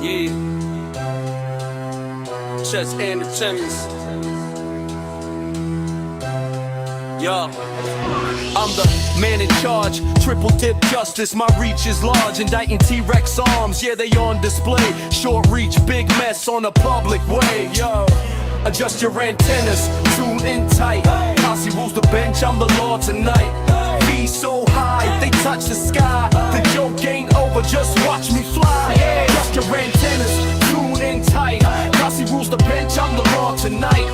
Yeah. Chess and the Timmons. Yo. I'm the man in charge, triple dip justice. My reach is large, indicting T-Rex arms. Yeah, they on display. Short reach, big mess on a public way. Yo. Adjust your antennas, tune in tight. Cossy rules the bench, I'm the law tonight. Be so high, they touch the sky. The joke ain't over, just watch me fly. Adjust your antennas, tune in tight. Cossy rules the bench, I'm the law tonight.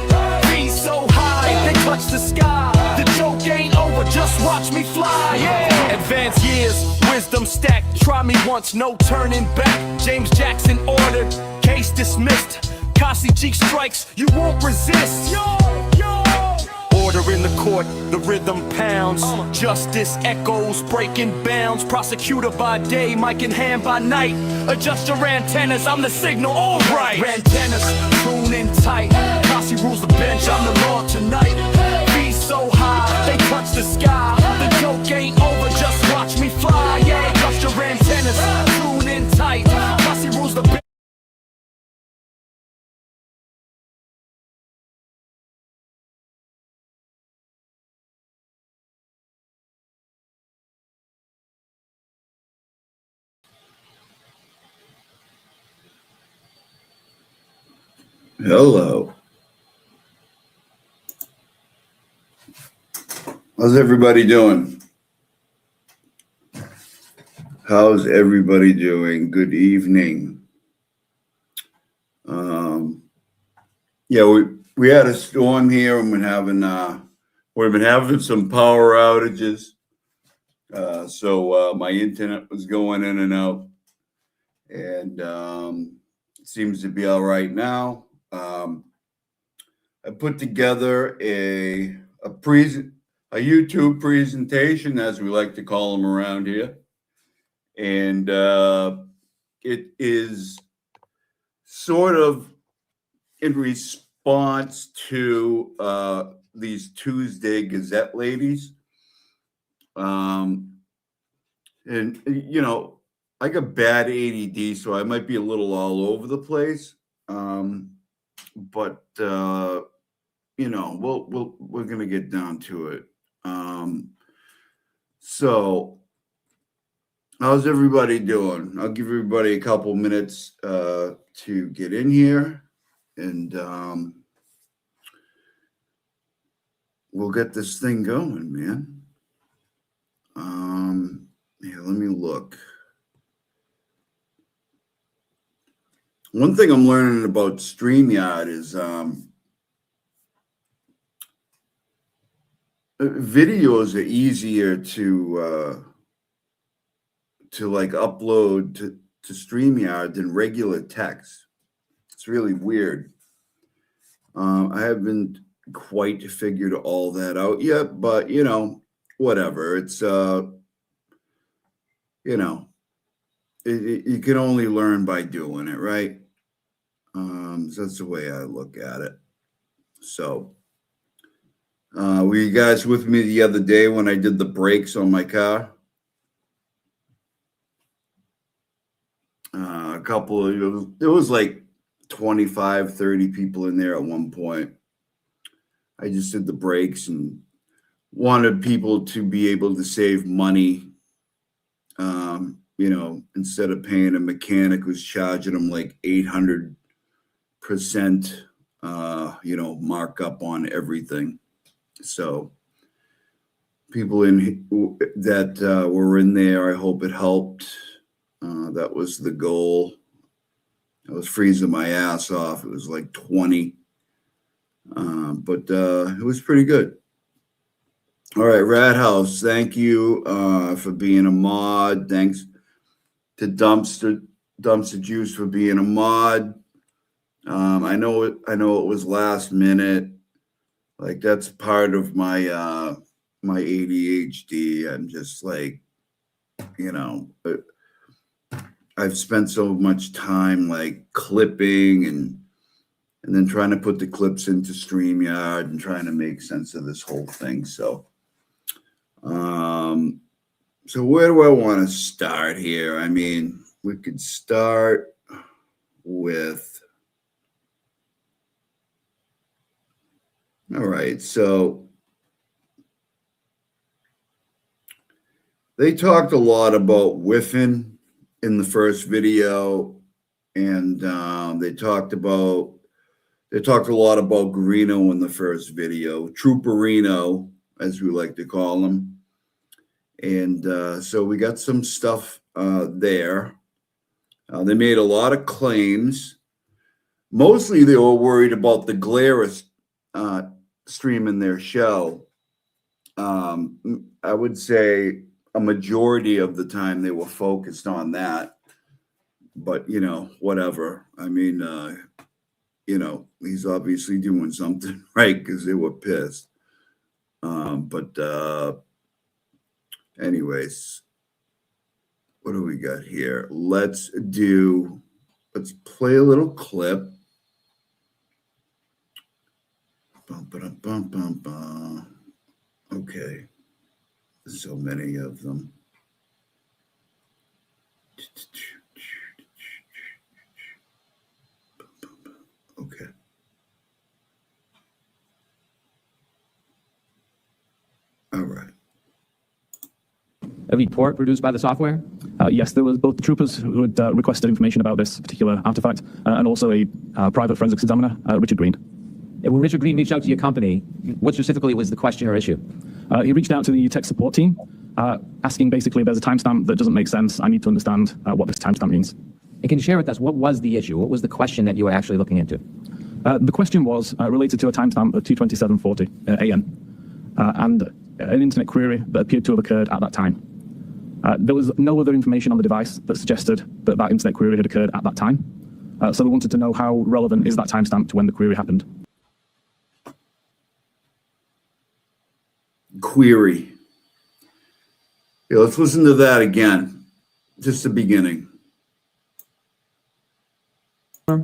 Be so high, they touch the sky. The joke ain't over, just watch me fly. Advanced years, wisdom stacked. Try me once, no turning back. James Jackson ordered, case dismissed. Cossy cheek strikes, you won't resist. Order in the court, the rhythm pounds. Justice echoes, breaking bounds. Prosecutor by day, mic in hand by night. Adjust your antennas, I'm the signal, alright. Antennas, tune in tight. Cossy rules the bench, I'm the law tonight. Be so high, they touch the sky. The joke ain't over, just watch me fly. Yeah, adjust your antennas, tune in tight. Cossy rules the bench. Hello. How's everybody doing? How's everybody doing? Good evening. Yeah, we had a storm here, and we've been having some power outages. So my internet was going in and out, and it seems to be all right now. I put together a YouTube presentation, as we like to call them around here, and it is sort of in response to these Tues Gazette ladies. And you know, I got bad ADD, so I might be a little all over the place. But you know, we're gonna get down to it. So how's everybody doing? I'll give everybody a couple minutes to get in here, and we'll get this thing going, man. Yeah, let me look. One thing I'm learning about StreamYard is videos are easier to like upload to StreamYard than regular text. It's really weird. I haven't quite figured all that out yet, but you know, whatever. It's you know, you can only learn by doing it, right? So that's the way I look at it. So were you guys with me the other day when I did the brakes on my car? There was like 25, 30 people in there at one point. I just did the brakes and wanted people to be able to save money. You know, instead of paying a mechanic who's charging them like 800%, you know, markup on everything. So people that were in there, I hope it helped. That was the goal. I was freezing my ass off. It was like 20, but it was pretty good. All right, Rat House, thank you for being a mod. Thanks to Dumpster Juice for being a mod. I know it was last minute. Like, that's part of my my ADHD. I'm just like, you know, I've spent so much time like clipping and then trying to put the clips into StreamYard and trying to make sense of this whole thing. So so where do I want to start here? I mean, we could start with, all right, so they talked a lot about whiffing in the first video, and they talked a lot about Greeno in the first video, Trooperino, as we like to call him. And so we got some stuff there. They made a lot of claims. Mostly they were worried about the glare stream in their show. I would say a majority of the time they were focused on that. But, you know, whatever. I mean, you know, he's obviously doing something right because they were pissed. Anyways, what do we got here? Let's play a little clip. Bum, ba-dum, bum, bum, bum. Okay. So many of them. Okay. All right. A report produced by the software? Yes, there was both the troopers who had requested information about this particular artifact and also a private forensics examiner, Richard Green. When Richard Green reached out to your company, what specifically was the question or issue? He reached out to the tech support team, asking basically, there's a timestamp that doesn't make sense. I need to understand what this timestamp means. And can you share with us, what was the issue? What was the question that you were actually looking into? The question was related to a timestamp of 2:27:40 a.m. And an internet query that appeared to have occurred at that time. There was no other information on the device that suggested that that internet query had occurred at that time. So we wanted to know how relevant is that timestamp to when the query happened. Query. Yeah, let's listen to that again. Just the beginning.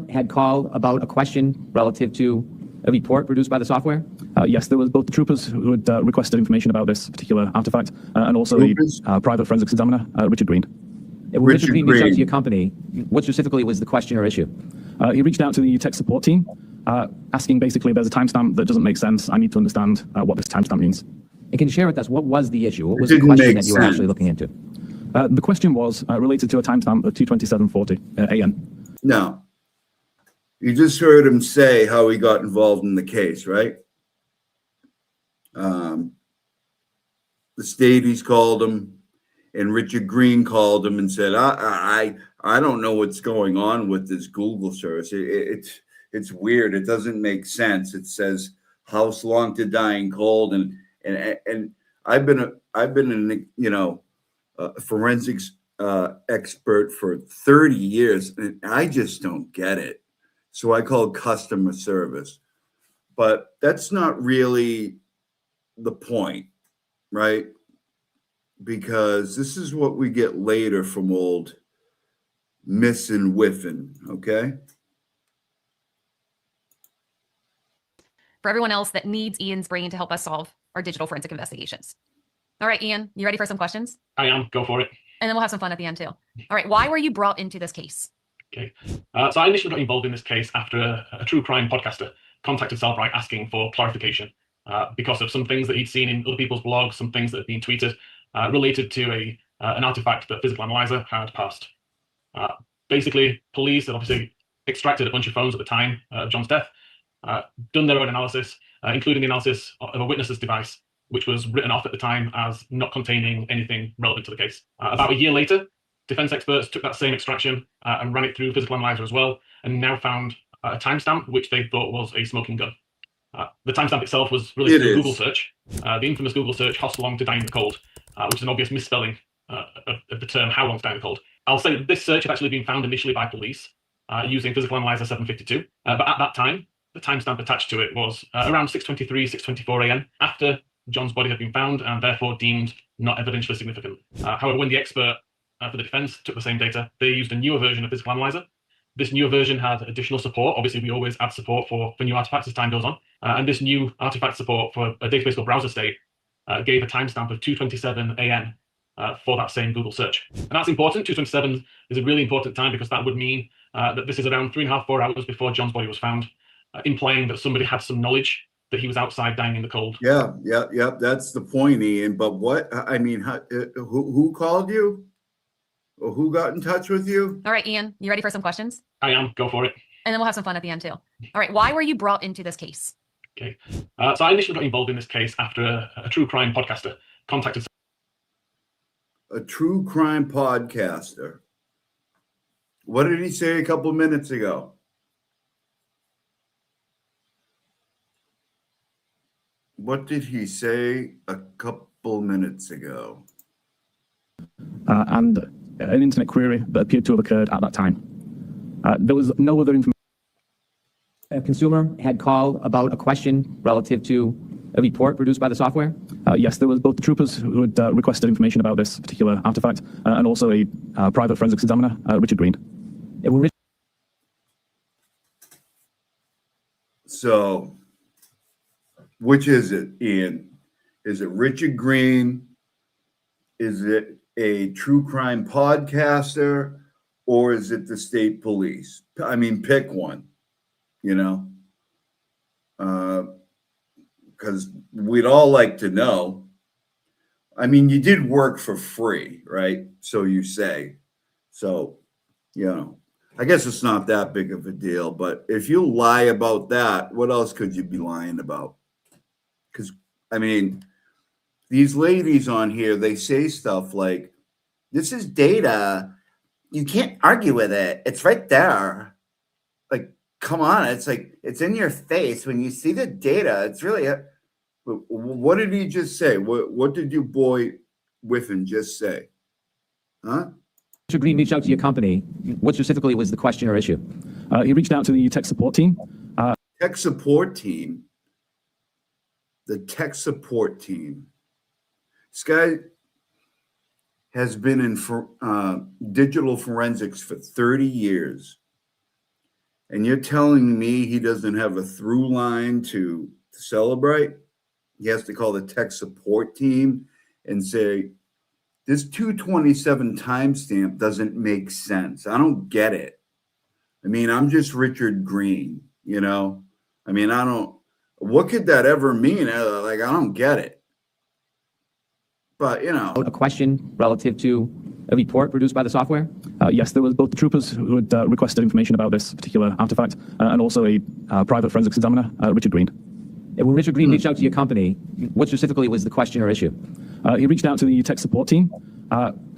Had called about a question relative to a report produced by the software? Yes, there was both the troopers who had requested information about this particular artifact and also a private forensics examiner, Richard Green. When Richard Green reached out to your company, what specifically was the question or issue? He reached out to the tech support team, asking basically, there's a timestamp that doesn't make sense. I need to understand what this timestamp means. And can you share with us, what was the issue? What was the question that you were actually looking into? The question was related to a timestamp of 2:27:40 a.m. Now, you just heard him say how he got involved in the case, right? The Stadies called him, and Richard Green called him and said, I don't know what's going on with this Google search. It's weird. It doesn't make sense. It says house long to dying cold, and I've been a forensics expert for 30 years, and I just don't get it. So I called customer service, but that's not really the point, right? Because this is what we get later from old missing whiffing, okay? For everyone else that needs Ian's brain to help us solve our digital forensic investigations. All right, Ian, you ready for some questions? I am. Go for it. And then we'll have some fun at the end too. All right, why were you brought into this case? Okay. So I initially got involved in this case after a true crime podcaster contacted Cellbrite asking for clarification because of some things that he'd seen in other people's blogs, some things that had been tweeted related to an artifact that Physical Analyzer had passed. Basically, police had obviously extracted a bunch of phones at the time of John's death, done their own analysis, including the analysis of a witness's device, which was written off at the time as not containing anything relevant to the case. About a year later, defense experts took that same extraction and ran it through Physical Analyzer as well, and now found a timestamp which they thought was a smoking gun. The timestamp itself was released through a Google search, the infamous Google search, "How long to die in the cold," which is an obvious misspelling of the term "how long to die in the cold." I'll say that this search had actually been found initially by police using Physical Analyzer 752, but at that time, the timestamp attached to it was around 6:23, 6:24 a.m. after John's body had been found and therefore deemed not evidentially significant. However, when the expert for the defense took the same data, they used a newer version of Physical Analyzer. This newer version had additional support. Obviously, we always add support for new artifacts as time goes on. And this new artifact support for a database called Browser State gave a timestamp of 2:27 a.m. For that same Google search. And that's important. 2:27 is a really important time because that would mean that this is around 3.5, 4 hours before John's body was found, implying that somebody had some knowledge that he was outside dying in the cold. Yeah. That's the point, Ian. But I mean, who called you? Or who got in touch with you? All right, Ian, you ready for some questions? I am. Go for it. And then we'll have some fun at the end too. All right, why were you brought into this case? Okay. So I initially got involved in this case after a true crime podcaster contacted. A true crime podcaster. What did he say a couple minutes ago? What did he say a couple minutes ago? And an internet query that appeared to have occurred at that time. There was no other information. A consumer had called about a question relative to a report produced by the software? Yes, there was both the troopers who had requested information about this particular artifact and also a private forensics examiner, Richard Green. So, which is it, Ian? Is it Richard Green? Is it a true crime podcaster? Or is it the state police? I mean, pick one, you know? Because we'd all like to know. I mean, you did work for free, right? So you say. So, you know, I guess it's not that big of a deal. But if you lie about that, what else could you be lying about? Because, I mean, these ladies on here, they say stuff like, this is data. You can't argue with it. It's right there. Like, come on. It's like, it's in your face. When you see the data, it's really, what did he just say? What did your boy Whiffen just say? Huh? Mr. Green reached out to your company. What specifically was the question or issue? He reached out to the tech support team. Tech support team. The tech support team. This guy has been in digital forensics for 30 years. And you're telling me he doesn't have a through line to celebrate? He has to call the tech support team and say, this 227 timestamp doesn't make sense. I don't get it. I mean, I'm just Richard Green, you know? I mean, what could that ever mean? Like, I don't get it. But, you know. A question relative to a report produced by the software? Yes, there was both the troopers who had requested information about this particular artifact and also a private forensics examiner, Richard Green. When Richard Green reached out to your company, what specifically was the question or issue? He reached out to the tech support team,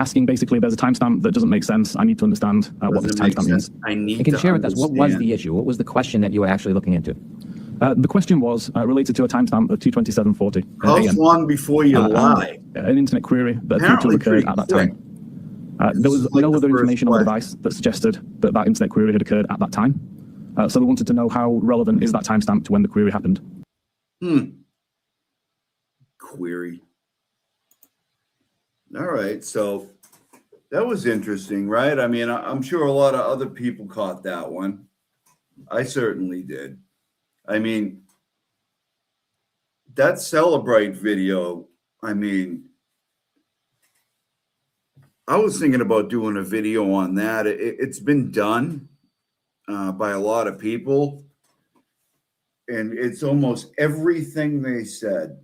asking basically, there's a timestamp that doesn't make sense. I need to understand what this timestamp means. You can share with us, what was the issue? What was the question that you were actually looking into? The question was related to a timestamp of 2:27:40. How long before you lie? An internet query that appeared to have occurred at that time. There was no other information on the device that suggested that that internet query had occurred at that time. So we wanted to know how relevant is that timestamp to when the query happened. Query. All right. So that was interesting, right? I mean, I'm sure a lot of other people caught that one. I certainly did. I mean, that Celebrate video, I mean, I was thinking about doing a video on that. It's been done by a lot of people. And it's almost everything they said.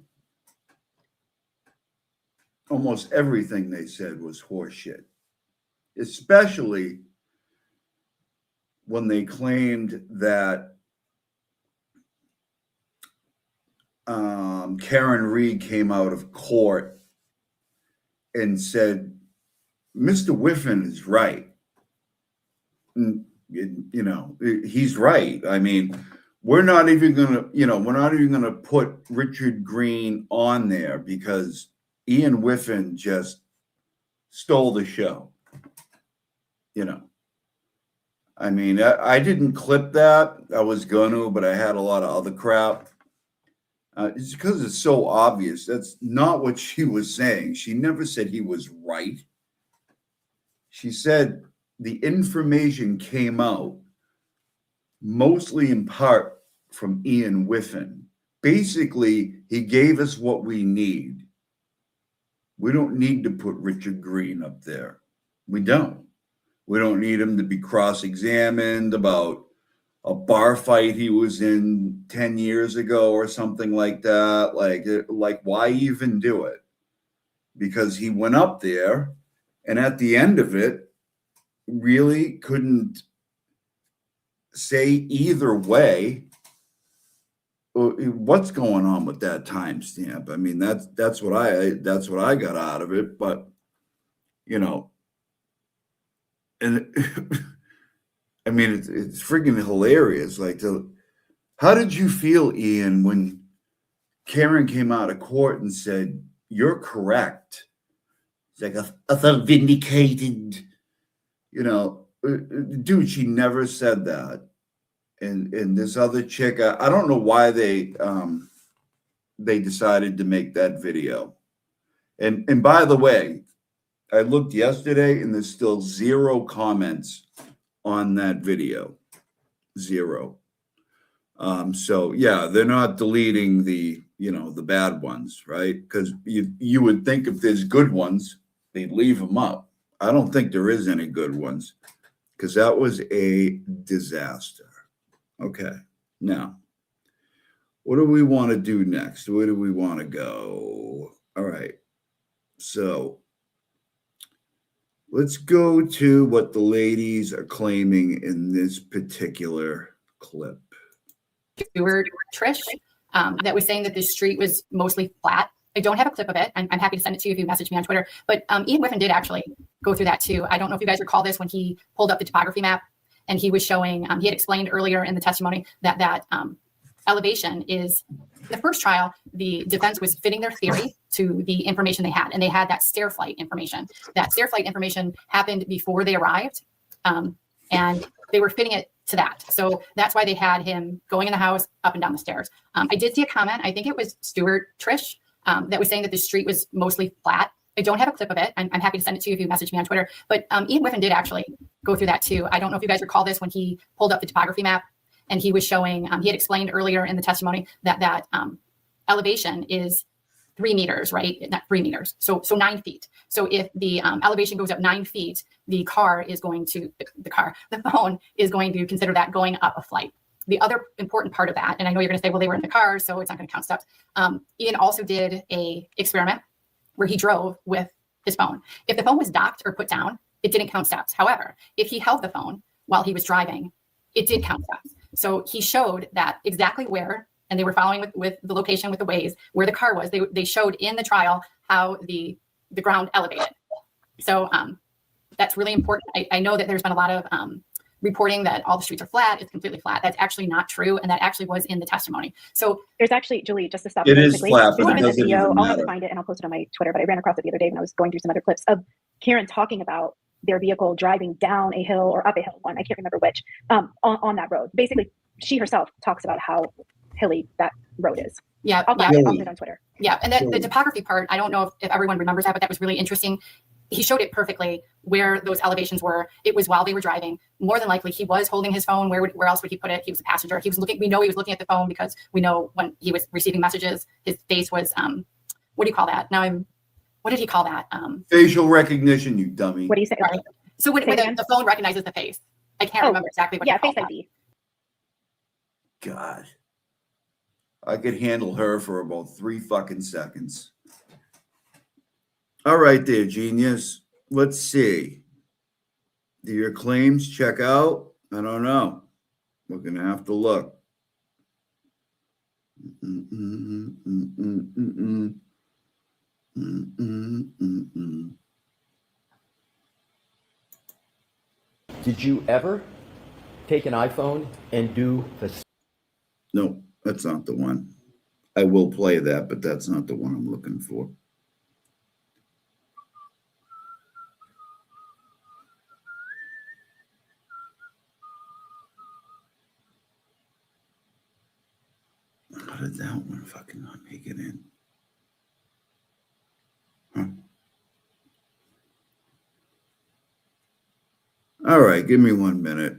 Almost everything they said was horseshit. Especially when they claimed that Karen Reed came out of court and said, Mr. Whiffen is right. You know, he's right. I mean, we're not even going to put Richard Green on there because Ian Whiffen just stole the show. You know, I mean, I didn't clip that. I was going to, but I had a lot of other crap. It's because it's so obvious. That's not what she was saying. She never said he was right. She said the information came out mostly in part from Ian Whiffen. Basically, he gave us what we need. We don't need to put Richard Green up there. We don't. We don't need him to be cross-examined about a bar fight he was in 10 years ago or something like that. Like why even do it? Because he went up there and at the end of it really couldn't say either way what's going on with that timestamp. I mean, that's what I got out of it. But and I mean, it's freaking hilarious. Like, how did you feel, Ian, when Karen came out of court and said, "You're correct"? It's like I felt vindicated. Dude, she never said that. And this other chick, I don't know why they decided to make that video. And by the way, I looked yesterday and there's still 0 comments on that video. 0. So yeah, they're not deleting the bad ones, right? Because you would think if there's good ones, they'd leave them up. I don't think there is any good ones because that was a disaster. Okay, now, what do we want to do next? Where do we want to go? All right, so let's go to what the ladies are claiming in this particular clip. Stewart Trish that was saying that the street was mostly flat. I don't have a clip of it. I'm happy to send it to you if you message me on Twitter. But Ian Whiffen did actually go through that too. I don't know if you guys recall this when he pulled up the topography map and he was showing, he had explained earlier in the testimony that elevation is, the first trial, the defense was fitting their theory to the information they had. And they had that stair flight information. That stair flight information happened before they arrived. And they were fitting it to that. So that's why they had him going in the house, up and down the stairs. I did see a comment, I think it was Stewart Trish, that was saying that the street was mostly flat. I don't have a clip of it. I'm happy to send it to you if you message me on Twitter. But Ian Whiffen did actually go through that too. I don't know if you guys recall this when he pulled up the topography map and he was showing, he had explained earlier in the testimony that elevation is 3 meters, right? Not 3 meters. So 9 feet. So if the elevation goes up 9 feet, the phone is going to consider that going up a flight. The other important part of that, and I know you're going to say, well, they were in the car, so it's not going to count steps. Ian also did a experiment where he drove with his phone. If the phone was docked or put down, it didn't count steps. However, if he held the phone while he was driving, it did count steps. So he showed that exactly where, and they were following with the location with the Waze, where the car was. They showed in the trial how the ground elevated. So that's really important. I know that there's been a lot of reporting that all the streets are flat. It's completely flat. That's actually not true. And that actually was in the testimony. So there's actually, Julie, just to stop. It is flat, but it there's doesn't video. even I'll have matter. to find it and I'll post it on my Twitter, but I ran across it the other day when I was going through some other clips of Karen talking about their vehicle driving down a hill or up a hill, one, I can't remember which, on that road. Basically, she herself talks about how hilly that road is. yeah, I'll yeah. put it on Twitter. Yeah, and the topography part, I don't know if everyone remembers that, but that was really interesting. He showed it perfectly where those elevations were. It was while they were driving. More than likely, he was holding his phone. Where else would he put it? He was a passenger. He was looking. We know he was looking at the phone because we know when he was receiving messages, his face was what do you call that? What did he call that? Facial recognition, you dummy. What do you say? Right. So when the phone recognizes the face, I can't remember exactly what. Yeah, he called Face that. ID. God, I could handle her for about 3 fucking seconds. All right there, genius. Let's see. Do your claims check out? I don't know. We're going to have to look. Did you ever take an iPhone and do the... No, that's not the one. I will play that, but that's not the one I'm looking for. How did that one fucking not make it in? Huh. All right, give me 1 minute.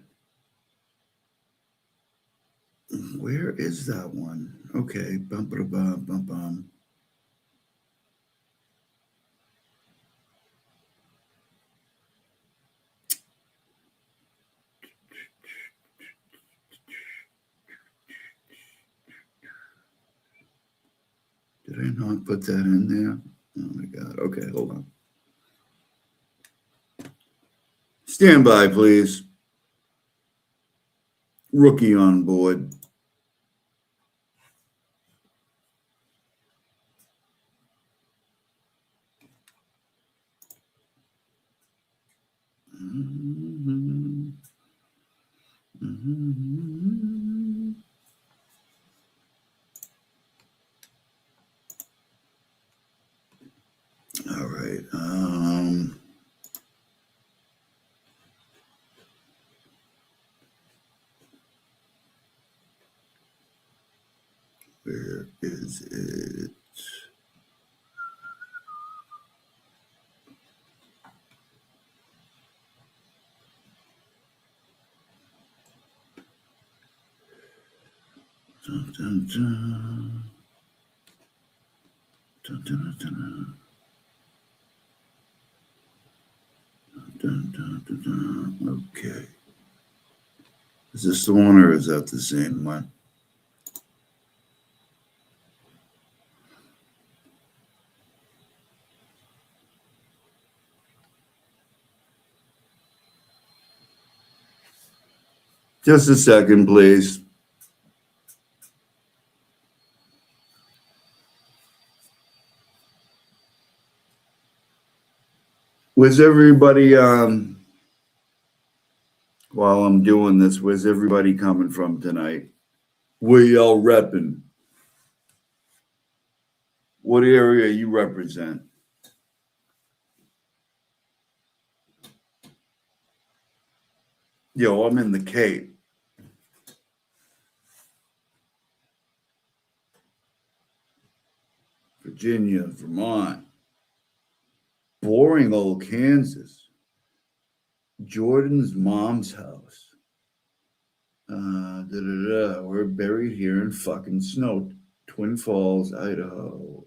Where is that one? Okay, bum ba bum bum bum. Did I not put that in there? Oh my God. Okay, hold on. Stand by, please. Rookie on board. All right. Where is it? Dun, dun, dun. Dun, dun, dun, dun, dun, dun, dun. Okay. Is this the one or is that the same one? Just a second, please. Was everybody, while I'm doing this, where's everybody coming from tonight? Where y'all repping? What area you represent? Yo, I'm in the Cape. Virginia, Vermont. Boring old Kansas. Jordan's mom's house. We're buried here in fucking snow. Twin Falls, Idaho.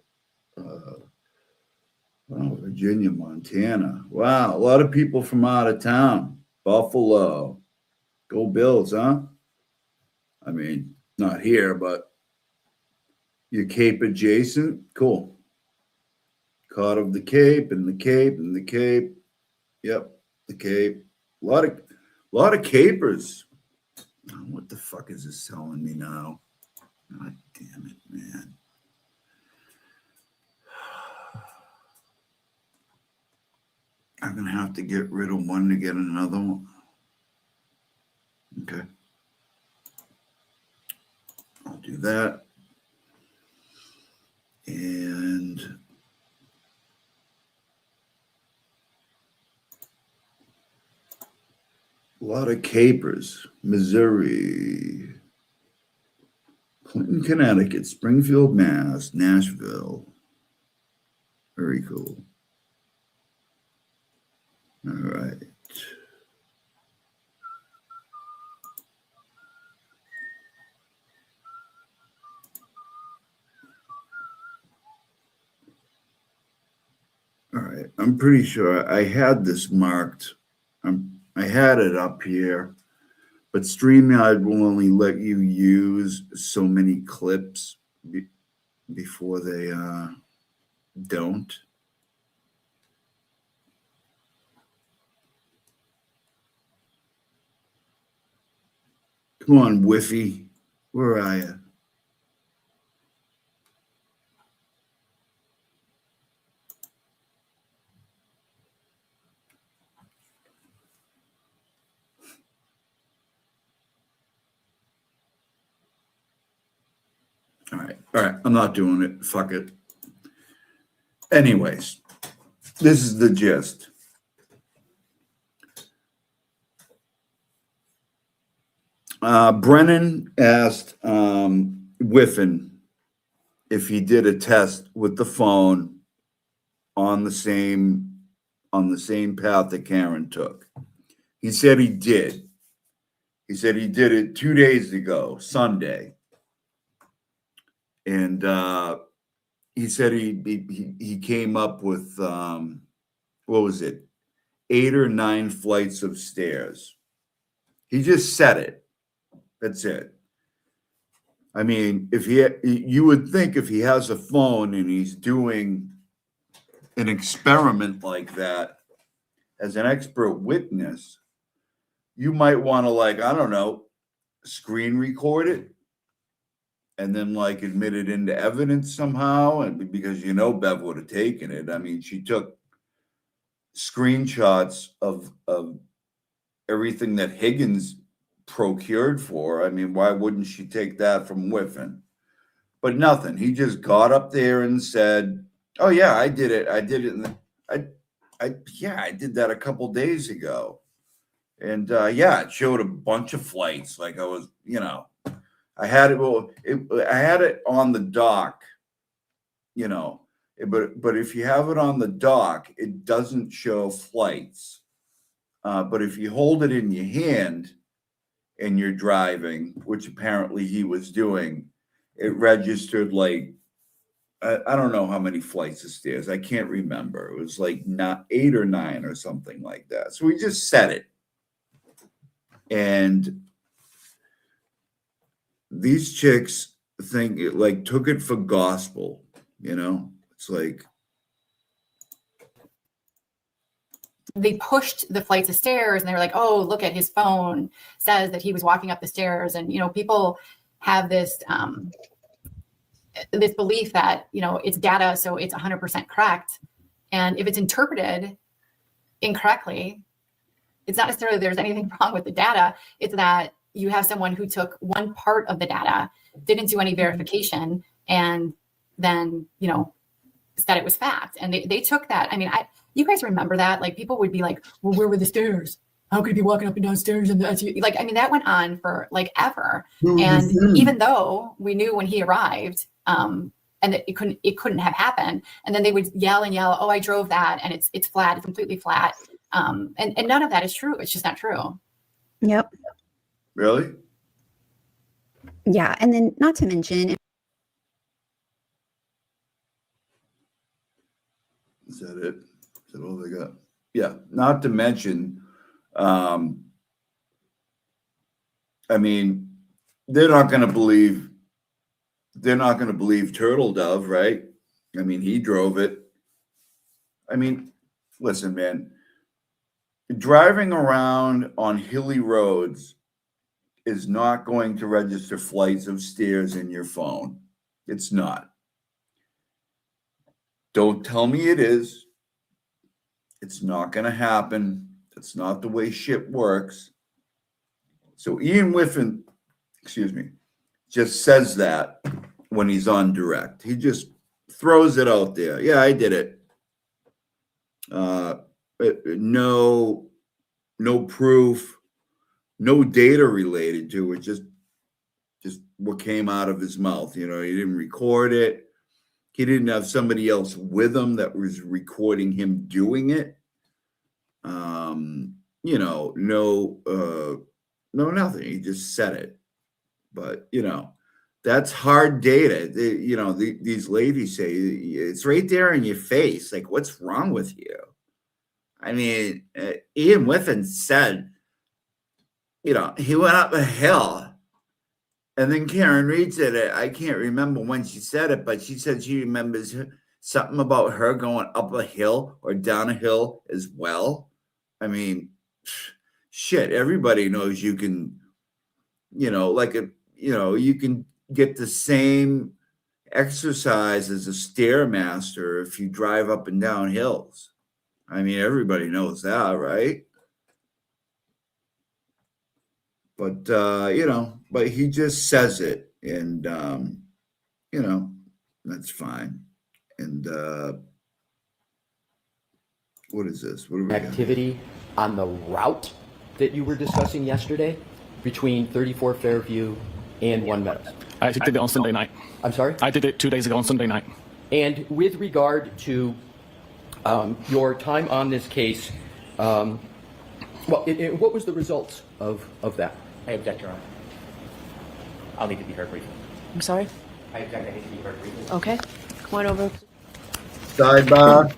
Virginia, Montana. Wow, a lot of people from out of town. Buffalo. Go Bills, huh? I mean, not here, but your Cape adjacent. Cool. Caught of the Cape and the Cape and the Cape. Yep, the Cape. A lot of capers. What the fuck is this telling me now? God damn it, man. I'm gonna have to get rid of one to get another one. Okay. I'll do that. And a lot of capers. Missouri, Clinton, Connecticut, Springfield, Mass, Nashville. Very cool. All right. All right. I'm pretty sure I had this marked. I had it up here, but StreamYard will only let you use so many clips before they don't. Come on, Whiffy. Where are you? All right. I'm not doing it. Fuck it. Anyways, this is the gist. Brennan asked Whiffen if he did a test with the phone on the same path that Karen took. He said he did. He said he did it 2 days ago, Sunday. And he said he came up with, what was it, 8 or 9 flights of stairs. He just said it. That's it. I mean, you would think if he has a phone and he's doing an experiment like that as an expert witness, you might want to, like, I don't know, screen record it and then like admit it into evidence somehow. And because Bev would have taken it. I mean, she took screenshots of everything that Higgins procured for. I mean, why wouldn't she take that from Whiffen? But nothing. He just got up there and said, "Oh yeah, I did it. I did it. I did that a couple days ago." And yeah, it showed a bunch of flights. Like I was, I had it. Well, I had it on the dock. But if you have it on the dock, it doesn't show flights. But if you hold it in your hand and you're driving, which apparently he was doing, it registered like, I don't know how many flights of stairs. I can't remember. It was like not 8 or 9 or something like that. So we just set it. And these chicks think it, like, took it for gospel, It's like, they pushed the flights of stairs and they were like, oh, look at his phone says that he was walking up the stairs. And, people have this, this belief that, it's data, so it's 100% correct. And if it's interpreted incorrectly, it's not necessarily there's anything wrong with the data. It's that you have someone who took one part of the data, didn't do any verification, and then, said it was fact. And they took that. I mean, you guys remember that? Like, people would be like, well, where were the stairs? How could he be walking up and down stairs? And like, I mean, that went on for like ever. And even though we knew when he arrived, and that it couldn't have happened. And then they would yell, oh, I drove that, and it's flat, it's completely flat. And none of that is true. It's just not true. Yep. really? Yeah. And then not to mention, Is that it? Is that all they got? Yeah. Not to mention, I mean, they're not going to believe Turtle Dove, right? I mean, he drove it. I mean, listen, man, driving around on hilly roads is not going to register flights of stairs in your phone. It's not. Don't tell me it is. It's not going to happen. That's not the way shit works. So Ian Whiffen, just says that when he's on direct. He just throws it out there. Yeah, I did it. No proof, no data related to it. Just what came out of his mouth. He didn't record it. He didn't have somebody else with him that was recording him doing it. No, nothing. He just said it. But, that's hard data. These ladies say it's right there in your face. Like, what's wrong with you? I mean, Ian Whiffen said, he went up a hill. And then Karen Reed said it. I can't remember when she said it, but she said she remembers something about her going up a hill or down a hill as well. I mean, shit, everybody knows you can, you can get the same exercise as a stairmaster if you drive up and down hills. I mean, everybody knows that, right? But, but he just says it, and, that's fine. And what is this? What are we Activity on the route that you were discussing yesterday between 34 Fairview and One Meadows? I actually did it on Sunday night. I'm sorry? I did it 2 days ago on Sunday night. And with regard to your time on this case, what was the results of that? I object, Your Honor. I'll need to be heard briefly. I'm sorry? I object. I need to be heard briefly. Okay. Come on over. Sidebar.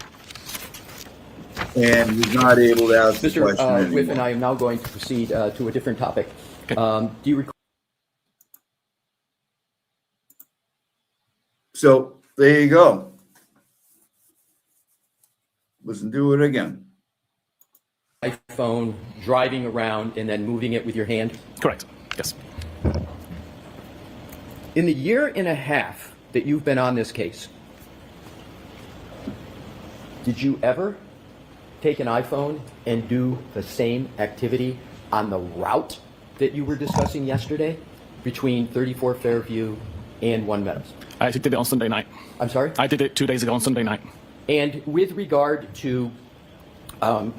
And he's not able to ask the Mr. question anymore. Whiffen, I am now going to proceed to a different topic. Okay. Do you recall So there you go. Listen to it again. iPhone, driving around, and then moving it with your hand? Correct. Yes. In the year and a half that you've been on this case, did you ever take an iPhone and do the same activity on the route that you were discussing yesterday between 34 Fairview and One Meadows? I actually did it on Sunday night. I'm sorry? I did it 2 days ago on Sunday night. And with regard to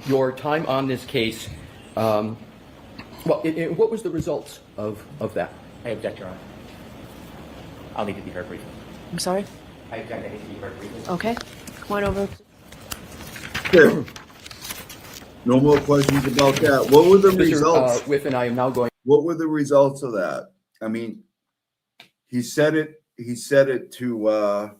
your time on this case, what was the results of that? I object, Your Honor. I'll need to be heard briefly. I'm sorry? I object. I need to be heard briefly. Okay. Come on over. Okay. No more questions about that. What were the Mr. results? Whiff and I am now going. What were the results of that? I mean, he said it to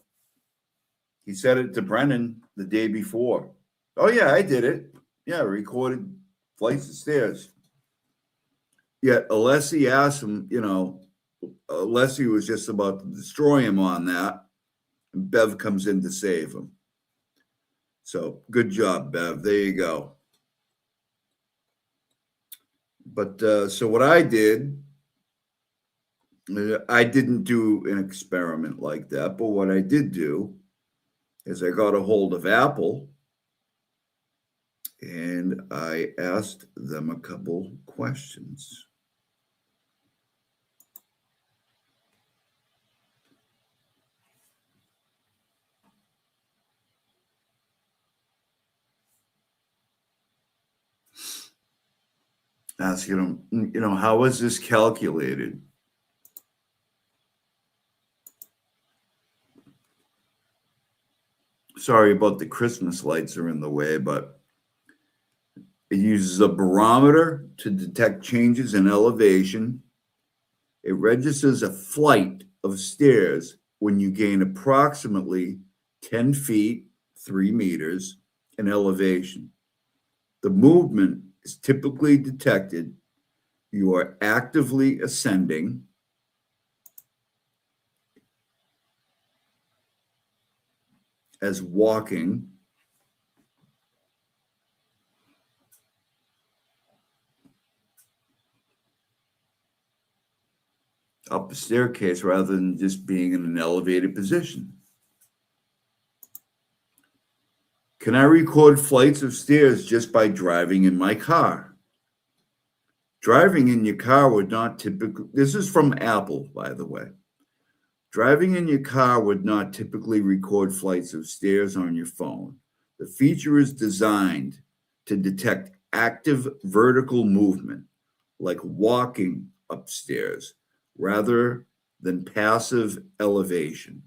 Brennan the day before. Oh yeah, I did it. Yeah, recorded flights of stairs. Yet Alessi asked him, Alessi was just about to destroy him on that. And Bev comes in to save him. So good job, Bev. There you go. But so what I did, I didn't do an experiment like that, but what I did do is I got a hold of Apple and I asked them a couple questions. Asking them, how is this calculated? Sorry about the Christmas lights are in the way, but it uses a barometer to detect changes in elevation. It registers a flight of stairs when you gain approximately 10 feet, 3 meters in elevation. The movement is typically detected. You are actively ascending. As walking. Up a staircase rather than just being in an elevated position. Can I record flights of stairs just by driving in my car? Driving in your car would not typically, this is from Apple, by the way. Driving in your car would not typically record flights of stairs on your phone. The feature is designed to detect active vertical movement, like walking upstairs, rather than passive elevation.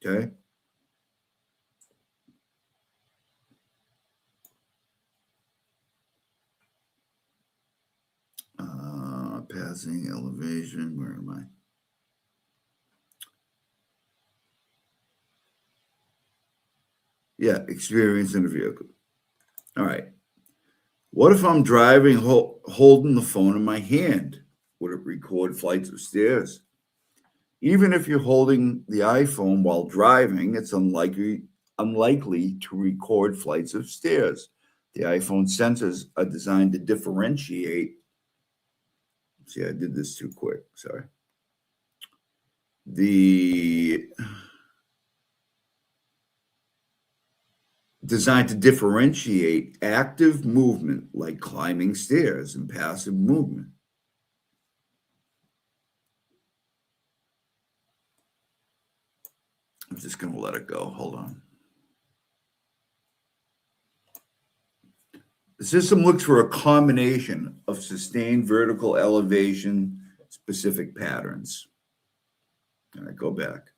Okay? Passing elevation, where am I? Yeah, experience in a vehicle. All right. What if I'm driving, holding the phone in my hand? Would it record flights of stairs? Even if you're holding the iPhone while driving, it's unlikely to record flights of stairs. The iPhone sensors are designed to differentiate. See, I did this too quick. Sorry. Designed to differentiate active movement like climbing stairs and passive movement. I'm just going to let it go. Hold on. The system looks for a combination of sustained vertical elevation specific patterns. All right, go back.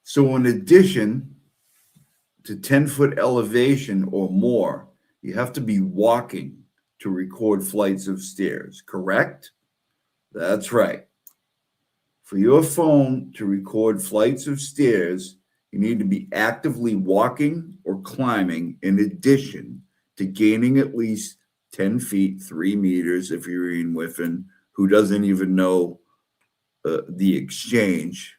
So in addition to 10-foot elevation or more, you have to be walking to record flights of stairs, correct? That's right. For your phone to record flights of stairs, You need to be actively walking or climbing in addition to gaining at least 10 feet, 3 meters if you're Ian Whiffen, who doesn't even know the exchange.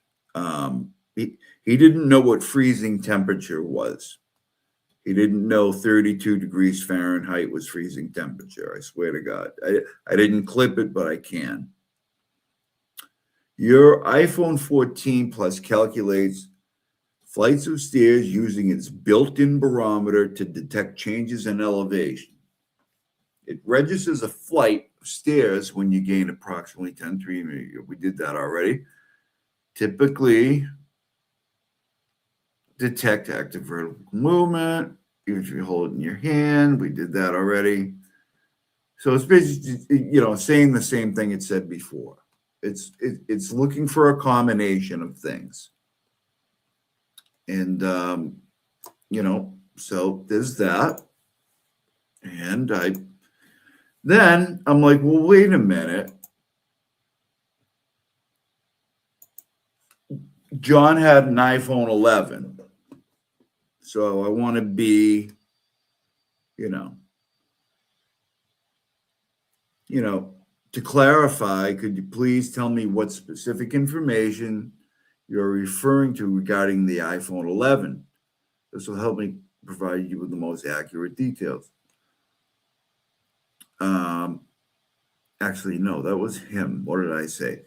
He didn't know what freezing temperature was. He didn't know 32 degrees Fahrenheit was freezing temperature. I swear to God. I didn't clip it, but I can. Your iPhone 14 Plus calculates flights of stairs using its built-in barometer to detect changes in elevation. It registers a flight of stairs when you gain approximately 10 meters. We did that already. Typically, detect active vertical movement, even if you hold it in your hand. We did that already. So it's basically, saying the same thing it said before. It's looking for a combination of things. And, so there's that. And then I'm like, well, wait a minute. John had an iPhone 11. So I want to be, to clarify, could you please tell me what specific information you're referring to regarding the iPhone 11? This will help me provide you with the most accurate details. Actually, no, that was him. What did I say?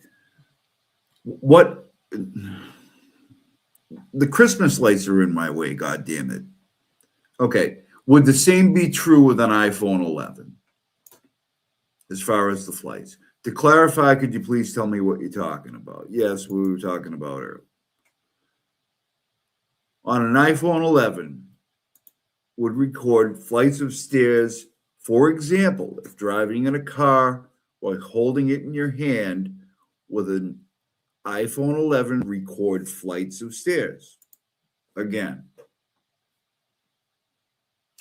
The Christmas lights are in my way, God damn it. Okay, would the same be true with an iPhone 11 as far as the flights? To clarify, could you please tell me what you're talking about? Yes, we were talking about earlier. On an iPhone 11, would record flights of stairs, for example, if driving in a car or holding it in your hand with an iPhone 11, record flights of stairs. Again,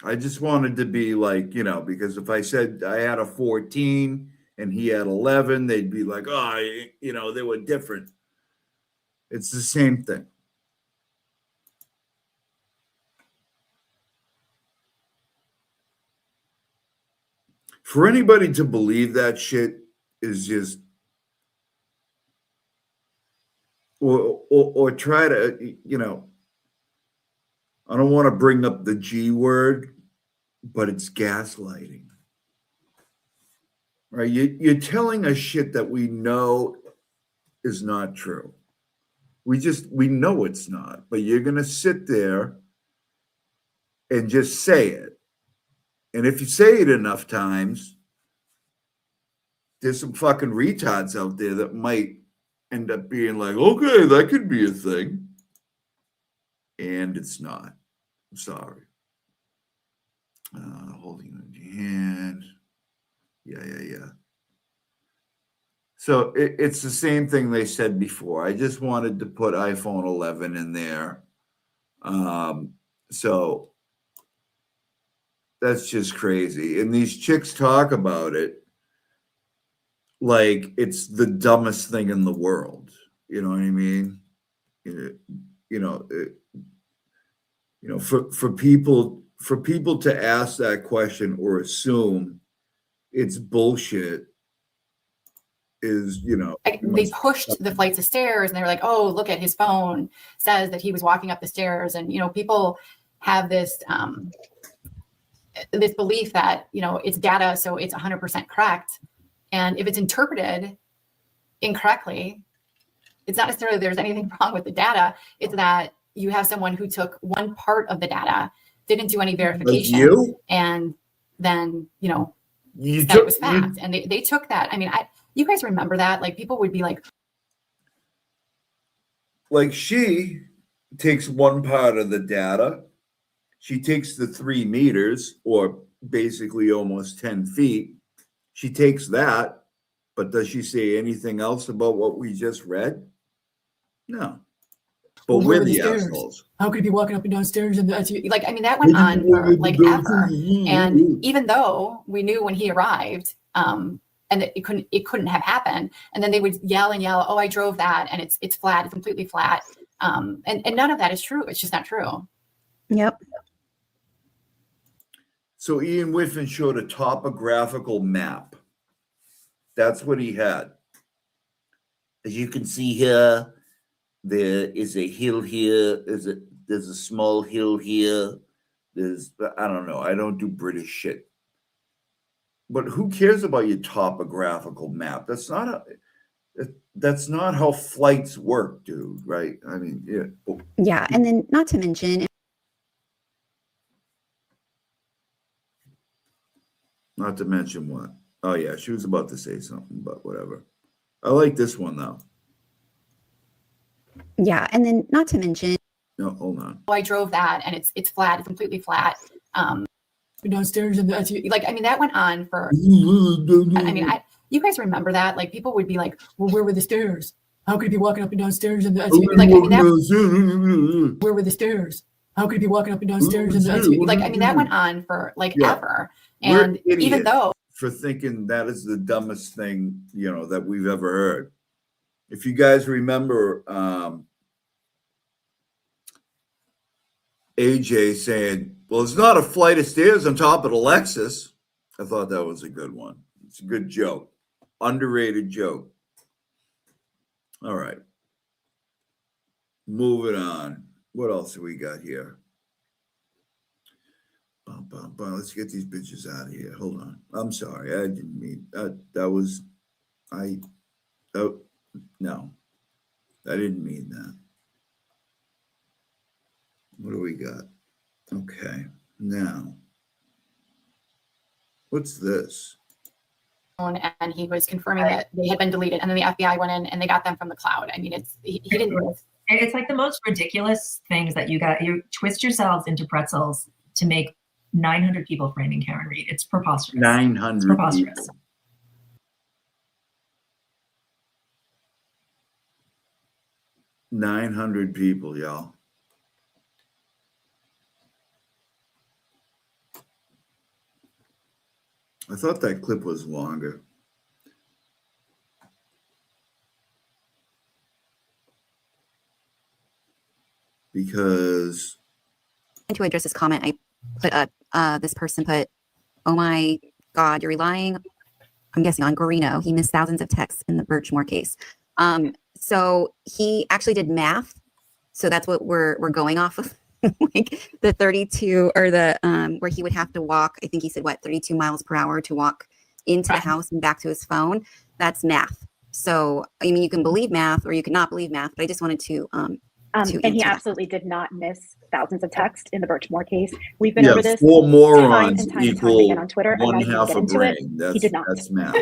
I just wanted to be like, because if I said I had a 14 and he had 11, they'd be like, they were different. It's the same thing. For anybody to believe that shit is just, or try to, I don't want to bring up the G word, but it's gaslighting. Right? You're telling us shit that we know is not true. We know it's not, but you're going to sit there and just say it. And if you say it enough times, there's some fucking retards out there that might end up being like, okay, that could be a thing. And it's not. I'm sorry. Holding it in your hand. Yeah. So it's the same thing they said before. I just wanted to put iPhone 11 in there. So that's just crazy. And these chicks talk about it like it's the dumbest thing in the world. You know what I mean? For people to ask that question or assume it's bullshit is, they pushed the flights of stairs and they were like, oh, look at his phone says that he was walking up the stairs. And, people have this belief that, it's data, so it's 100% correct. And if it's interpreted incorrectly, it's not necessarily there's anything wrong with the data. It's that you have someone who took one part of the data, didn't do any verification, and then, said it was fact. And they took that. I mean, you guys remember that? Like, people would be like she takes one part of the data. She takes the 3 meters, or basically almost 10 feet. She takes that, but does she say anything else about what we just read? No. But we're the assholes. How could you be walking up and down stairs? And that went on for ever. And even though we knew when he arrived, and that it couldn't have happened, and then they would yell and yell, oh, I drove that, and it's flat, it's completely flat. And none of that is true. It's just not true. Yep. So Ian Whiffen showed a topographical map. That's what he had. As you can see here, there is a hill here. There's a small hill here. I don't know. I don't do British shit. But who cares about your topographical map? That's not how flights work, dude, right? I mean, yeah. Yeah. And then not to mention, Not to mention what? Oh, yeah, she was about to say something, but whatever. I like this one, though. yeah. And then not to mention, No, hold on. I drove that and it's flat. It's completely flat. Downstairs and like, I mean, that went on for, I mean, you guys remember that? Like people would be like, well, where were the stairs? How could he be walking up and downstairs and like, I mean, where were the stairs? How could he be walking up and downstairs and like, I mean, that went on for like ever. And even though for thinking that is the dumbest thing, that we've ever heard. If you guys remember, AJ saying, well, it's not a flight of stairs on top of the Lexus. I thought that was a good one. It's a good joke. Underrated joke. All right. Moving on. What else do we got here? Let's get these bitches out of here. Hold on. I'm sorry. I didn't mean that. No, I didn't mean that. What do we got? Okay. Now, what's this? and he was confirming that they had been deleted, and then the FBI went in and they got them from the cloud. I mean, he didn't. It's like the most ridiculous things that you twist yourselves into pretzels to make 900 people framing Karen Reed. It's preposterous. 900 it's preposterous. People. 900 people, y'all. I thought that clip was longer. Because to address this comment, I put this person put, oh my God, you're relying, I'm guessing, on Guarino. He missed thousands of texts in the Birchmore case. So he actually did math. So that's what we're going off of. Like the 32 or the where he would have to walk, I think he said 32 miles per hour to walk into the house and back to his phone. That's math. So I mean, you can believe math or you cannot believe math, but I just wanted to and he absolutely did not miss thousands of texts in the Birchmore case. We've been over this 4 morons time and time equal again on Twitter. one half a brain. He did not. That's math.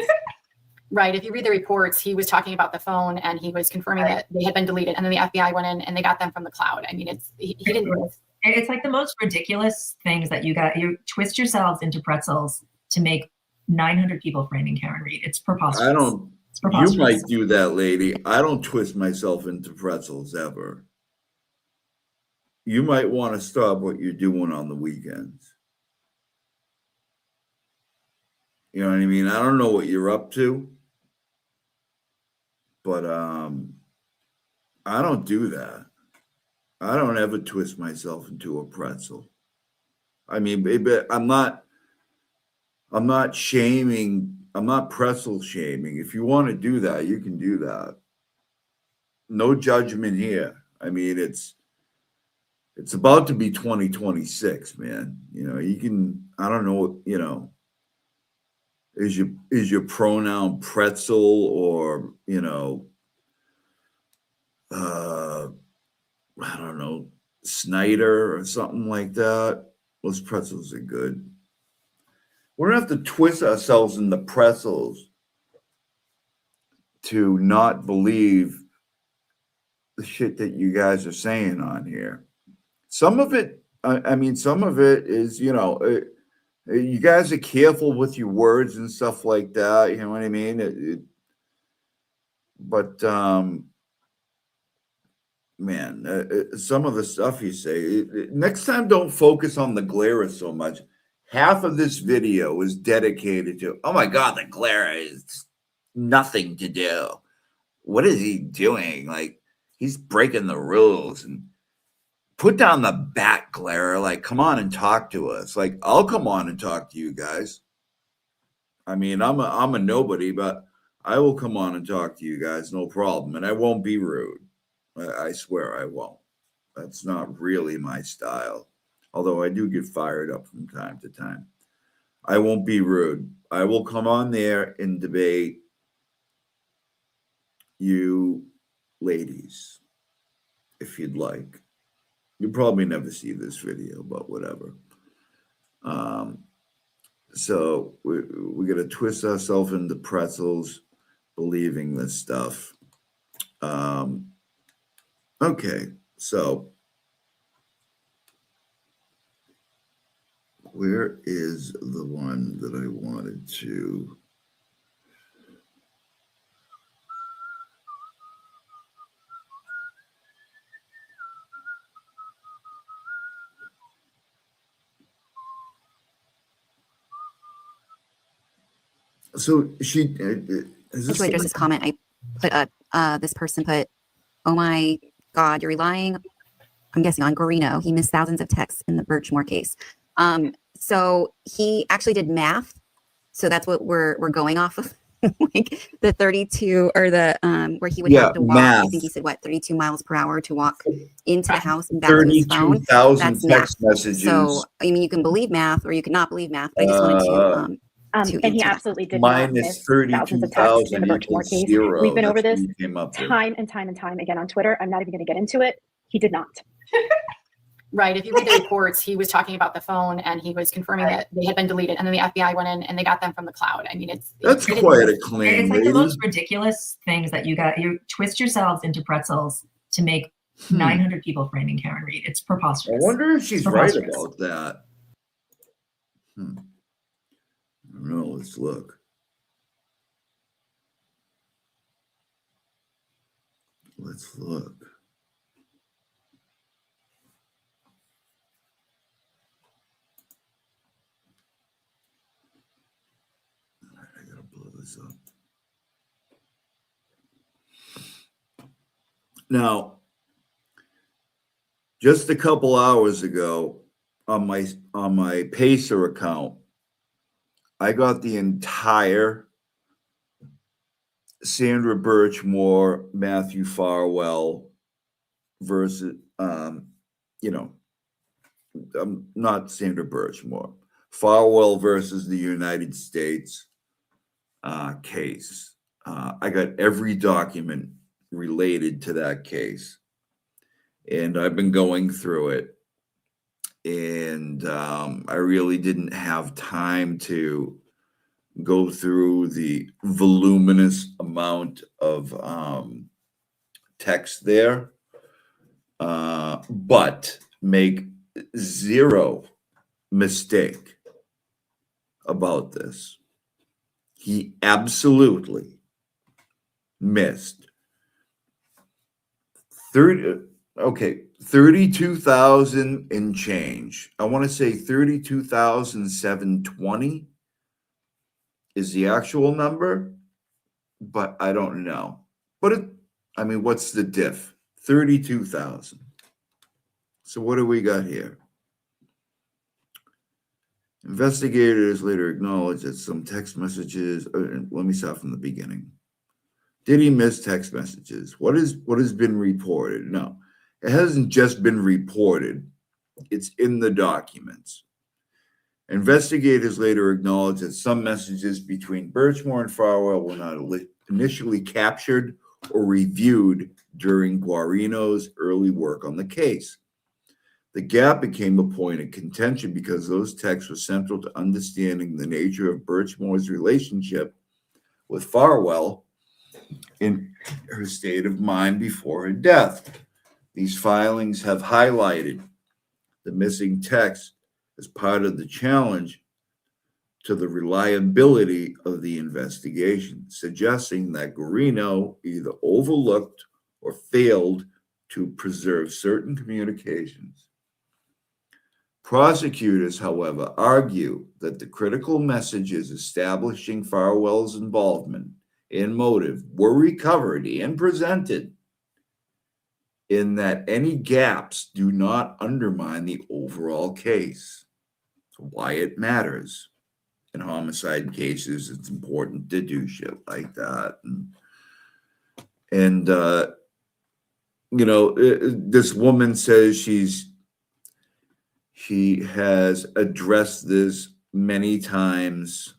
Right. If you read the reports, he was talking about the phone and he was confirming that they had been deleted, and then the FBI went in and they got them from the cloud. I mean, he didn't. It's like the most ridiculous things that you twist yourselves into pretzels to make 900 people framing Karen Reed. It's preposterous. It's preposterous. You might do that, lady. I don't twist myself into pretzels ever. You might want to stop what you're doing on the weekends. You know what I mean? I don't know what you're up to, but I don't do that. I don't ever twist myself into a pretzel. I mean, I'm not shaming. I'm not pretzel shaming. If you want to do that, you can do that. No judgment here. I mean, it's about to be 2026, man. You know, you can, I don't know, you know, is your pronoun pretzel or, you know, I don't know, Snyder or something like that. Those pretzels are good. We don't have to twist ourselves in the pretzels to not believe the shit that you guys are saying on here. Some of it, I mean, some of it is, you know, you guys are careful with your words and stuff like that. You know what I mean? But man, some of the stuff you say, next time, don't focus on the glare so much. Half of this video is dedicated to, oh my God, the glare is nothing to do. What is he doing? Like, He's breaking the rules and put down the bat glare. Like, come on and talk to us. Like, I'll come on and talk to you guys. I mean, I'm a nobody, but I will come on and talk to you guys, no problem. And I won't be rude. I swear I won't. That's not really my style. Although I do get fired up from time to time. I won't be rude. I will come on there and debate you ladies, if you'd like. You'll probably never see this video, but whatever. So we're going to twist ourselves into pretzels believing this stuff. Okay, so where is the one that I wanted to? So she is this to address this comment, I put this person put, "Oh my God, you're relying, I'm guessing, on Guarino. He missed thousands of texts in the Birchmore case." So he actually did math. So that's what we're going off of, like the 32 or the where he would have to walk. Math. I think he said what 32 miles per hour to walk into the house and back to his phone. 32,000 That's text math. messages. So I mean, you can believe math or you can not believe math. I just wanted to and he absolutely did not miss thousands of texts in the Birchmore case. Zero. We've been over this time and time again on Twitter. I'm not even going to get into it. He did not. Right. If you read the reports, he was talking about the phone and he was confirming that they had been deleted. And then the FBI went in and they got them from the cloud. I mean, that's quite a claim. It's like the most ridiculous things that you twist yourselves into pretzels to make 900 people framing Karen Reed. It's preposterous. I wonder if she's right about that. I don't know. Let's look. Let's look. I gotta blow this up. Now, just a couple hours ago on my Pacer account, I got the entire Sandra Birchmore, Matthew Farwell versus, not Sandra Birchmore, Farwell versus the United States case. I got every document related to that case, and I've been going through it. And I really didn't have time to go through the voluminous amount of text there, but make zero mistake about this. He absolutely missed 32,000 and change. I want to say 32,720 is the actual number, but I don't know. But what's the diff? 32,000. So what do we got here? Investigators later acknowledged that some text messages. Let me start from the beginning. Did he miss text messages? What has been reported? No. It hasn't just been reported. It's in the documents. Investigators later acknowledged that some messages between Birchmore and Farwell were not initially captured or reviewed during Guarino's early work on the case. The gap became a point of contention because those texts were central to understanding the nature of Birchmore's relationship with Farwell in her state of mind before her death. These filings have highlighted the missing text as part of the challenge to the reliability of the investigation, suggesting that Guarino either overlooked or failed to preserve certain communications. Prosecutors, however, argue that the critical messages establishing Farwell's involvement and motive were recovered and presented in that any gaps do not undermine the overall case. Why it matters. In homicide cases, it's important to do shit like that. And you know, this woman says she has addressed this many times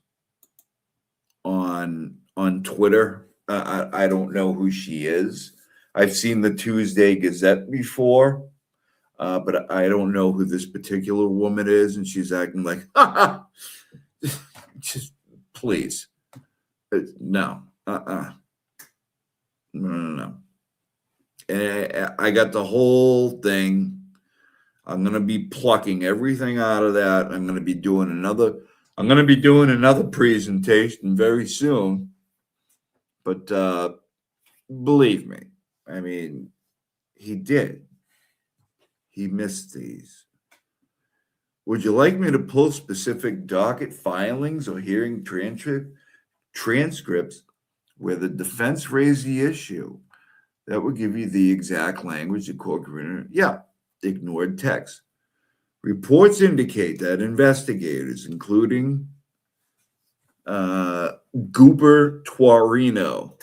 on Twitter. I don't know who she is. I've seen the Tuesday Gazette before, but I don't know who this particular woman is. And she's acting like, just please, no, no. And I got the whole thing. I'm gonna be plucking everything out of that. I'm gonna be doing another presentation very soon. But believe me, I mean, he did. He missed these. Would you like me to pull specific docket filings or hearing transcripts where the defense raised the issue? That would give you the exact language the court agreed. Yeah, ignored text. Reports indicate that investigators, including Gooper Tuarino,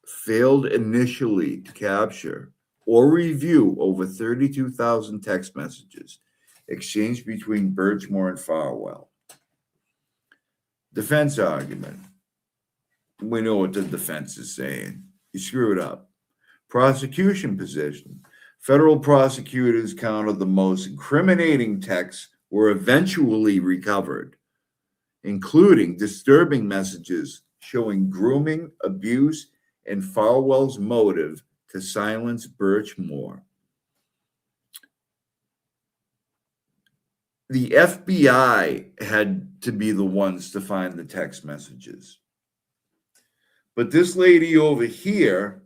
failed initially to capture or review over 32,000 text messages exchanged between Birchmore and Farwell. Defense argument. We know what the defense is saying. You screwed up. Prosecution position. Federal prosecutors counted the most incriminating texts were eventually recovered, including disturbing messages showing grooming, abuse, and Farwell's motive to silence Birchmore. The FBI had to be the ones to find the text messages. But this lady over here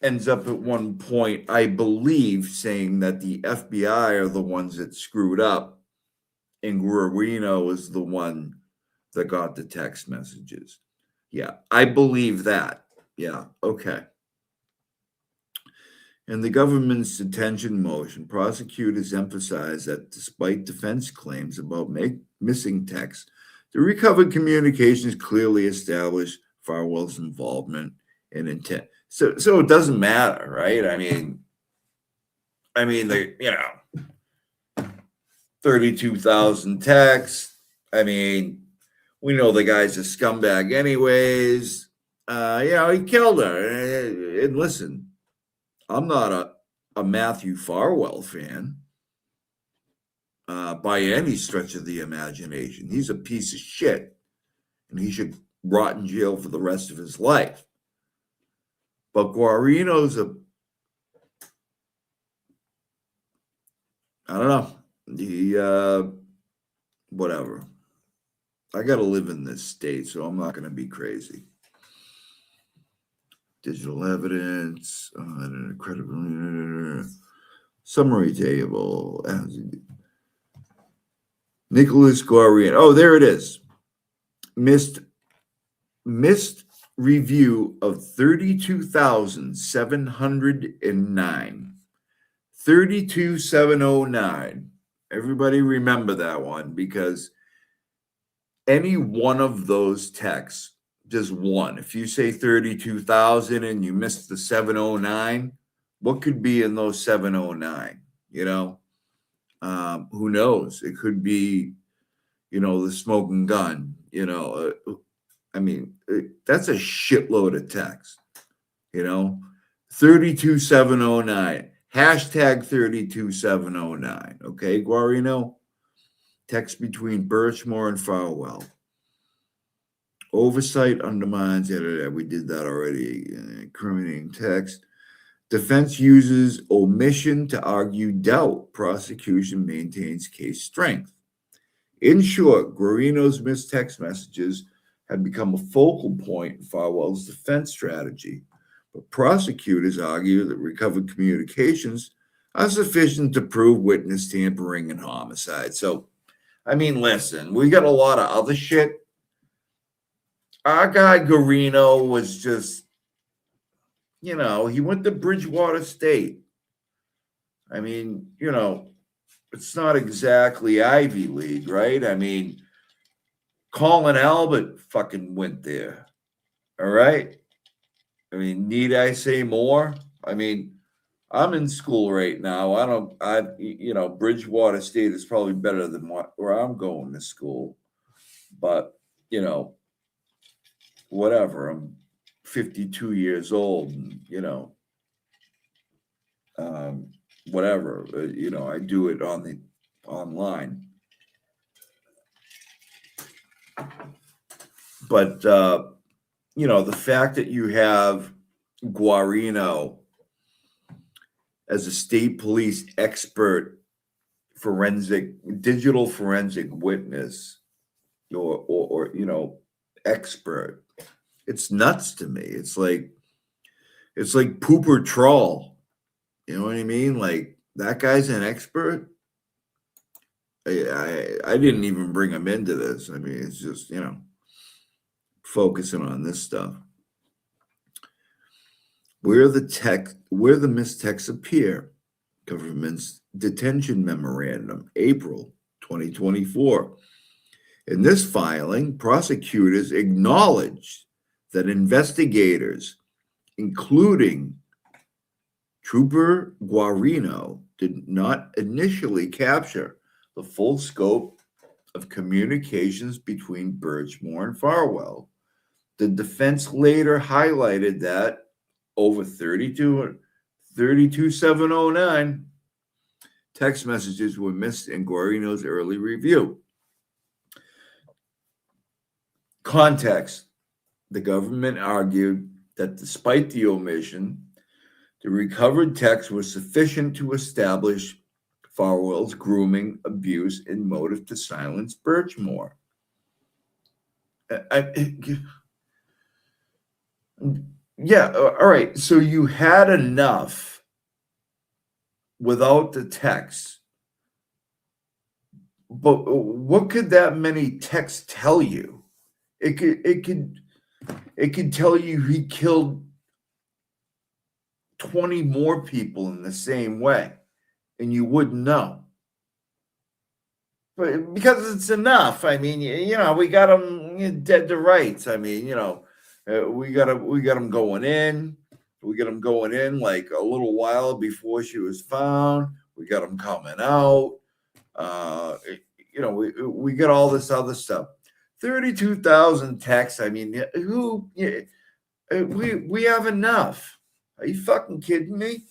ends up at one point, I believe, saying that the FBI are the ones that screwed up and Guarino is the one that got the text messages. Yeah, I believe that. Yeah, okay. In the government's detention motion, prosecutors emphasized that despite defense claims about missing texts, the recovered communications clearly established Farwell's involvement and intent. So it doesn't matter, right? I mean, the 32,000 texts. I mean, we know the guy's a scumbag anyways. He killed her. And listen, I'm not a Matthew Farwell fan by any stretch of the imagination. He's a piece of shit, and he should rot in jail for the rest of his life. But Guarino's I don't know. Whatever. I got to live in this state, so I'm not going to be crazy. Digital evidence, summary table. Nicholas Guarino. Oh, there it is. Missed review of 32,709. 32,709. Everybody remember that one, because any one of those texts, just one. If you say 32,000 and you missed the 709, what could be in those 709? Who knows? It could be, the smoking gun. That's a shitload of text. 32,709. Hashtag 32,709. Okay, Guarino? Text between Birchmore and Farwell. Oversight undermines, we did that already. Incriminating text. Defense uses omission to argue doubt. Prosecution maintains case strength. In short, Guarino's missed text messages had become a focal point in Farwell's defense strategy, but prosecutors argue that recovered communications are sufficient to prove witness tampering and homicide. So, listen, we got a lot of other shit. Our guy Guarino was just, You know, he went to Bridgewater State. I mean, you know, it's not exactly Ivy League, right? I mean, Colin Albert fucking went there. All right. I mean, need I say more? I mean, I'm in school right now. You know, Bridgewater State is probably better than where I'm going to school. But, you know, whatever. I'm 52 years old, and, you know, whatever. You know, I do it online. But, you know, the fact that you have Guarino as a state police expert, digital forensic witness, or you know, expert, it's nuts to me. It's like Pooper Troll. You know what I mean? Like, that guy's an expert. I didn't even bring him into this. I mean, it's just, you know, focusing on this stuff. Where the mistexts appear. Government's detention memorandum, April 2024. In this filing, prosecutors acknowledged that investigators, including Trooper Guarino, did not initially capture the full scope of communications between Birchmore and Farwell. The defense later highlighted that over 32709 text messages were missed in Guarino's early review. Context: the government argued that despite the omission, the recovered text was sufficient to establish Farwell's grooming, abuse, and motive to silence Birchmore. Yeah, all right. So you had enough without the text, but what could that many texts tell you? It could tell you he killed 20 more people in the same way, and you wouldn't know. But because it's enough. I mean, you know, we got him dead to rights. I mean, you know, we got him going in. We got him going in like a little while before she was found. We got him coming out. You know, we got all this other stuff. 32,000 texts. I mean, we have enough. Are you fucking kidding me?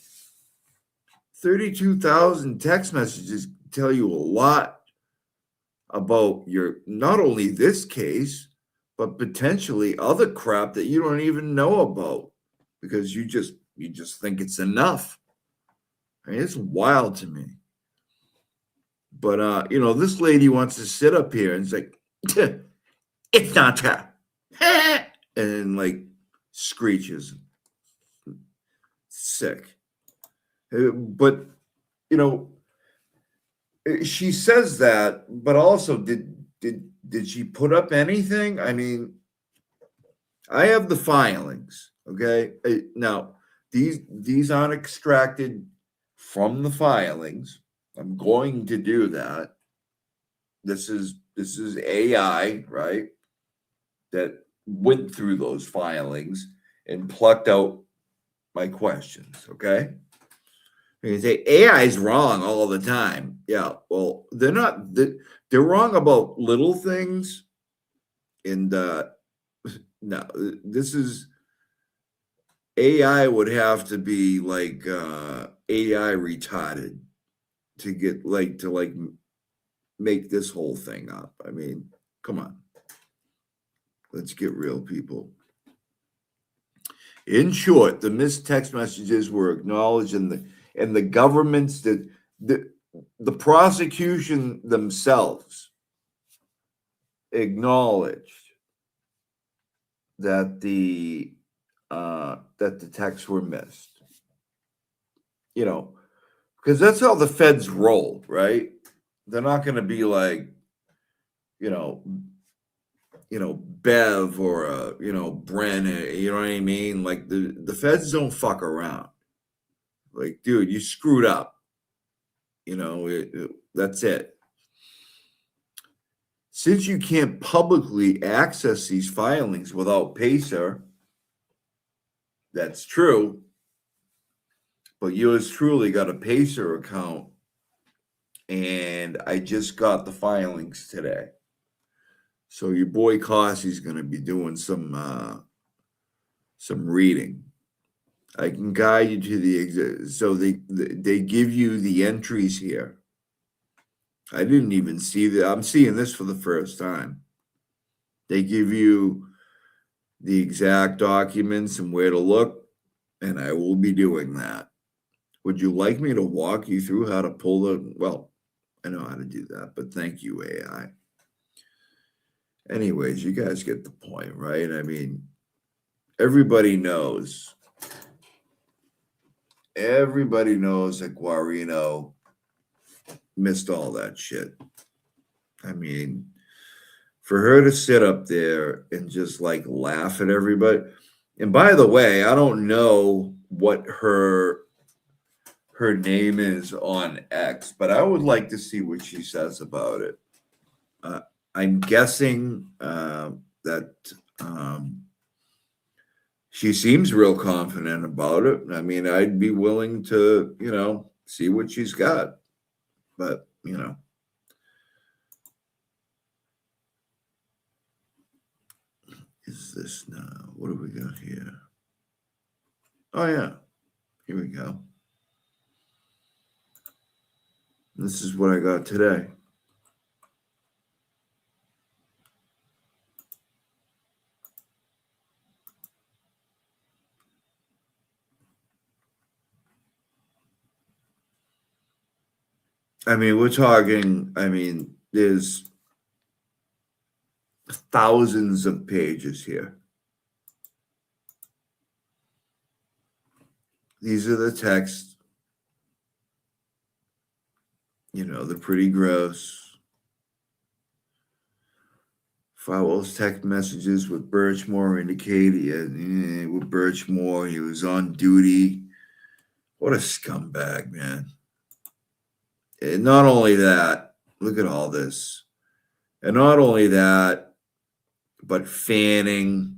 32,000 text messages tell you a lot about not only this case, but potentially other crap that you don't even know about, because you just think it's enough. I mean, it's wild to me. But you know, this lady wants to sit up here and it's like, it's not her. And like screeches. Sick. But you know, she says that, but also did she put up anything? I mean, I have the filings, okay? Now, these aren't extracted from the filings. I'm going to do that. This is AI, right? That went through those filings and plucked out my questions, okay? You say AI is wrong all the time. Yeah, well, they're not. They're wrong about little things. And no, this is AI would have to be like AI retarded to get to make this whole thing up. I mean, come on. Let's get real, people. In short, the missed text messages were acknowledged and the government's the prosecution themselves acknowledged that the texts were missed. You know, because that's how the feds roll, right? They're not going to be like, you know, Bev or Bren, you know what I mean? Like the feds don't fuck around. Like, dude, you screwed up. That's it. Since you can't publicly access these filings without PACER, that's true. But yours truly got a PACER account, and I just got the filings today. So your boy Cossy's going to be doing some reading. I can guide you to the so they give you the entries here. I didn't even see that. I'm seeing this for the first time. They give you the exact documents and where to look, and I will be doing that. Would you like me to walk you through how to pull the? Well, I know how to do that, but thank you, AI. Anyways, you guys get the point, right? I mean, everybody knows. Everybody knows that Guarino missed all that shit. I mean, for her to sit up there and just like laugh at everybody. And by the way, I don't know what her name is on X, but I would like to see what she says about it. I'm guessing that she seems real confident about it. I mean, I'd be willing to, see what she's got. But, is this now? What do we got here? Oh, yeah. Here we go. This is what I got today. I mean, we're talking, there's thousands of pages here. These are the texts. They're pretty gross. Fowler's text messages with Birchmore indicated with Birchmore, he was on duty. What a scumbag, man. And not only that, look at all this. And not only that, but Fanning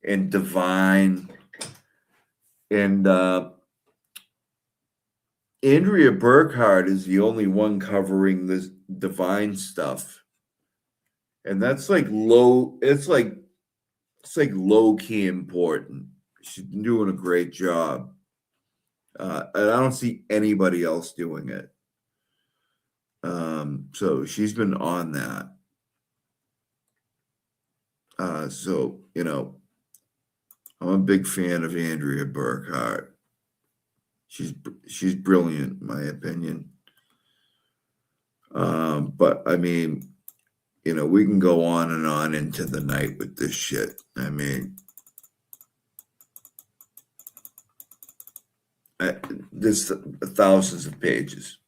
and Devine and Andrea Burkhart is the only one covering this Devine stuff. And that's like low, it's like low key important. She's doing a great job. And I don't see anybody else doing it. So she's been on that. So, I'm a big fan of Andrea Burkhart. She's brilliant, in my opinion. But I mean, we can go on and on into the night with this shit. I mean, there's thousands of pages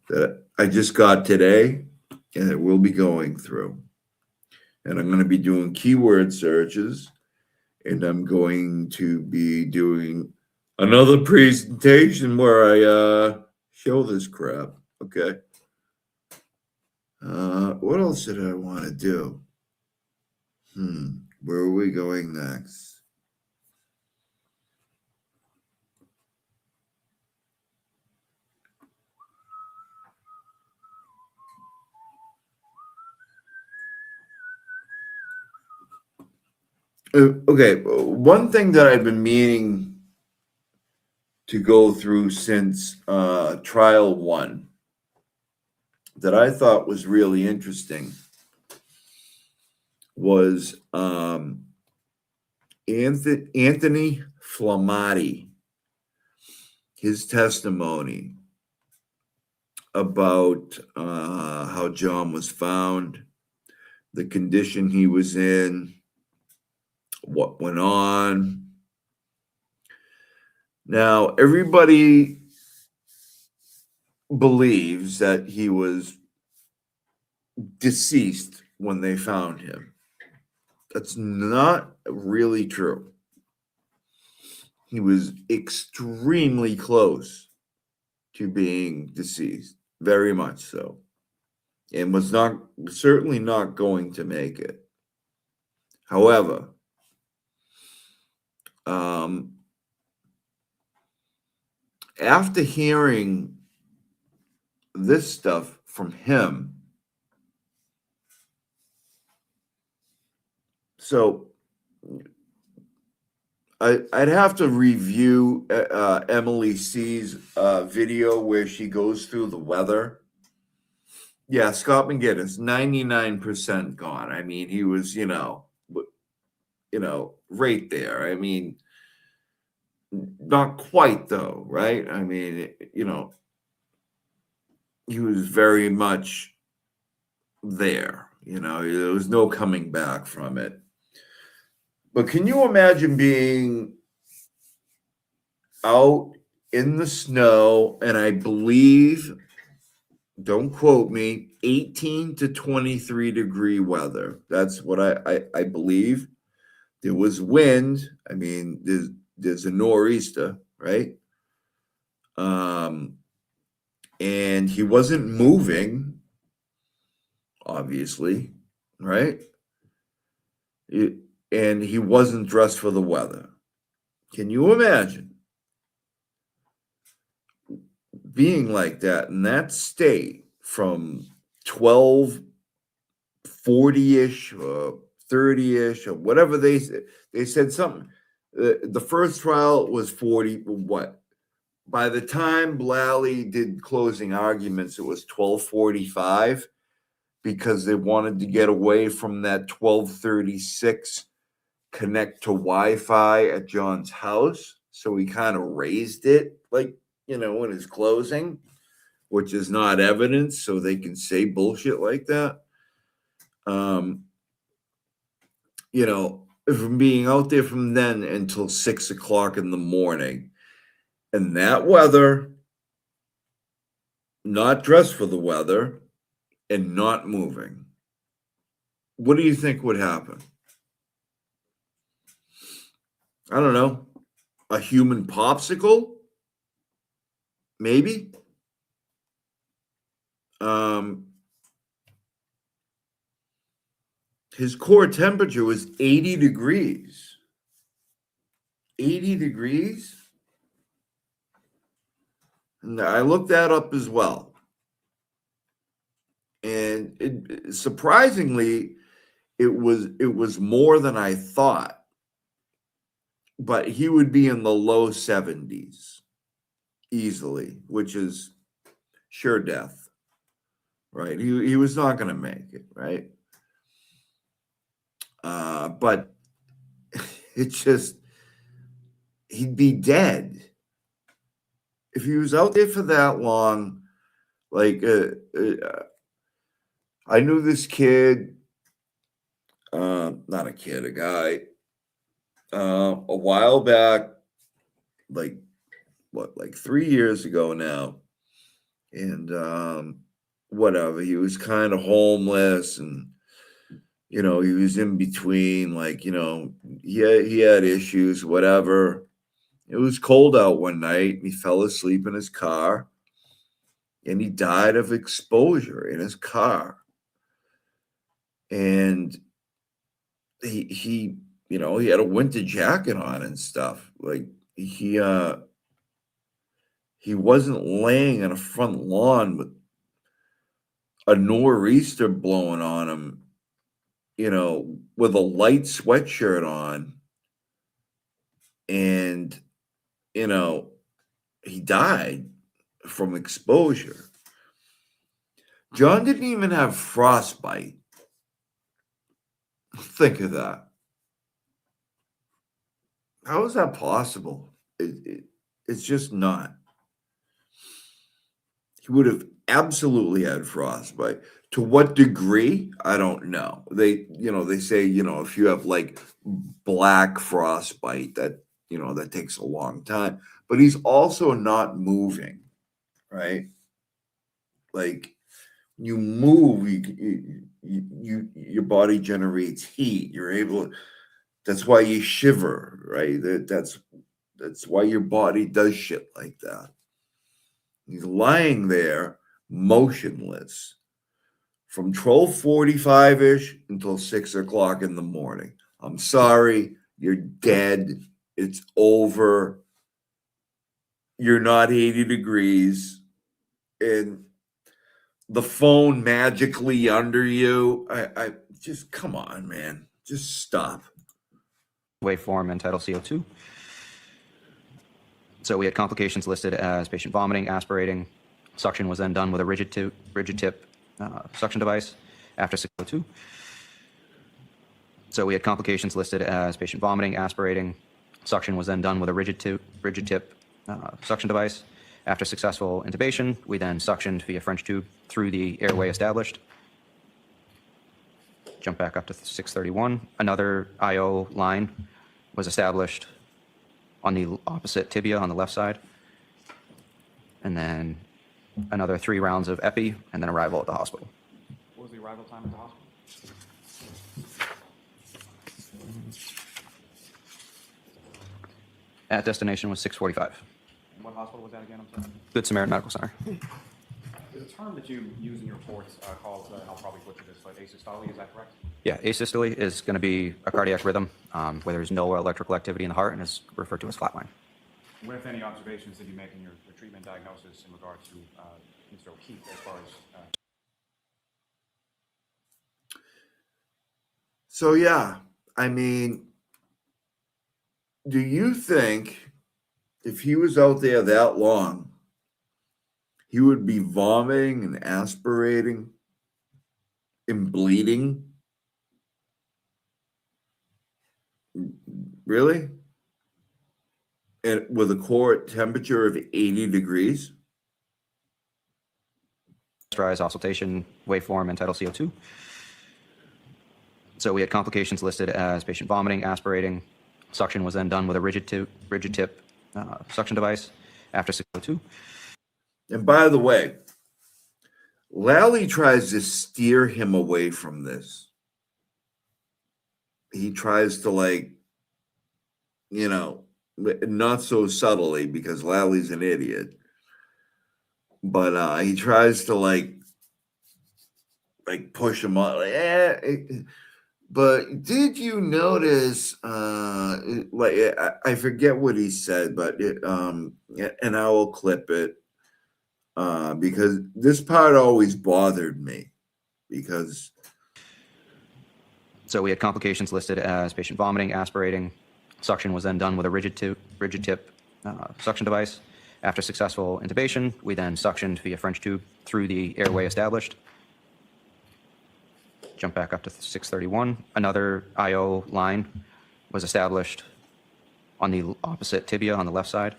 that I just got today, and it will be going through. And I'm going to be doing keyword searches, and I'm going to be doing another presentation where I show this crap. Okay. What else did I want to do? Where are we going next? Okay, one thing that I've been meaning to go through since trial one that I thought was really interesting was Anthony Flamati, his testimony about how John was found, the condition he was in, what went on. Now, everybody believes that he was deceased when they found him. That's not really true. He was extremely close to being deceased, very much so, and was certainly not going to make it. However, after hearing this stuff from him, so I'd have to review Emily C's video where she goes through the weather. Yeah, Scott McGinnis, 99% gone. I mean, he was, right there. I mean, not quite though, right? I mean, he was very much there. There was no coming back from it. But can you imagine being out in the snow, and I believe, don't quote me, 18 to 23 degree weather. That's what I believe. There was wind. I mean, there's a nor'easter, right? And he wasn't moving, obviously, right? And he wasn't dressed for the weather. Can you imagine being like that in that state from 12:40-ish or 30-ish or whatever they said something. The first trial was 40. What? By the time Blally did closing arguments, it was 12:45 because they wanted to get away from that 12:36 connect to Wi-Fi at John's house. So he kind of raised it, like, in his closing, which is not evidence, so they can say bullshit like that. From being out there from then until 6 o'clock in the morning, and that weather, not dressed for the weather, and not moving. What do you think would happen? I don't know. A human popsicle? Maybe. His core temperature was 80 degrees. 80 degrees? And I looked that up as well. And surprisingly, it was more than I thought. But he would be in the low 70s easily, which is sure death, right? He was not going to make it, right? But it's just, he'd be dead. If he was out there for that long, like, I knew this kid, not a kid, a guy, a while back, like 3 years ago now. And whatever, he was kind of homeless, and he was in between, like, he had issues, whatever. It was cold out one night, and he fell asleep in his car, and he died of exposure in his car. And he had a winter jacket on and stuff. Like, he wasn't laying on a front lawn with a nor'easter blowing on him, with a light sweatshirt on. And, he died from exposure. John didn't even have frostbite. Think of that. How is that possible? It's just not. He would have absolutely had frostbite. To what degree? I don't know. They say, if you have like black frostbite, that takes a long time. But he's also not moving, right? Like, you move, your body generates heat. You're able. That's why you shiver, right? That's why your body does shit like that. He's lying there, motionless, from 12:45-ish until 6 o'clock in the morning. I'm sorry, you're dead. It's over. You're not 80 degrees. And the phone magically under you. I just, come on, man. Just stop. Waveform and tidal CO2. So we had complications listed as patient vomiting, aspirating. Suction was then done with a rigid tip suction device after CO2. So we had complications listed as patient vomiting, aspirating. Suction was then done with a rigid tip suction device. After successful intubation, we then suctioned via French tube through the airway established. Jump back up to 631. Another IO line was established on the opposite tibia on the left side. And then another 3 rounds of epi, and then arrival at the hospital. What was the arrival time at the hospital? At destination was 6:45. And what hospital was that again? I'm sorry. Good Samaritan Medical Center. The term that you use in your reports called, and I'll probably butcher this, but asystole, is that correct? Yeah, asystole is going to be a cardiac rhythm where there's no electrical activity in the heart and is referred to as flatline. What, if any, observations did you make in your treatment diagnosis in regard to Mr. O'Keefe as far as... So, yeah, I mean, do you think if he was out there that long, he would be vomiting and aspirating and bleeding? Really? And with a core temperature of 80 degrees? Rise, auscultation, waveform, and tidal CO2. So we had complications listed as patient vomiting, aspirating. Suction was then done with a rigid tip suction device after CO2. And by the way, Lally tries to steer him away from this. He tries to, like, you know, not so subtly because Lally's an idiot, but he tries to like push him on. But did you notice? I forget what he said, but and I will clip it because this part always bothered me because. So we had complications listed as patient vomiting, aspirating. Suction was then done with a rigid tip suction device. After successful intubation, we then suctioned via French tube through the airway established. Jump back up to 631. Another IO line was established on the opposite tibia on the left side.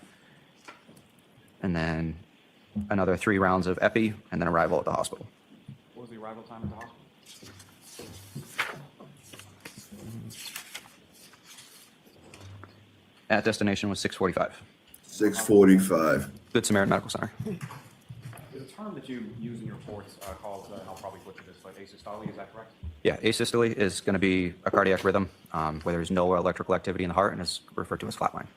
And then another 3 rounds of epi, and then arrival at the hospital. What was the arrival time at the hospital? At destination was 6:45. 6:45. Good Samaritan Medical Center. The term that you use in your reports called, and I'll probably butcher this, but asystole, is that correct? Yeah, asystole is going to be a cardiac rhythm where there's no electrical activity in the heart and is referred to as flatline.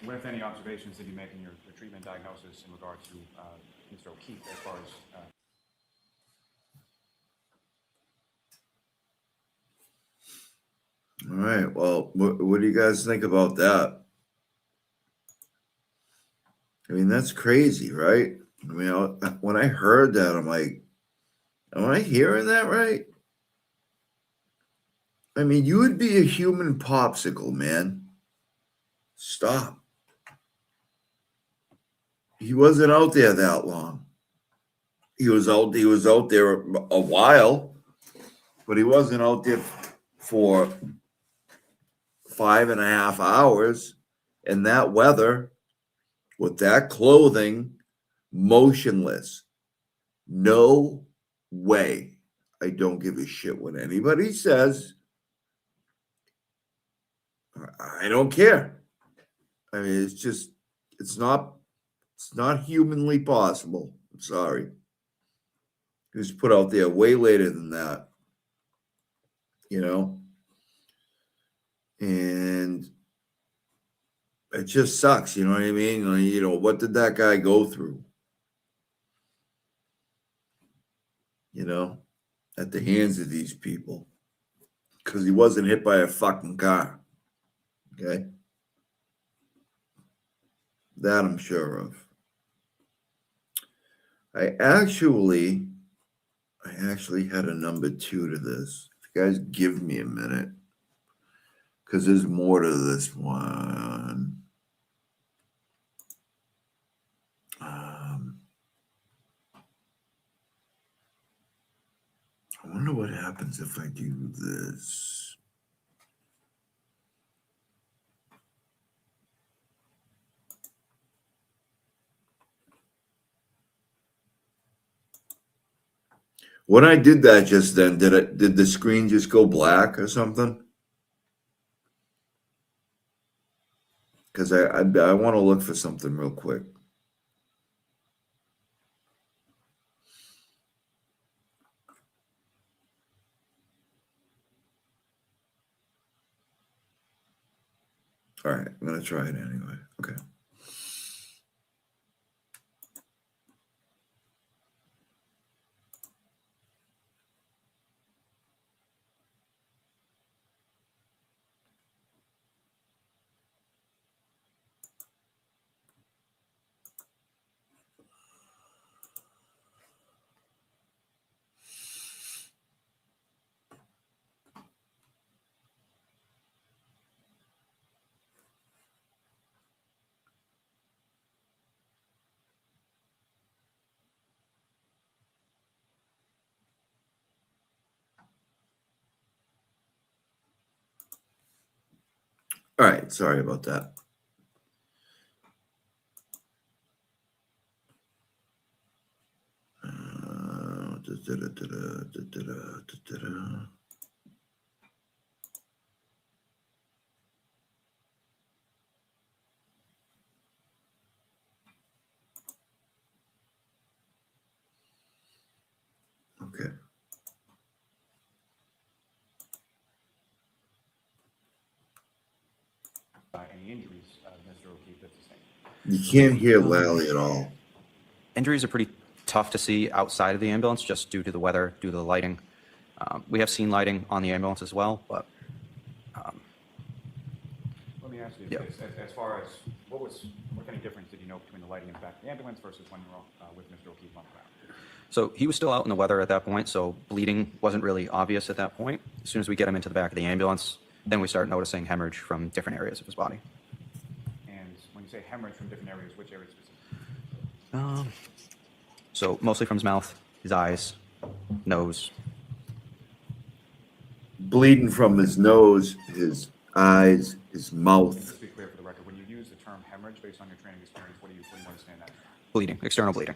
What, if any, observations did you make in your treatment diagnosis in regard to Mr. O'Keefe as far as... All right. Well, what do you guys think about that? I mean, that's crazy, right? I mean, when I heard that, I'm like, am I hearing that right? I mean, you would be a human popsicle, man. Stop. He wasn't out there that long. He was out there a while, but he wasn't out there for 5.5 hours in that weather with that clothing, motionless. No way. I don't give a shit what anybody says. I don't care. I mean, it's not humanly possible. I'm sorry. He was put out there way later than that, you know? And it just sucks, you know what I mean? Like, you know, what did that guy go through? You know, at the hands of these people. Because he wasn't hit by a fucking car. Okay? That I'm sure of. I actually had a number 2 to this. If you guys give me a minute. Because there's more to this one. I wonder what happens if I do this. When I did that just then, did the screen just go black or something? Because I want to look for something real quick. All right, I'm going to try it anyway. Okay. All right, sorry about that. Okay. Any injuries, Mr. O'Keefe, that's the same. You can't hear Lally at all. Injuries are pretty tough to see outside of the ambulance just due to the weather, due to the lighting. We have seen lighting on the ambulance as well, but Let me ask you, yeah. as far as what kind of difference did you know between the lighting in the back of the ambulance versus when you were with Mr. O'Keefe on the ground? So he was still out in the weather at that point, so bleeding wasn't really obvious at that point. As soon as we get him into the back of the ambulance, then we start noticing hemorrhage from different areas of his body. And when you say hemorrhage from different areas, which areas specifically? So mostly from his mouth, his eyes, nose. Bleeding from his nose, his eyes, his mouth. Just to be clear for the record, when you use the term hemorrhage based on your training experience, what do you understand that? Bleeding, external bleeding.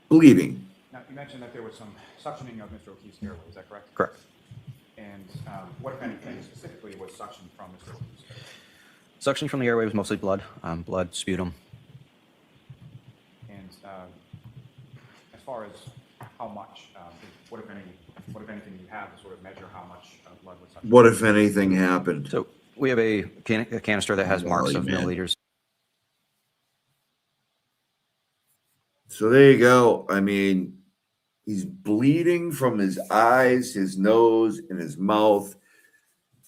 Bleeding. Now, you mentioned that there was some suctioning of Mr. O'Keefe's airway, is that correct? Correct. And what, if anything, specifically was suctioned from Mr. O'Keefe's airway? Suction from the airway was mostly blood, blood, sputum. And as far as how much, what if anything you have to sort of measure how much blood was suctioned? What, if anything, happened? So we have a canister that has marks of milliliters. So there you go. I mean, he's bleeding from his eyes, his nose, and his mouth.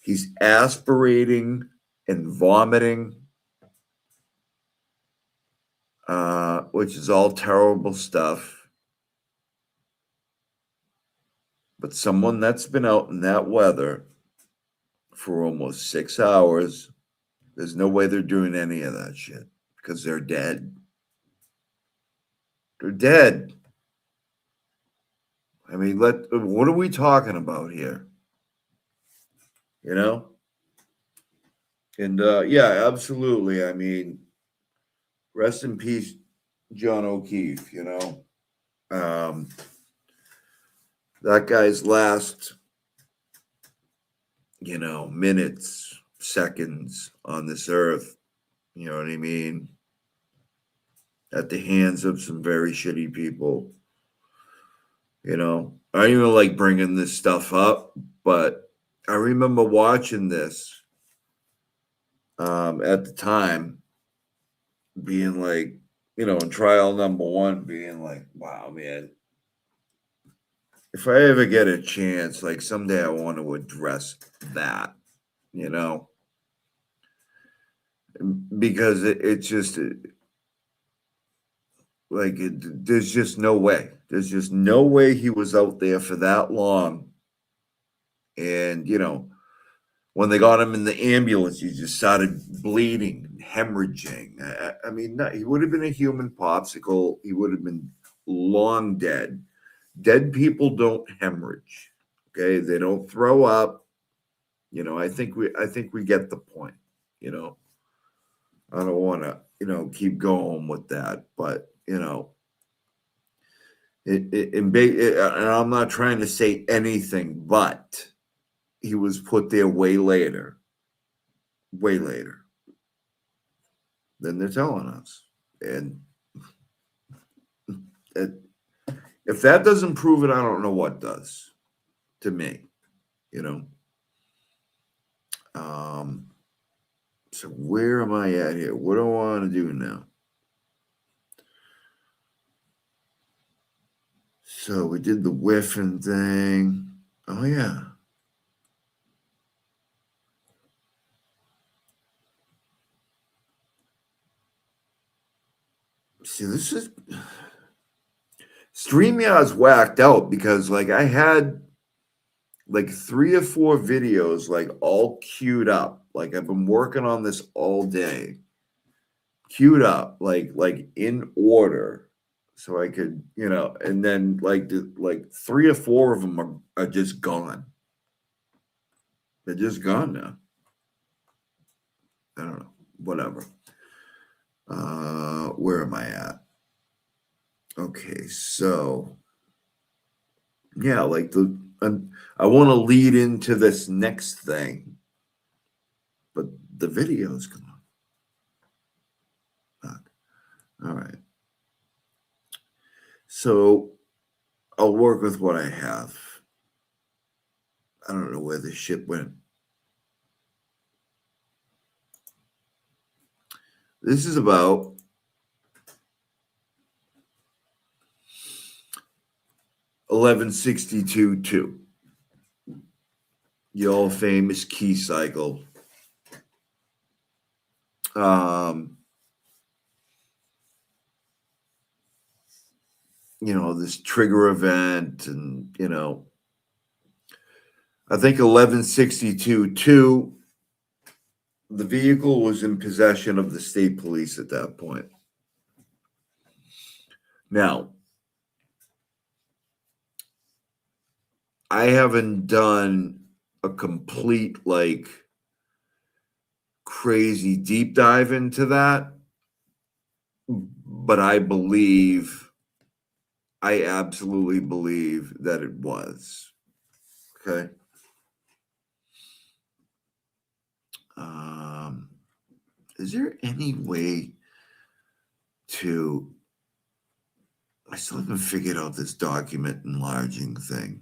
He's aspirating and vomiting, which is all terrible stuff. But someone that's been out in that weather for almost 6 hours, there's no way they're doing any of that shit because they're dead. They're dead. I mean, what are we talking about here? You know? And yeah, absolutely. I mean, rest in peace, John O'Keefe, you know. That guy's last, you know, minutes, seconds on this earth, you know what I mean? At the hands of some very shitty people. You know, I don't even like bringing this stuff up, but I remember watching this at the time, being like, you know, in trial number one, being like, wow, man, if I ever get a chance, like someday I want to address that, you know, because it's just like there's just no way. There's just no way he was out there for that long. And, you know, when they got him in the ambulance, he just started bleeding and hemorrhaging. I mean, he would have been a human popsicle. He would have been long dead. Dead people don't hemorrhage. Okay, they don't throw up. You know, I think we get the point. You know, I don't want to, you know, keep going with that, but you know, and I'm not trying to say anything, but he was put there way later than they're telling us. And if that doesn't prove it, I don't know what does to me, you know. So where am I at here? What do I want to do now? So we did the whiffing thing. Oh yeah. See, this is StreamYard's whacked out because like I had like 3 or 4 videos like all queued up. Like I've been working on this all day. Queued up, like in order. So I could, you know, and then like 3 or 4 of them are just gone. They're just gone now. I don't know. Whatever. Where am I at? Okay, so yeah, like I want to lead into this next thing, but the video's gone. All right. So I'll work with what I have. I don't know where this shit went. This is about $11.62.2. The all famous key cycle. You know, this trigger event, and you know, I think 11.62.2, the vehicle was in possession of the state police at that point. Now, I haven't done a complete like crazy deep dive into that, but I absolutely believe that it was. Okay. Is there any way to, I still haven't figured out this document enlarging thing.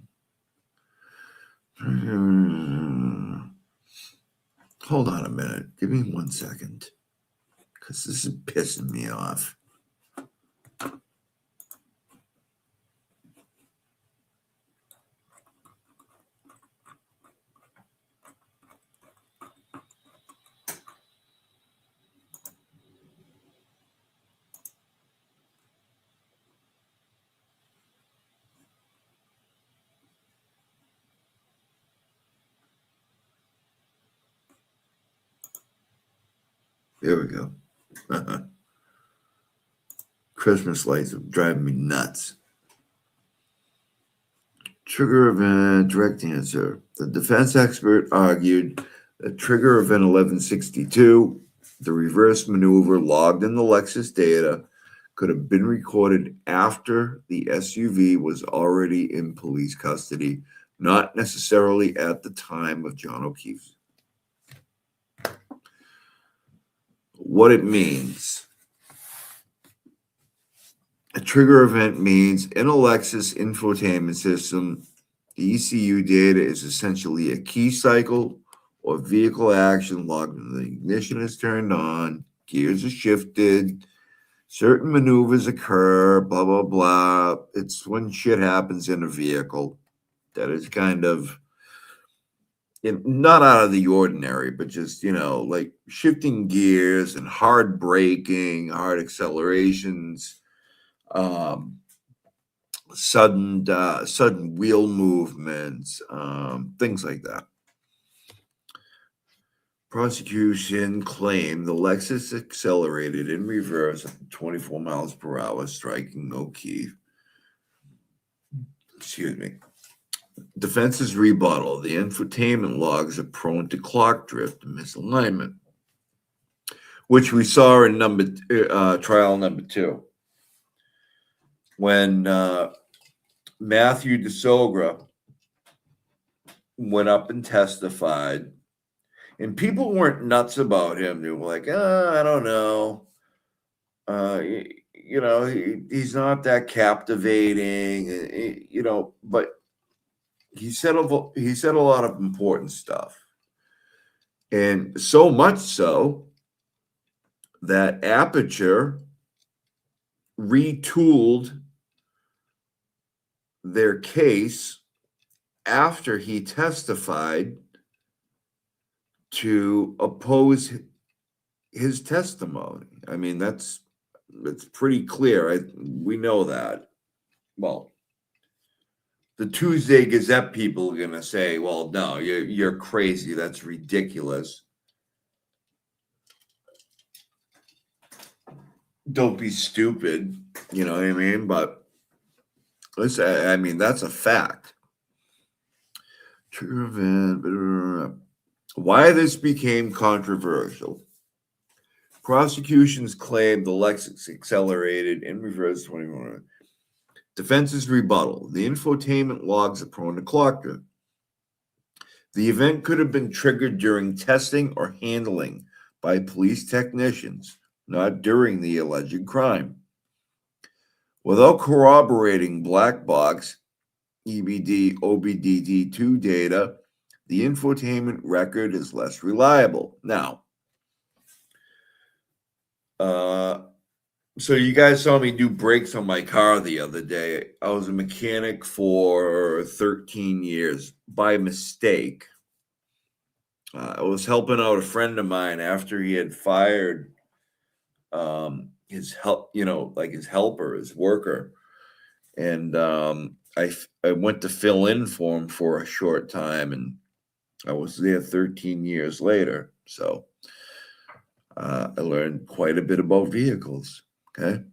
Hold on a minute. Give me 1 second. Because this is pissing me off. There we go. Christmas lights are driving me nuts. Trigger event, direct answer. The defense expert argued that trigger event 1162, the reverse maneuver logged in the Lexus data, could have been recorded after the SUV was already in police custody, not necessarily at the time of John O'Keefe's. What it means. A trigger event means in a Lexus infotainment system, the ECU data is essentially a key cycle or vehicle action logged when the ignition is turned on, gears are shifted, certain maneuvers occur, blah, blah, blah. It's when shit happens in a vehicle that is kind of not out of the ordinary, but just, like shifting gears and hard braking, hard accelerations, sudden wheel movements, things like that. Prosecution claimed the Lexus accelerated in reverse at 24 miles per hour, striking no key. Excuse me. Defense's rebuttal. The infotainment logs are prone to clock drift and misalignment, which we saw in trial number 2. When Matthew DeSogra went up and testified, and people weren't nuts about him. They were like, I don't know. He's not that captivating, but he said a lot of important stuff. And so much so that Aperture retooled their case after he testified to oppose his testimony. I mean, that's pretty clear. We know that. Well, the Tuesday Gazette people are going to say, well, no, you're crazy. That's ridiculous. Don't be stupid. You know what I mean? But listen, I mean, that's a fact. True event. Why this became controversial. Prosecution's claim the Lexus accelerated in reverse 21. Defense's rebuttal. The infotainment logs are prone to clock drift. The event could have been triggered during testing or handling by police technicians, not during the alleged crime. Without corroborating black box, EBD, OBDD2 data, the infotainment record is less reliable. Now, so you guys saw me do brakes on my car the other day. I was a mechanic for 13 years by mistake. I was helping out a friend of mine after he had fired his helper, his worker. And I went to fill in for him for a short time, and I was there 13 years later. So I learned quite a bit about vehicles. Okay.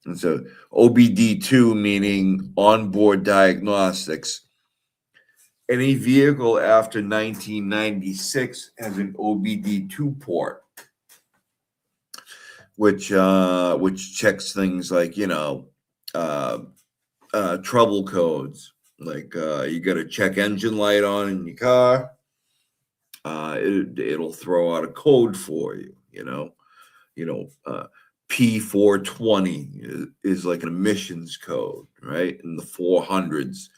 And so OBD2 meaning onboard diagnostics. Any vehicle after 1996 has an OBD2 port, which checks things like, trouble codes. Like you got a check engine light on in your car. It'll throw out a code for you, P420 is like an emissions code, right? In the 400s.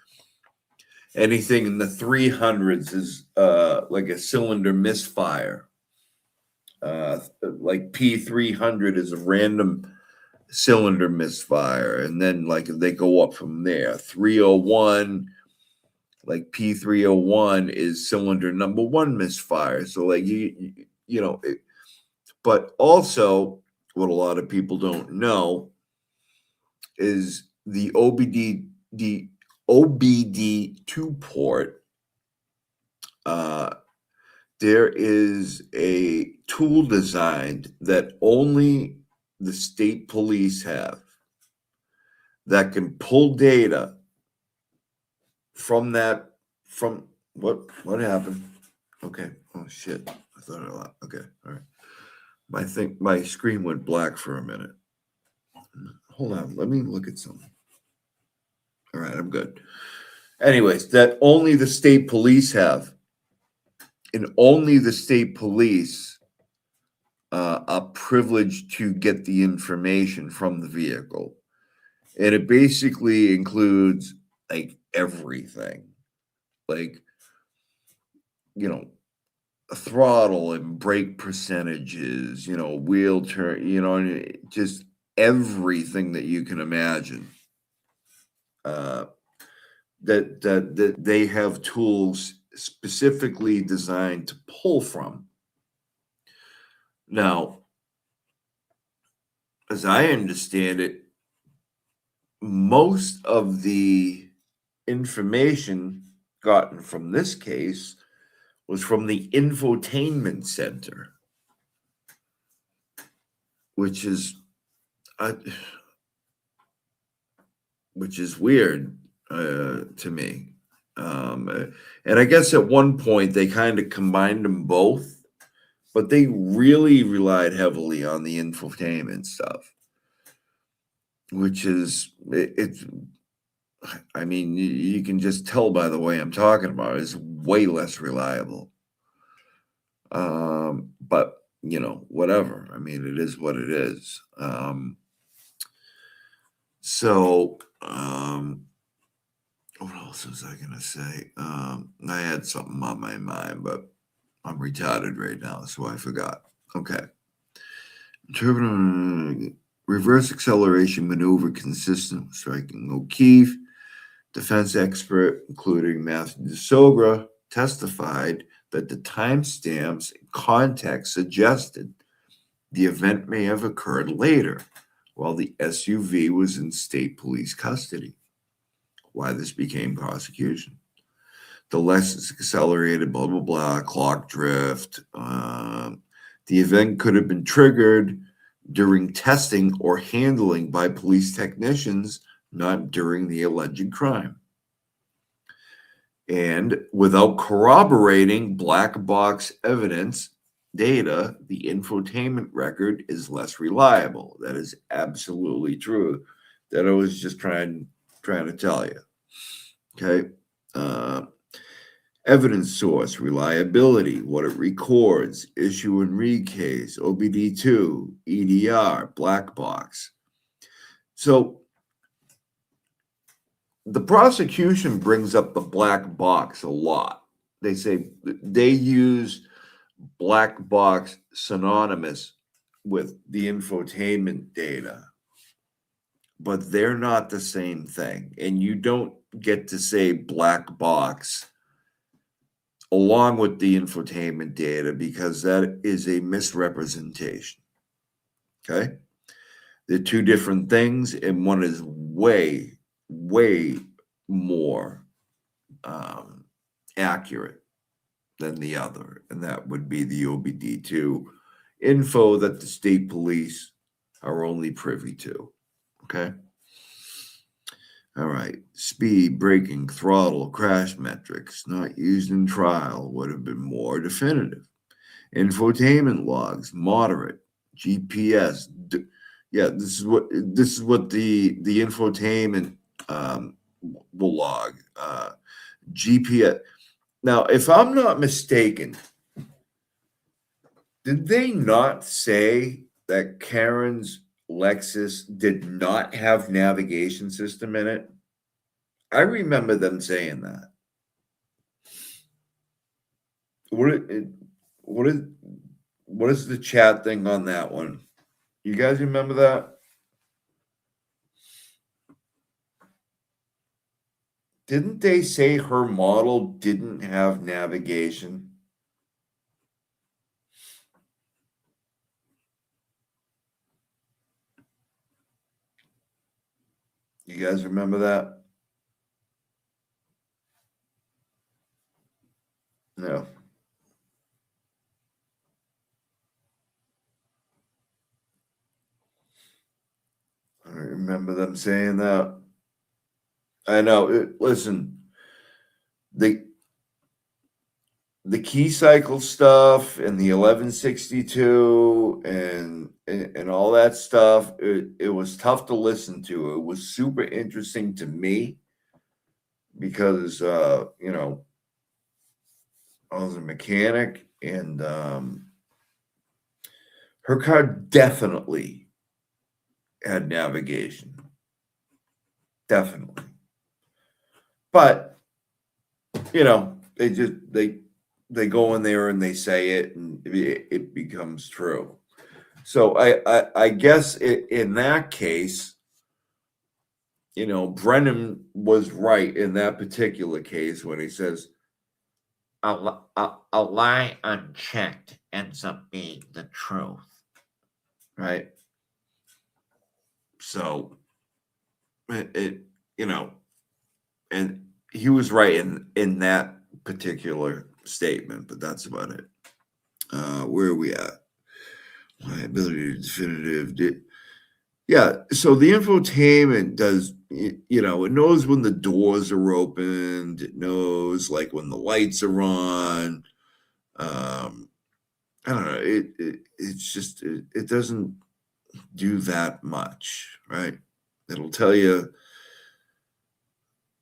Anything in the 300s is like a cylinder misfire. Like P300 is a random cylinder misfire. And then like they go up from there. 301, like P301 is cylinder number 1 misfire. So like, but also what a lot of people don't know is the OBD2 port. There is a tool designed that only the state police have that can pull data from what happened? Okay. Oh shit. I thought a lot. Okay. All right. My screen went black for a minute. Hold on. Let me look at something. All right. I'm good. Anyways, that only the state police have. And only the state police are privileged to get the information from the vehicle. And it basically includes like everything, like, you know, throttle and brake percentages, you know, wheel turn, you know, and just everything that you can imagine. That they have tools specifically designed to pull from. Now, as I understand it, most of the information gotten from this case was from the infotainment center, which is weird to me. And I guess at one point they kind of combined them both, but they really relied heavily on the infotainment stuff, which is it's. I mean, you can just tell by the way I'm talking about it, it's way less reliable. But you know, whatever. I mean, it is what it is. What else was I gonna say? I had something on my mind, but I'm retarded right now, so I forgot. Okay. Reverse acceleration maneuver consistent with striking O'Keefe. Defense expert, including Matthew DeSogra, testified that the timestamps and context suggested the event may have occurred later while the SUV was in state police custody. Why this became prosecution. The Lexus accelerated, blah, blah, blah, clock drift. The event could have been triggered during testing or handling by police technicians, not during the alleged crime. And without corroborating black box evidence data, the infotainment record is less reliable. That is absolutely true. That I was just trying to tell you. Okay. Evidence source, reliability, what it records, issue and read case, OBD2, EDR, black box. So the prosecution brings up the black box a lot. They say they use black box synonymous with the infotainment data, but they're not the same thing. And you don't get to say black box along with the infotainment data because that is a misrepresentation. Okay? They're two different things, and one is way, way more accurate than the other, and that would be the OBD2 info that the state police are only privy to. Okay? All right. Speed, braking, throttle, crash metrics not used in trial would have been more definitive. Infotainment logs, moderate. GPS. Yeah, this is what the infotainment will log. GPS. Now, if I'm not mistaken, did they not say that Karen's Lexus did not have navigation system in it? I remember them saying that. What is the chat thing on that one? You guys remember that? Didn't they say her model didn't have navigation? You guys remember that? No. I remember them saying that. I know. Listen, the key cycle stuff and the 1162 and all that stuff, it was tough to listen to. It was super interesting to me because you know, I was a mechanic, and her car definitely had navigation. definitely. But you know, they go in there and they say it, and it becomes true. So I guess in that case, you know, Brennan was right in that particular case when he says a lie unchecked ends up being the truth, right? So it you know, and he was right in that particular statement, but that's about it. Where are we at? Liability definitive. Yeah, so the infotainment does, you know, it knows when the doors are opened. It knows like when the lights are on. I don't know. It's just it doesn't do that much, right? It'll tell you,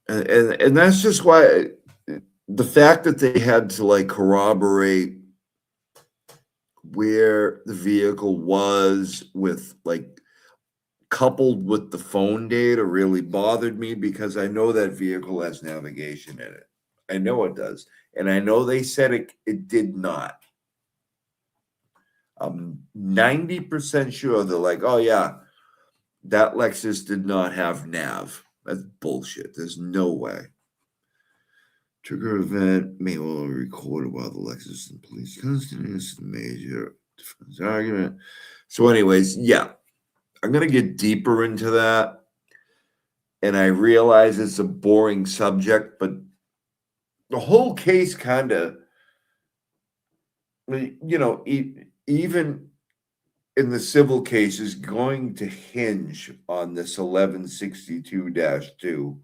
and that's just why the fact that they had to like corroborate where the vehicle was with like coupled with the phone data really bothered me, because I know that vehicle has navigation in it. I know it does. And I know they said it did not. I'm 90% sure they're like, oh yeah, that Lexus did not have nav. That's bullshit. There's no way. Trigger event may well be recorded while the Lexus and police custody is the major defense argument. So anyways, yeah, I'm going to get deeper into that. And I realize it's a boring subject, but the whole case kind of, you know, even in the civil case is going to hinge on this 1162-2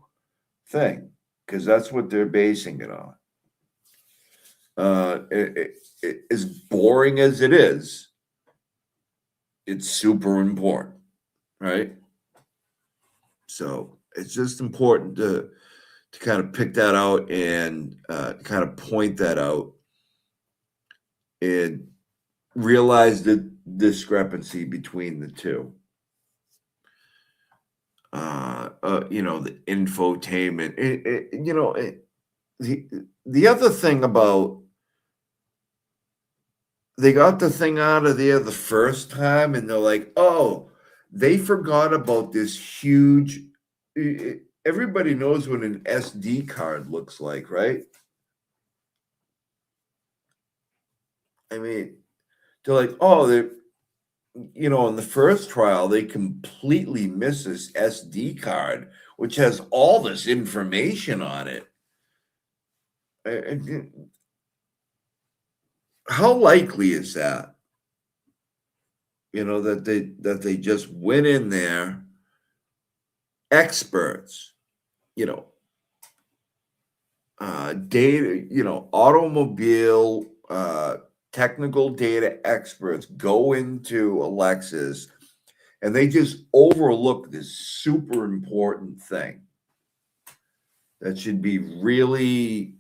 thing, because that's what they're basing it on. As boring as it is, it's super important, right? So it's just important to kind of pick that out and kind of point that out and realize the discrepancy between the two. You know, the infotainment. You know, the other thing about, they got the thing out of there the first time and they're like, oh, they forgot about this huge. Everybody knows what an SD card looks like, right? I mean, they're like, oh, you know, in the first trial, they completely missed this SD card, which has all this information on it. How likely is that? You know, that they just went in there, experts, you know, data, you know, automobile, technical data experts go into Lexus and they just overlook this super important thing that should be really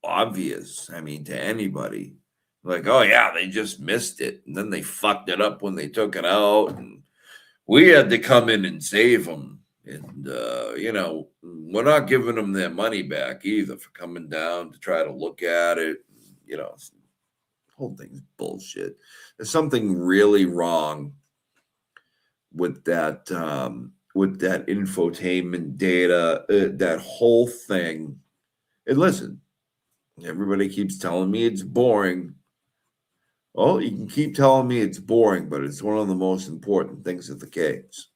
obvious. I mean, to anybody, like, oh yeah, they just missed it. And then they fucked it up when they took it out. And we had to come in and save them. And, you know, we're not giving them their money back either for coming down to try to look at it. You know, whole thing's bullshit. There's something really wrong with that infotainment data, that whole thing. And listen, everybody keeps telling me it's boring. Well, you can keep telling me it's boring, but it's one of the most important things of the case.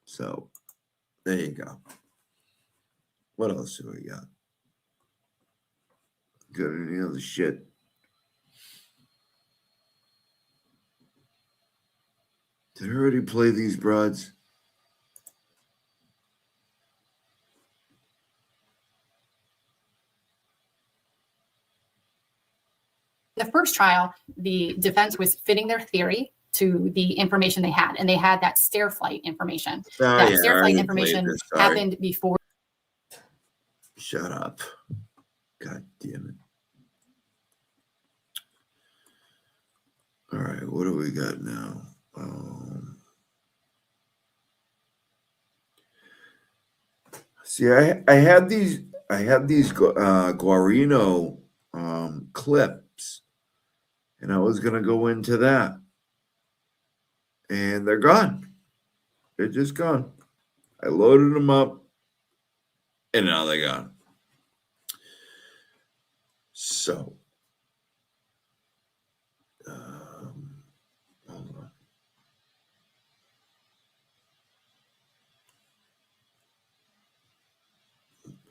So there you go. What else do we got? Got any other shit? Did I already play these broads? The first trial, the defense was fitting their theory to the information they had, and they had that stair flight information. That stair flight information happened before. Shut up. God damn it. All right, what do we got now? See, I had these Guarino clips, and I was gonna go into that, and they're gone. They're just gone. I loaded them up, and now they're gone. So, hold on.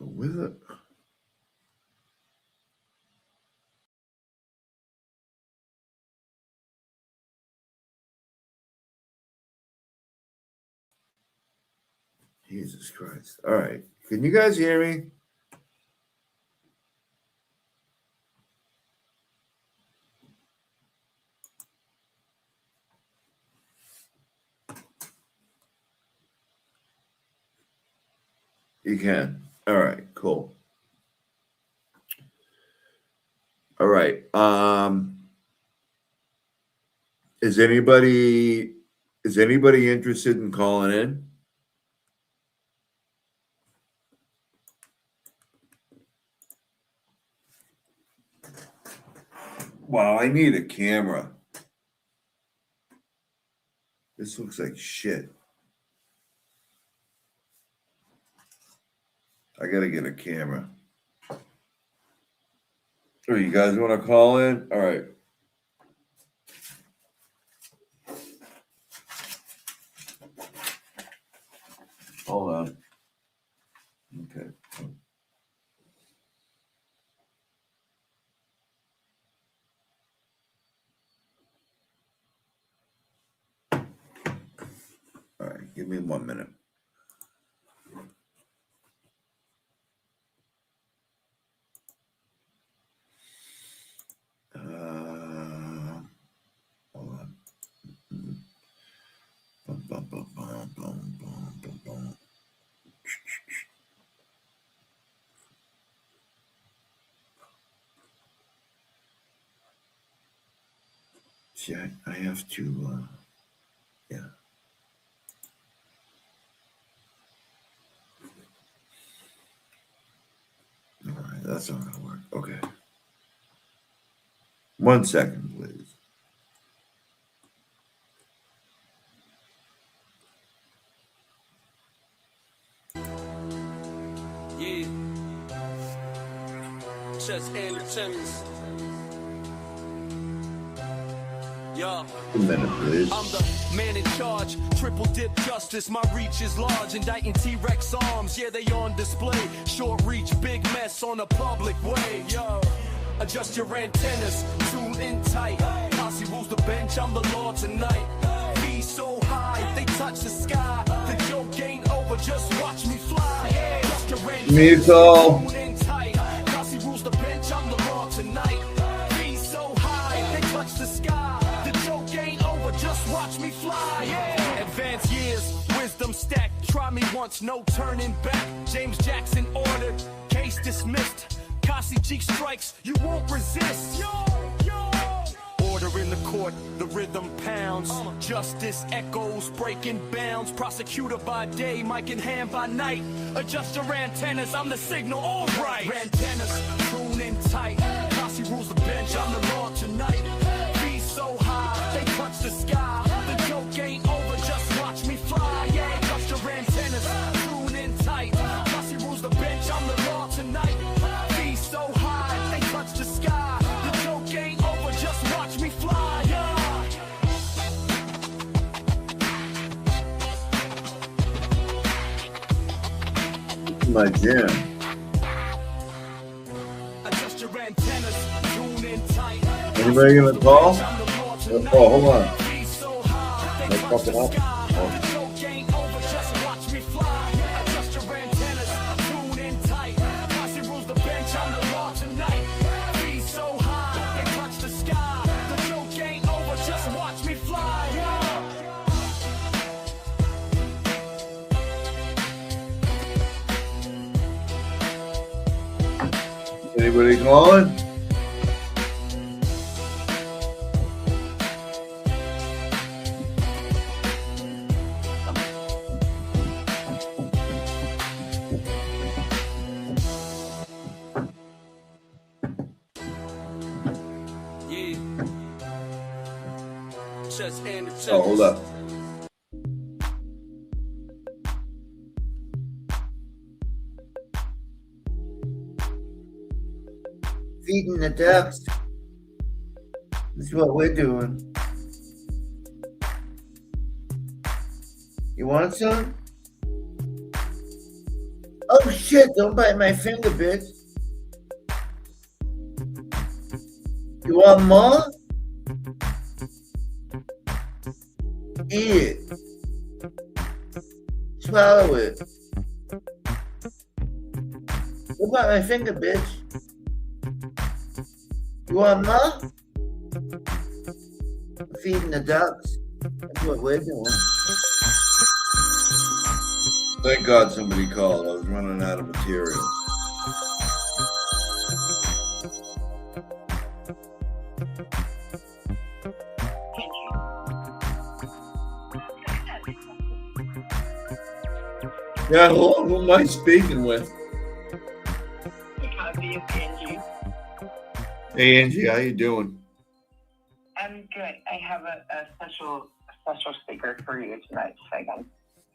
With it. Jesus Christ. All right. Can you guys hear me? You can. All right, cool. All right. Is anybody interested in calling in? Wow, I need a camera. This looks like shit. I gotta get a camera. Oh, you guys want to call in? All right. Hold on. Okay. All right, give me 1 minute. Hold on. Bum, bum, bum, bum, bum, bum, bum, bum. See, I have to, yeah. All right, that's not gonna work. Okay. 1 second, please. Yeah. Just Andrew Timmons. Yeah. 1 minute, please. I'm the man in charge, triple dip justice. My reach is large, indicting T-Rex arms. Yeah, they on display. Short reach, big mess on a public way. Yo, adjust your antennas, tune in tight. Cossy rules the bench, I'm the law tonight. Be so high, they touch the sky. The joke ain't over, just watch me fly. Adjust your antennas, tune in tight. Cossy rules the bench, I'm the law tonight. Be so high, they touch the sky. Just watch me fly, yeah. Advanced years, wisdom stacked. Try me once, no turning back. James Jackson ordered, case dismissed. Cossy cheek strikes, you won't resist. Yo, yo. Order in the court, the rhythm pounds. Justice echoes, breaking bounds. Prosecutor by day, mic in hand by night. Adjust your antennas, I'm the signal, all right. Antennas, tune in tight. Cossy rules the bench, I'm the law tonight. Be so high, they touch the sky. The joke ain't over, just watch me fly. Yeah, adjust your antennas, tune in tight. Cossy rules the bench, I'm the law tonight. Be so high, they touch the sky. The joke ain't over, just watch me fly. Yeah. My jam. Adjust your antennas, tune in tight. Anybody gonna call? Oh, hold on. Am I fucking up? Oh. Anybody calling? chest and the Oh, hold up. Feeding the ducks. This is what we're doing. You want some? Oh shit, don't bite my finger, bitch. You want more? Eat it. Swallow it. Don't bite my finger, bitch. You want more? Feeding the ducks. That's what we're doing. Thank God somebody called. I was running out of material. Yeah, who am I speaking with? Hey Angie, how you doing? I'm good. I have a special speaker for you tonight, Megan.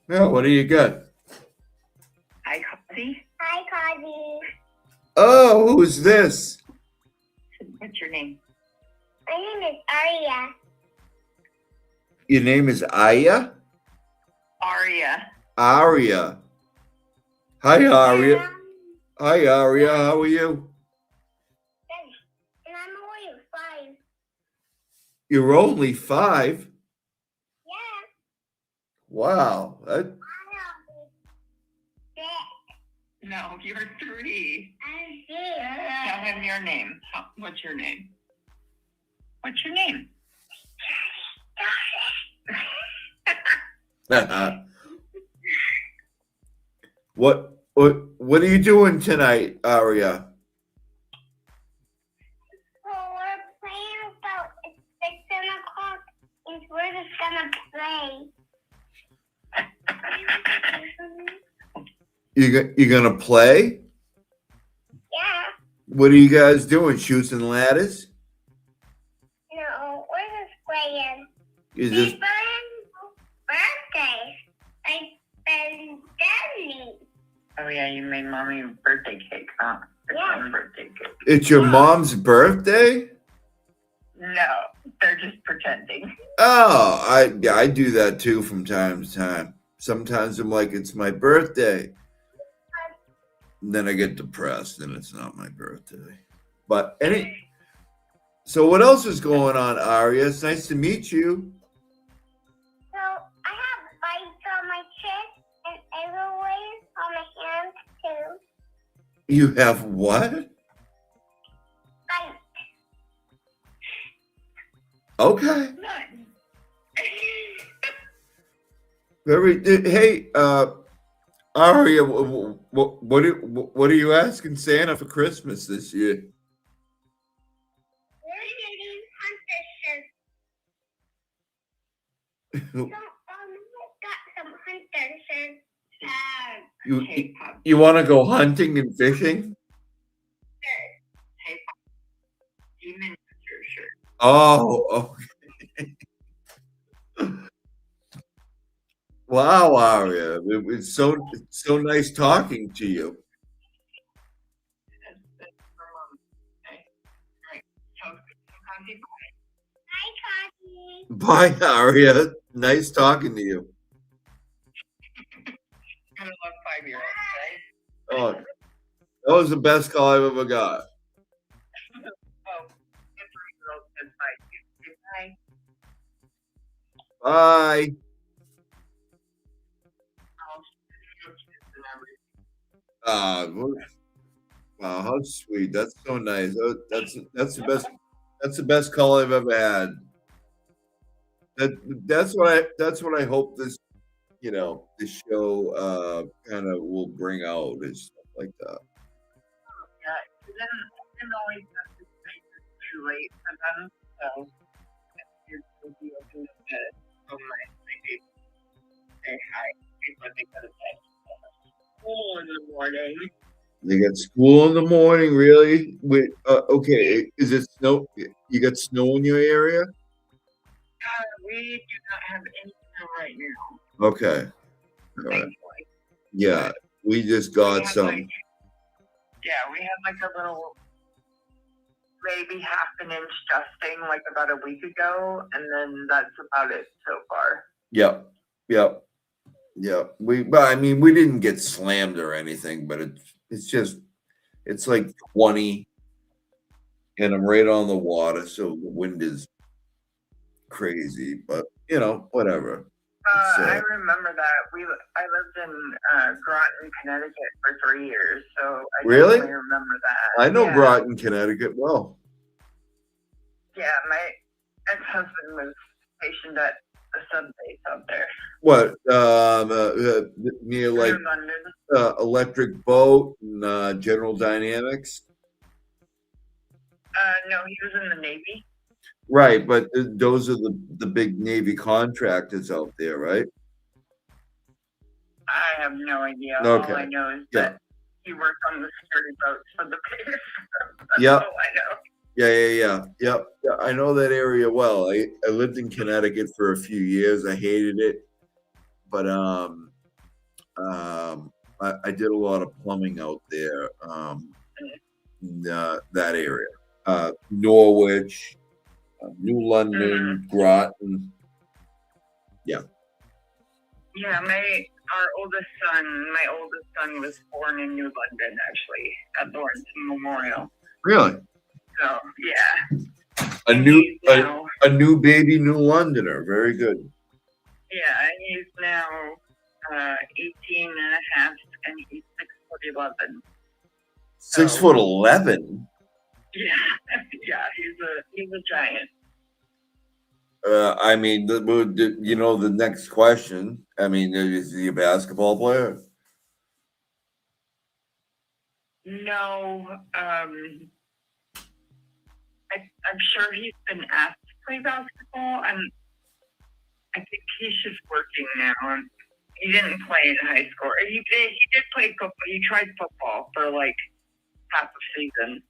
Yeah, what do you got? Hi, Cossy. Hi, Cossy. Oh, who's this? What's your name? My name is Aria. Your name is Aya? Aria. Aria. Hi, Aria. Hi, Aria. How are you? And I'm only 5. You're only 5? Yeah. Wow. No, you're 3. I'm 6. Tell him your name. What's your name? What's your name? What are you doing tonight, Aria? So we're playing about 6 o'clock, and we're just gonna play. You gonna play? Yeah. What are you guys doing? Shooting ladders? No, we're just playing. You just Birthday. And Daddy. Oh yeah, you made mommy a birthday cake, huh? Yeah. Birthday cake. It's your mom's birthday? No, they're just pretending. Oh, I do that too from time to time. Sometimes I'm like, it's my birthday. And then I get depressed and it's not my birthday. But so what else is going on, Aria? It's nice to meet you. So I have bites on my chest and everywhere on my hands too. You have what? Bites. Okay. None. Hey, Aria, what are you asking Santa for Christmas this year? We're getting hunter shirts. So, got some hunter shirts. You want to go hunting and fishing? Demon hunter shirt. Oh, okay. Wow, Aria, it's so nice talking to you. Bye, Aria. Nice talking to you. I love 5-year-olds, right? Oh, that was the best call I've ever got. Oh, 3-year-old says bye. Bye. Wow, how sweet. That's so nice. That's the best. That's the best call I've ever had. That's what I hope this, this show kind of will bring out is stuff like that. Yeah, then always have to say it's too late for them, so you'll be open to bed on my day. Say hi before they go to bed. School in the morning. They got school in the morning, really? Okay, is it snow? You got snow in your area? We do not have anything right now. Okay. All right. Thankfully. Yeah, we just got some. Yeah, we had like a little, maybe half an inch dusting like about a week ago, and then that's about it so far. Yep. But I mean, we didn't get slammed or anything, but it's like 20, and I'm right on the water, so the wind is crazy. But whatever. I remember that. I lived in Groton, Connecticut for 3 years, so I Really? definitely remember that. I know Yeah. Groton, Connecticut well. Yeah, my ex-husband was stationed at a sub base out there. What? Near like London. Electric Boat and General Dynamics. No, he was in the Navy. Right, but those are the big Navy contractors out there, right? I have no idea. Okay. All I know is that he worked on the security boats for the base. That's Yep. all I know. Yeah. I know that area well. I lived in Connecticut for a few years. I hated it, but I did a lot of plumbing out there. In that area, Norwich, New London, Groton. Yeah. Yeah, my oldest son was born in New London, actually, at Lawrence Memorial. Really? So yeah. A new baby, New Londoner. Very good. Yeah, and he's now 18 and a half, and he's 6'11". 6'11". Yeah, yeah, he's a giant. I mean, the next question. I mean, is he a basketball player? No, I'm sure he's been asked to play basketball, and I think he's just working now. He didn't play in high school. He did play football. He tried football for like half a season,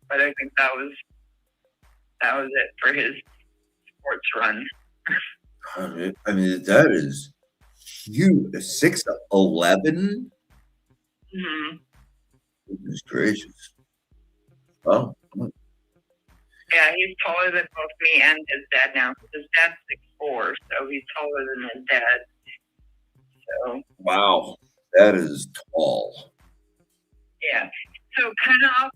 but I think that was it for his sports run. I mean, that is huge. 6'11". Mm-hmm. Goodness gracious! Oh. Yeah, he's taller than both me and his dad now. His dad's 6'4", so he's taller than his dad. So. Wow, that is tall. Yeah. So kind of off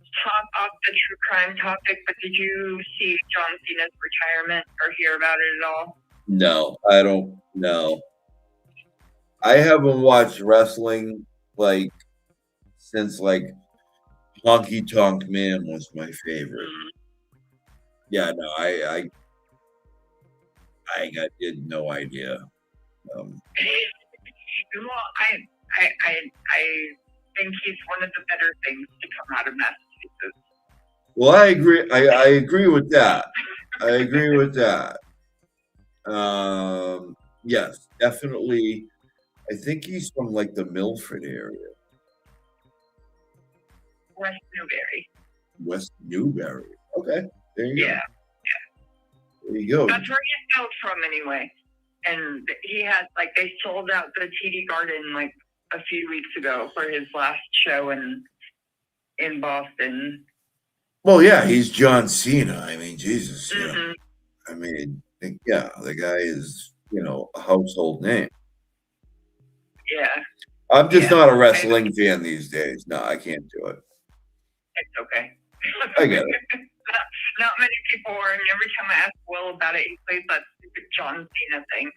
the true crime topic, but did you see John Cena's retirement or hear about it at all? No, I don't know. I haven't watched wrestling since Honky Tonk Man was my favorite. Yeah, no, I did no idea. Well, I think he's one of the better things to come out of Massachusetts. Well, I agree. I agree with that. I agree with that. Yes, definitely. I think he's from the Milford area. West Newbury. West Newbury. Okay, there you go. Yeah. There you go. That's where he's hailed from anyway. And he had they sold out the TD Garden a few weeks ago for his last show in Boston. Well, yeah, he's John Cena. I mean, Jesus. Mm-hmm. I mean, yeah, the guy is a household name. Yeah. I'm just not a wrestling fan these days. No, I can't do it. It's okay. I get it. Not many people are, and every time I ask Will about it, he plays that stupid John Cena thing.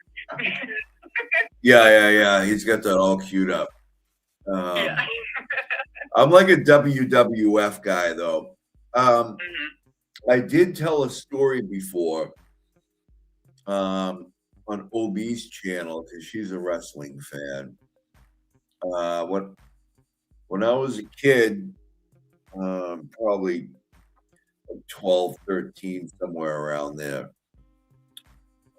Yeah. He's got that all queued up. Yeah. I'm like a WWF guy, though. I did tell a story before on OB's channel because she's a wrestling fan. When I was a kid, probably 12, 13, somewhere around there,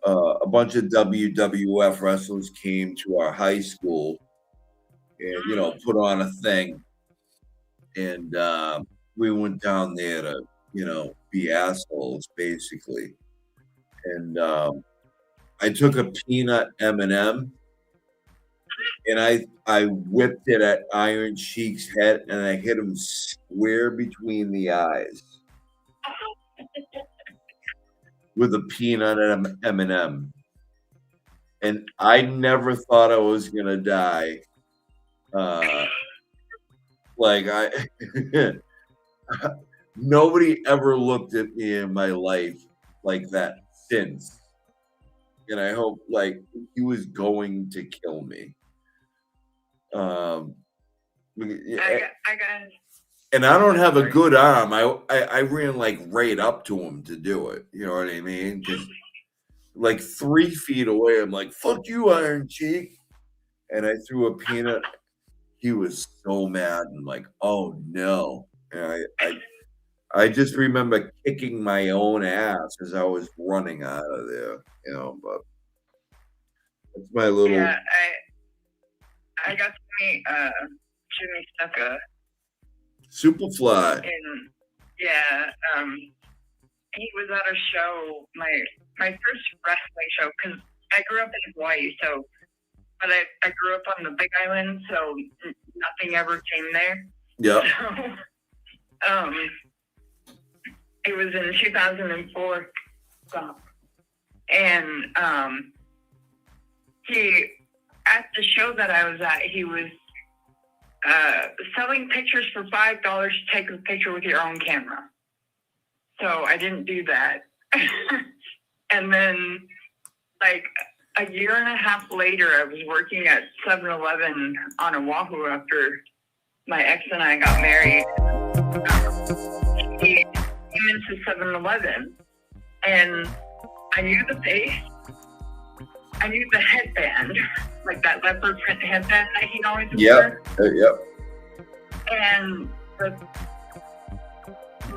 a bunch of WWF wrestlers came to our high school and, put on a thing. And we went down there to, be assholes, basically. And I took a peanut M&M and I whipped it at Iron Cheek's head and I hit him square between the eyes with a peanut M&M. And I never thought I was gonna die. Like nobody ever looked at me in my life like that since. And I hope like he was going to kill me. I got and I don't have a good arm. I ran like right up to him to do it. You know what I mean? Just like 3 feet away. I'm like, fuck you, Iron Cheek. And I threw a peanut. He was so mad and like, oh no. And I just remember kicking my own ass as I was running out of there, you know, but that's my little. Yeah, I got to meet Jimmy Snuka. Superfly. And yeah, he was at a show, my first wrestling show, because I grew up in Hawaii, so, but I grew up on the Big Island, so nothing ever came there. Yeah. So, it was in 2004, and he, at the show that I was at, he was selling pictures for $5 to take a picture with your own camera. So I didn't do that. And then, like, a year and a half later, I was working at 7-Eleven on Oahu after my ex and I got married. He came into 7-Eleven, and I knew the face. I knew the headband, like that leopard print headband that he always wore. Yep. And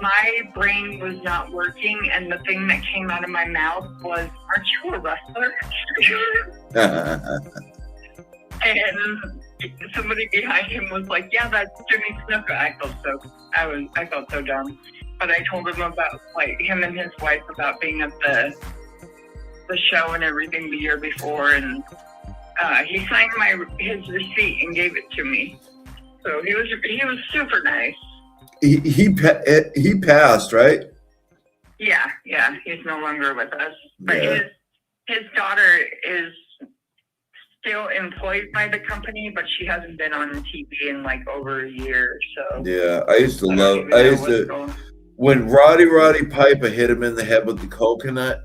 my brain was not working, and the thing that came out of my mouth was, "Aren't you a wrestler?" And somebody behind him was like, "Yeah, that's Jimmy Snuka." I felt so dumb. But I told him about, like, him and his wife about being at the show and everything the year before, and he signed his receipt and gave it to me. So he was super nice. He passed, right? Yeah, he's no longer with us. But Yeah. his daughter is still employed by the company, but she hasn't been on TV in like over a year. So Yeah, I used to when Roddy Piper hit him in the head with the coconut.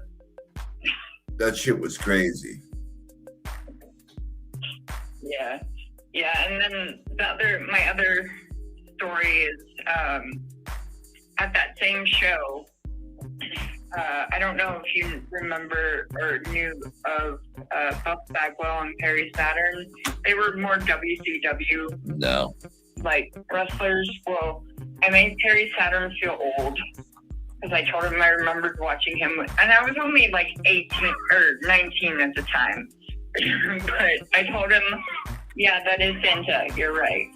That shit was crazy. Yeah, and then my other story is at that same show. I don't know if you remember or knew of Buff Bagwell and Perry Saturn. They were more WCW No. like wrestlers. Well, I made Perry Saturn feel old because I told him I remembered watching him, and I was only like 18 or 19 at the time. But I told him, yeah, that is Santa. You're right.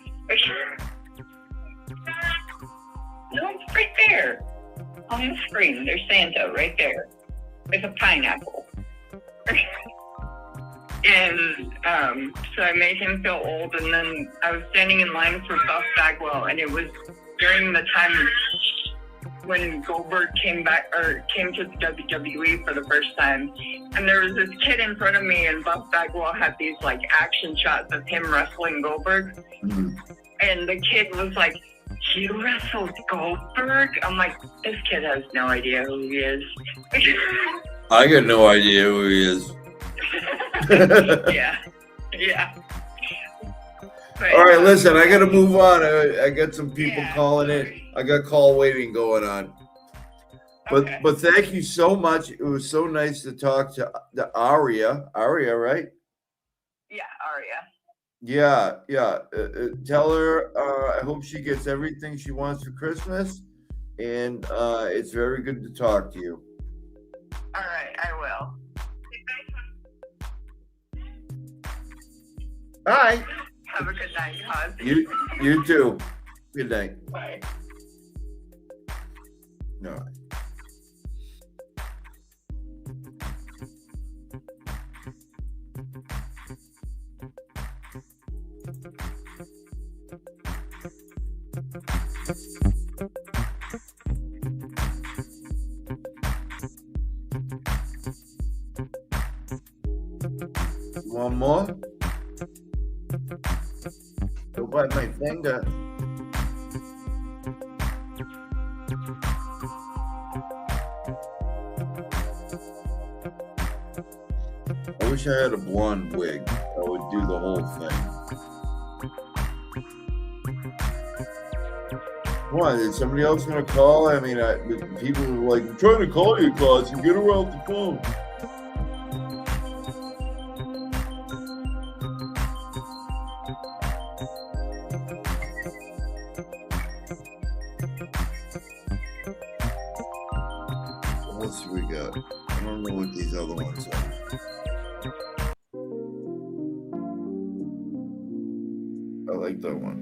No, it's right there on the screen. There's Santa right there with a pineapple. And so I made him feel old, and then I was standing in line for Buff Bagwell, and it was during the time when Goldberg came to the WWE for the first time, and there was this kid in front of me, and Buff Bagwell had these like action shots of him wrestling Goldberg, and the kid was like, "You wrestled Goldberg?" I'm like, this kid has no idea who he is. I got no idea who he is. Yeah. But, All right, listen, I got to move on. I got some people calling in. I got call waiting going on. But thank you so much. It was so nice to talk to Aria. Aria, right? Yeah, Aria. Yeah. Tell her I hope she gets everything she wants for Christmas. And it's very good to talk to you. All right, I will. Bye. Have a good night, Cossy. You too. Good night. Bye. All right. One more? Go by my finger. I wish I had a blonde wig. I would do the whole thing. What, is somebody else going to call? I mean, people are like, I'm trying to call you, Cossy. Get her off the phone. What else do we got? I don't know what these other ones are. I like that one.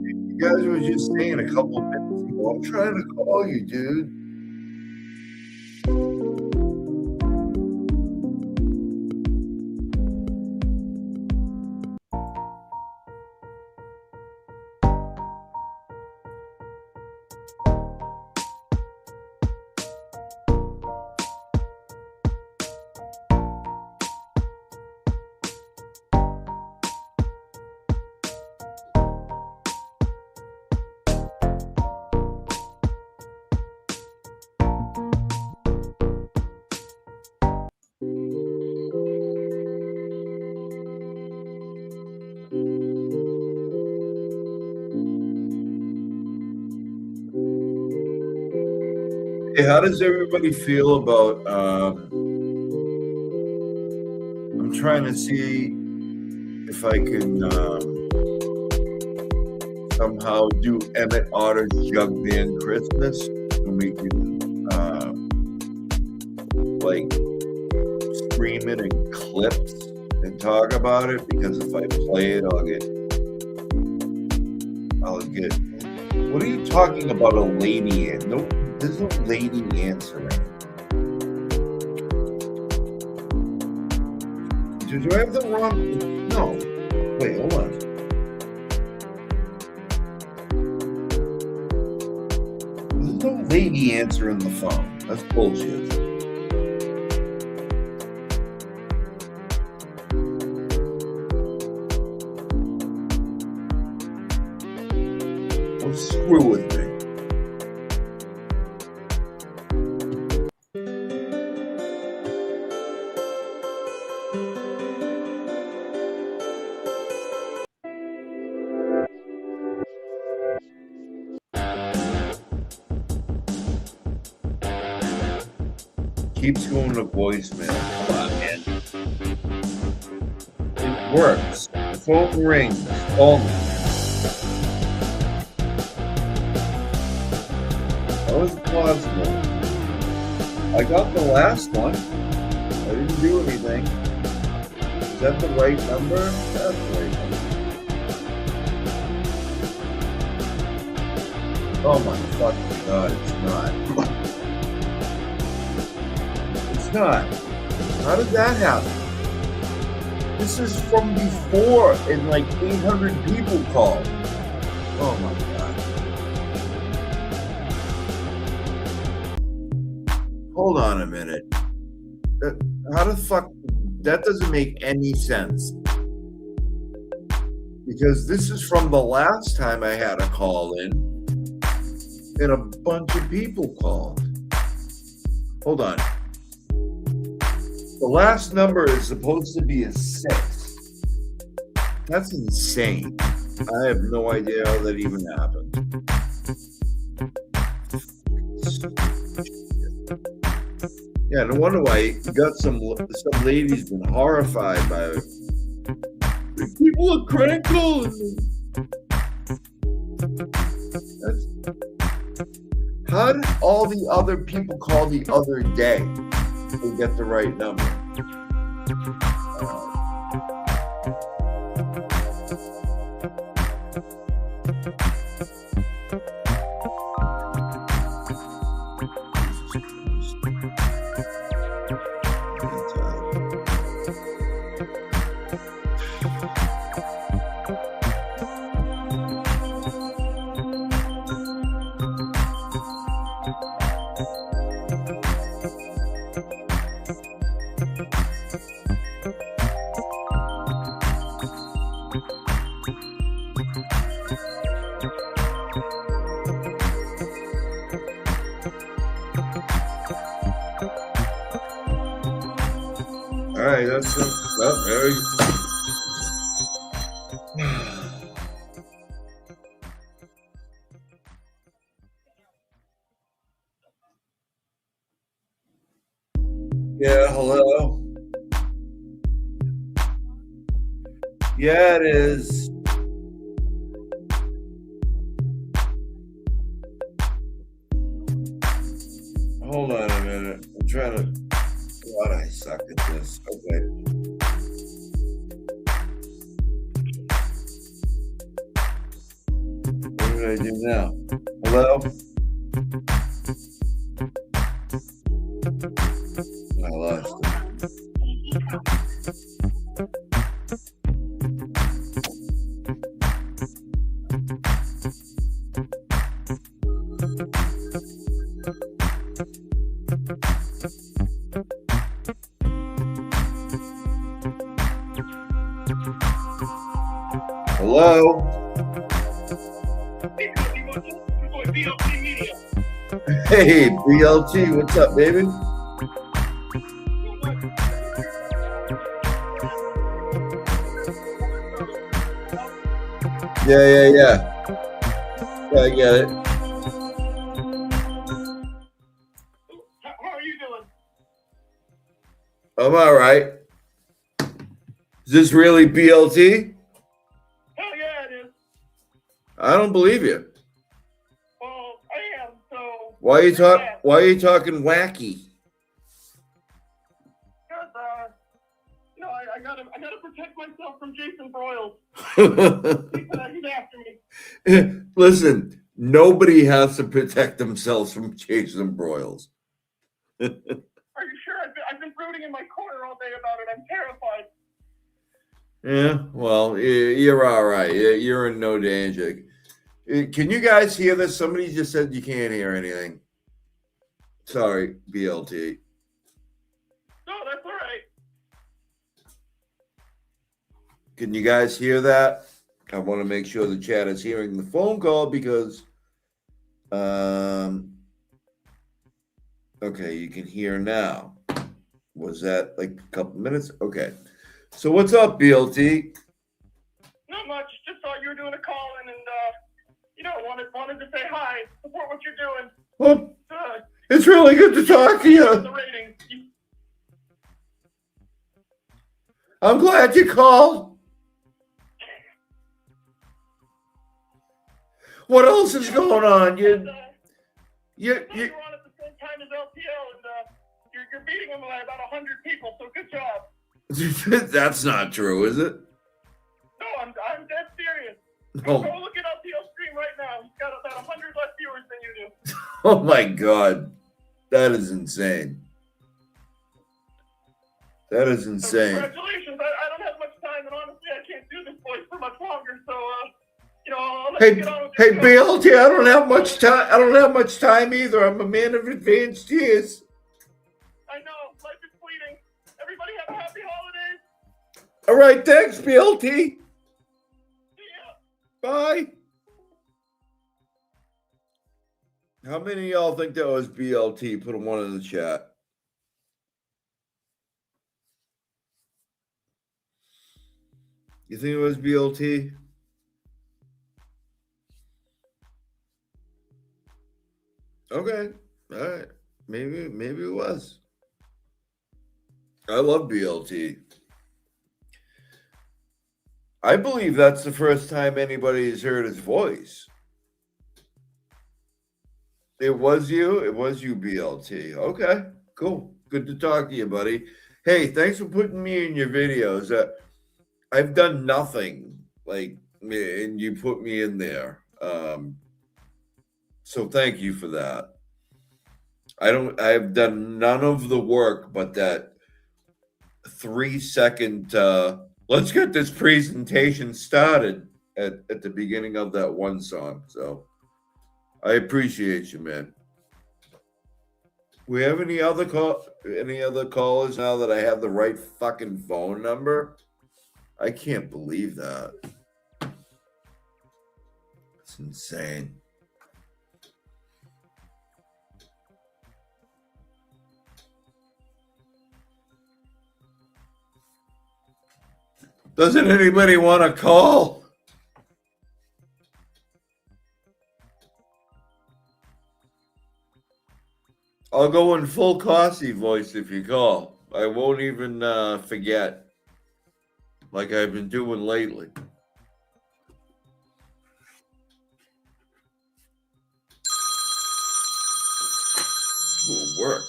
You guys were just saying a couple of minutes ago, I'm trying to call you, dude. Hey, how does everybody feel about I'm trying to see if I can somehow do Emmett Otter's Jug Band Christmas, and we can like stream it in clips and talk about it, because if I play it, I'll get what are you talking about, a lady? No, there's no lady answering. Do I have the wrong? No. Wait, hold on. There's no lady answering the phone. That's bullshit. Don't screw with me. Keeps going to voicemail. Come on, man. It works. The phone rings. Call me. How is it possible? I got the last one. I didn't do anything. Is that the right number? That's the right number. Oh my fucking god, it's not. Not. How did that happen? This is from before, and like 800 people called. Oh my god. Hold on a minute. How the fuck? That doesn't make any sense. Because this is from the last time I had a call in, and a bunch of people called. Hold on. The last number is supposed to be a 6. That's insane. I have no idea how that even happened. Yeah, no wonder why got some ladies been horrified by it. People are crank calling me. How did all the other people call the other day to get the right number? right, that's very. Yeah, hello. Yeah, it is. Hold on a minute. I'm trying to. God, I suck at this. Okay. What did I do now? Hello? I lost it. Hello? Hey, BLT, what's up, baby? Yeah. Yeah, I get it. How are you doing? I'm all right. Is this really BLT? Hell yeah, it is. I don't believe you. Well, I am. So Why are you talking wacky? because I gotta protect myself from Jason Broyles. He's after me. Listen, nobody has to protect themselves from Jason Broyles. Are you sure? I've been brooding in my corner all day about it. I'm terrified. Yeah, well, you're all right. You're in no danger. Can you guys hear this? Somebody just said you can't hear anything. Sorry, BLT. No, that's all right. Can you guys hear that? I want to make sure the chat is hearing the phone call because, okay, you can hear now. Was that like a couple minutes? Okay. So what's up, BLT? Not much. Just thought you were doing a call and wanted to say hi, support what you're doing. Well, it's really good to talk to you. The ratings. I'm glad you called. What else is going on? You're on at the same time as LPL, and you're beating them by about 100 people. So good job. That's not true, is it? No, I'm dead serious. Oh. Go look at LPL stream right now. He's got about 100 less viewers than you do. Oh my God, that is insane. That is insane. Congratulations. I don't have much time, and honestly, I can't do this voice for much longer. So, I'll let you get on with Hey, your show. BLT, I don't have much time. I don't have much time either. I'm a man of advanced years. I know. Life is fleeting. Everybody have a happy holidays. All right, thanks, BLT. See ya. Bye. How many of y'all think that was BLT? Put a 1 in the chat. You think it was BLT? Okay. All right. Maybe it was. I love BLT. I believe that's the first time anybody has heard his voice. It was you? It was you, BLT. Okay, cool. Good to talk to you, buddy. Hey, thanks for putting me in your videos. I've done nothing, and you put me in there. So thank you for that. I've done none of the work but that 3-second, let's get this presentation started at the beginning of that one song. So I appreciate you, man. We have any other callers now that I have the right fucking phone number? I can't believe that. It's insane. Doesn't anybody want to call? I'll go in full Cossy voice if you call. I won't even forget, like I've been doing lately. Ooh, it worked.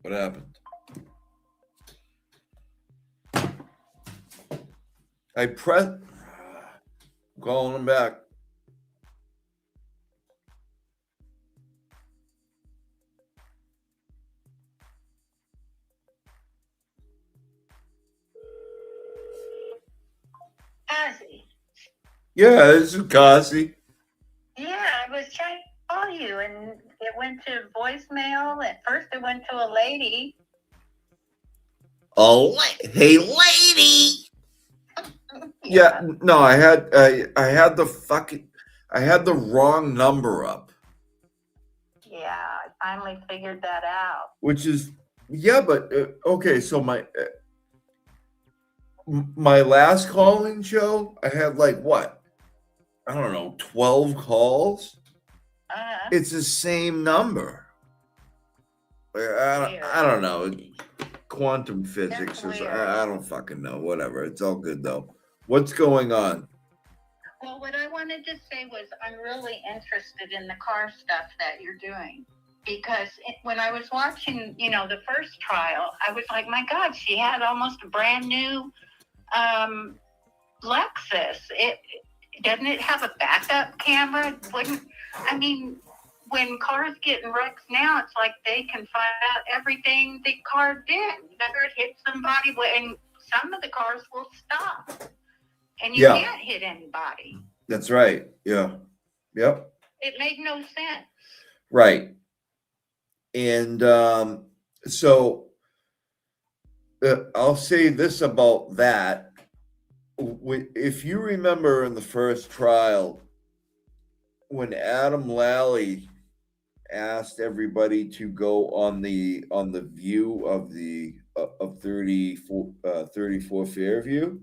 What happened? I pressed. I'm calling him back. Cossy. Yeah, this is Cossy. Yeah, I was trying to call you, and it went to voicemail. At first, it went to a lady. Hey, lady. Yeah, no, I had the wrong number up. Yeah, I finally figured that out. Which is, yeah, but okay. So my last calling show, I had like what? I don't know, 12 calls. It's the same number. I don't know. Quantum physics is, I don't fucking know. Whatever. It's all good though. What's going on? Well, what I wanted to say was I'm really interested in the car stuff that you're doing. Because when I was watching, the first trial, I was like, my God, she had almost a brand new Lexus. Doesn't it have a backup camera? When cars get in wrecks now, it's like they can find out everything the car did. Whether it hit somebody, and some of the cars will stop. And you can't hit anybody. That's right. Yeah. Yep. It made no sense. Right. And so I'll say this about that. If you remember in the first trial, when Adam Lally asked everybody to go on the view of the of 34 Fairview,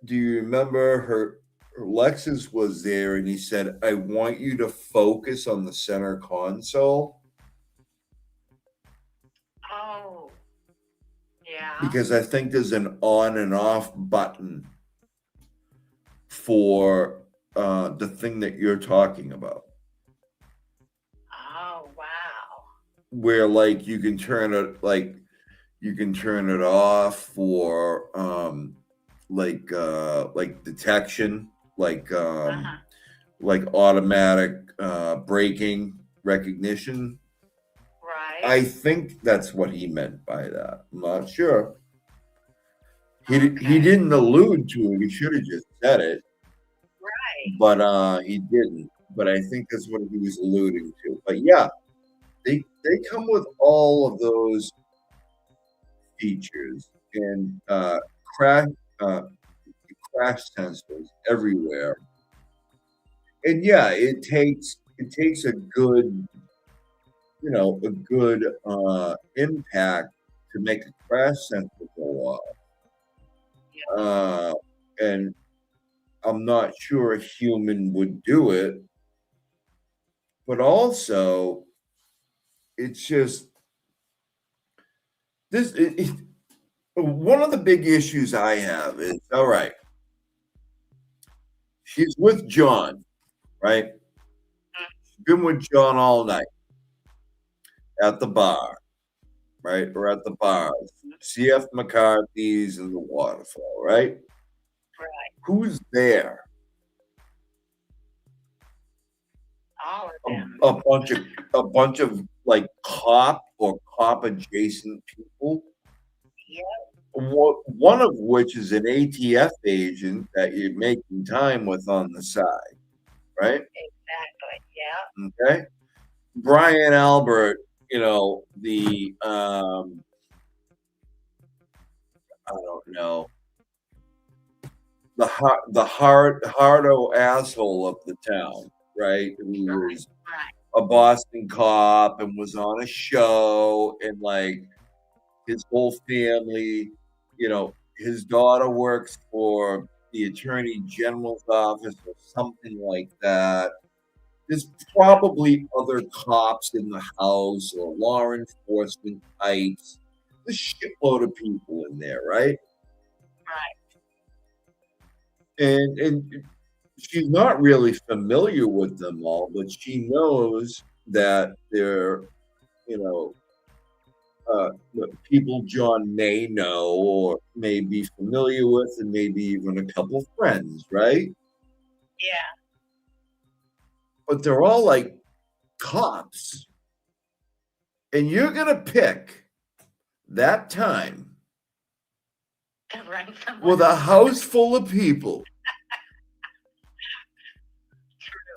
do you remember her Lexus was there, and he said, I want you to focus on the center console. Oh, yeah. Because I think there's an on and off button for the thing that you're talking about. Oh, wow. Where like you can turn it off for like detection, like automatic braking recognition. Right. I think that's what he meant by that. I'm not sure. He didn't allude to it. He should have just said it. Right. But he didn't. But I think that's what he was alluding to. But yeah, they come with all of those features and crash sensors everywhere. And yeah, it takes a good impact to make a crash sensor go off. And I'm not sure a human would do it. But also, it's just this. One of the big issues I have is, all right, she's with John, right? She's been with John all night at the bar, right? Or at the bars. CF McCarthy's and the Waterfall, right? Right. Who's there? All of them. A bunch of like cop or cop adjacent people. Yeah. One of which is an ATF agent that you're making time with on the side, right? Exactly. Yeah. Okay. Brian Albert, the I don't know, the hardo asshole of the town, right? Who is a Boston cop and was on a show, and like his whole family, his daughter works for the Attorney General's office or something like that. There's probably other cops in the house or law enforcement types. There's a shitload of people in there, right? Right. And she's not really familiar with them all, but she knows that they're, people John may know or may be familiar with, and maybe even a couple friends, right? Yeah. But they're all like cops. And you're going to pick that time with a house full of people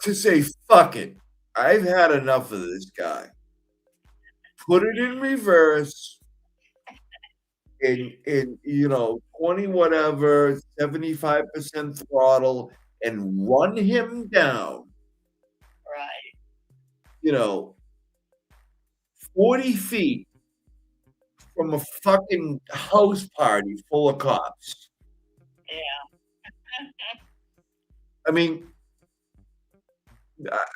to say, fuck it. I've had enough of this guy. Put it in reverse in 20 whatever, 75% throttle, and run him down. Right. 40 feet from a fucking house party full of cops. Yeah. I mean,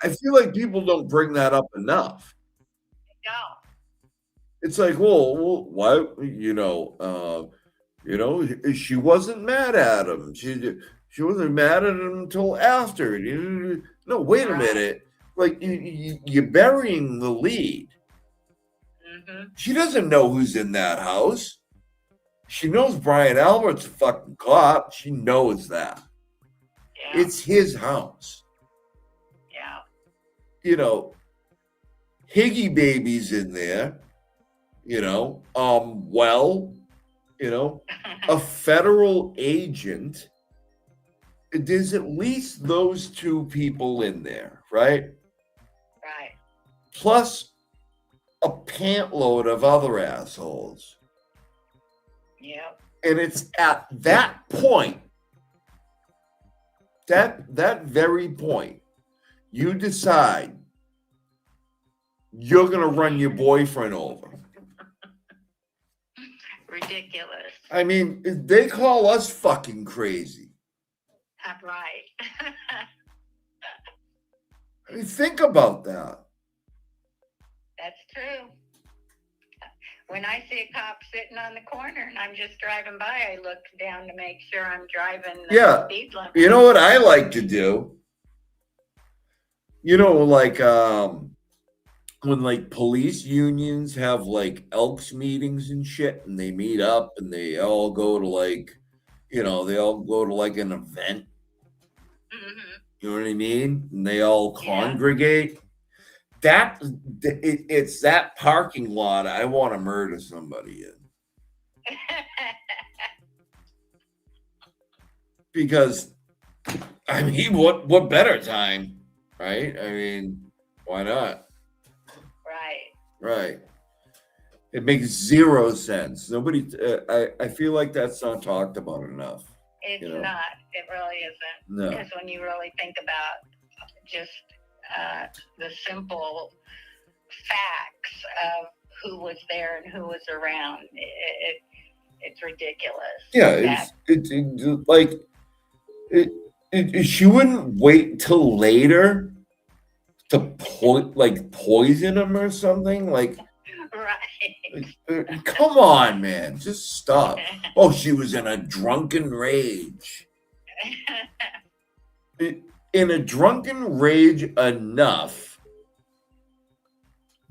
I feel like people don't bring that up enough. No. It's like, well, why? She wasn't mad at him. She wasn't mad at him until after. No, wait a minute. Like you're burying the lead. Mm-hmm. She doesn't know who's in that house. She knows Brian Albert's a fucking cop. She knows that. Yeah. It's his house. Yeah. Higgy Baby's in there. A federal agent. There's at least those two people in there, right? Right. Plus a pantload of other assholes. Yep. And it's at that point, that very point, you decide you're going to run your boyfriend over. Ridiculous. I mean, they call us fucking crazy. Right. I mean, think about that. That's true. When I see a cop sitting on the corner and I'm just driving by, I look down to make sure I'm driving the speed limit. You know what I like to do? Like when like police unions have like Elks meetings and shit, and they meet up and they all go to like, they all go to like an event. Mm-hmm. You know what I mean? And they all congregate. It's that parking lot I want to murder somebody in. Because, I mean, what better time, right? I mean, why not? Right. It makes zero sense. Nobody, I feel like that's not talked about enough. It's not. It really isn't. No. Because when you really think about just the simple facts of who was there and who was around, it's ridiculous. Yeah, she wouldn't wait till later to poison him or something. Like, right. Come on, man, just stop. Oh, she was in a drunken rage. In a drunken rage enough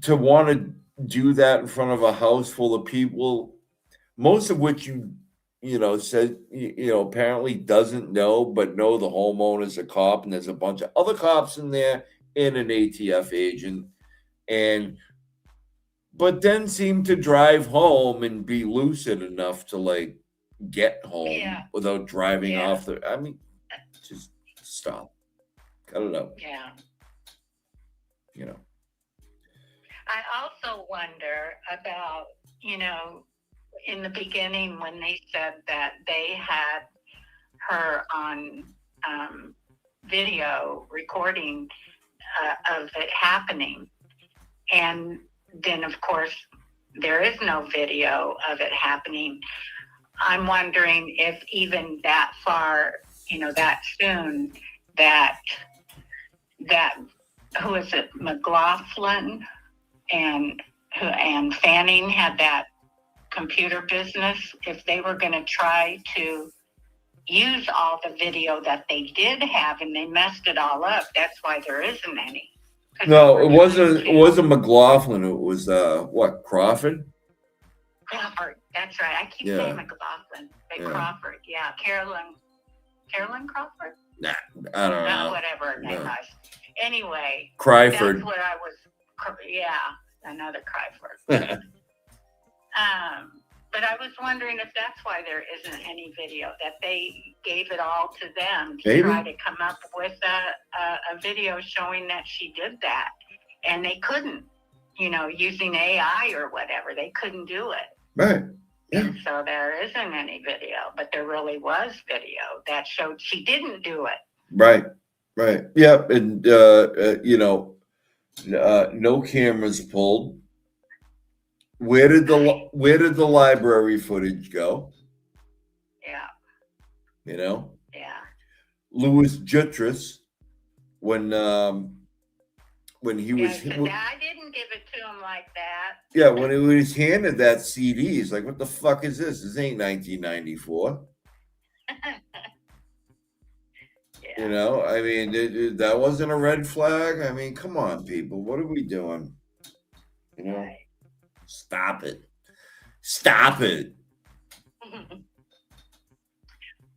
to want to do that in front of a house full of people, most of which said, apparently doesn't know, but know the homeowner's a cop, and there's a bunch of other cops in there and an ATF agent, but then seem to drive home and be lucid enough to like get home without driving off I mean, just stop. Cut it out. Yeah. I also wonder about, in the beginning when they said that they had her on video recording of it happening. And then, of course, there is no video of it happening. I'm wondering if even that far, that soon, that who is it, McLaughlin and Fanning had that computer business, if they were going to try to use all the video that they did have and they messed it all up, that's why there isn't any. No, it wasn't McLaughlin. It was what, Crawford? Crawford, that's right. I keep saying McLaughlin, but Crawford, yeah. Carolyn Crawford? Nah, I don't know. Whatever her name was. Anyway, Cryford. That's what I was. Yeah, another Cryford. But I was wondering if that's why there isn't any video, that they gave it all to them to try to come up with a video showing that she did that. And they couldn't, using AI or whatever, they couldn't do it. Right. Yeah. And so there isn't any video, but there really was video that showed she didn't do it. Right. Right. Yep. And, no cameras pulled. Where did the library footage go? Yeah. Yeah. Louis Jutras, when he was, I didn't give it to him like that. yeah, when he was handed that CD, he's like, "What the fuck is this? This ain't 1994." I mean, that wasn't a red flag. I mean, come on, people, what are we doing? Stop it.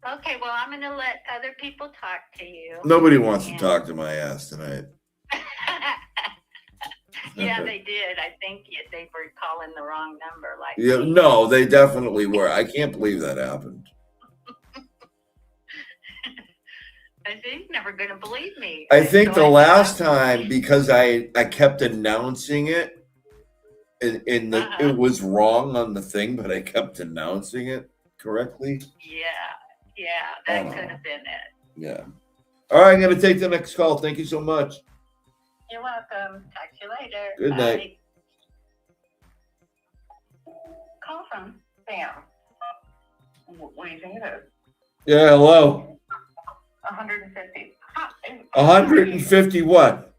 Okay, well, I'm going to let other people talk to you. Nobody wants to talk to my ass tonight. Yeah, they did. I think they were calling the wrong number. No, they definitely were. I can't believe that happened. I think you're never going to believe me. I think the last time, because I kept announcing it, and it was wrong on the thing, but I kept announcing it correctly. Yeah, that could have been it. Yeah. All right, I'm going to take the next call. Thank you so much. You're welcome. Talk to you later. Good night. Call from Sam. What do you think it is? Yeah, hello. 150. 150 what?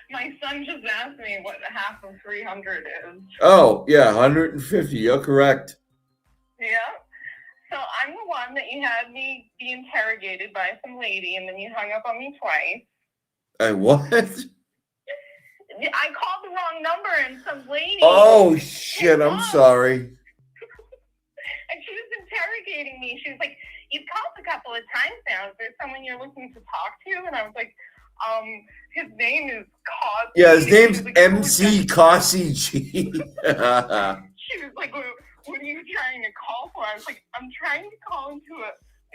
My son just asked me what half of 300 is. Oh, yeah, 150. You're correct. Yeah. So I'm the one that you had me be interrogated by some lady, and then you hung up on me twice. What? I called the wrong number, and some lady. Oh, shit. I'm sorry. And she was interrogating me. She was like, "You've called a couple of times now. Is there someone you're looking to talk to?" And I was like, his name is Cossy. Yeah, his name's MC Cossy G. She was like, what are you trying to call for? I was like, I'm trying to call into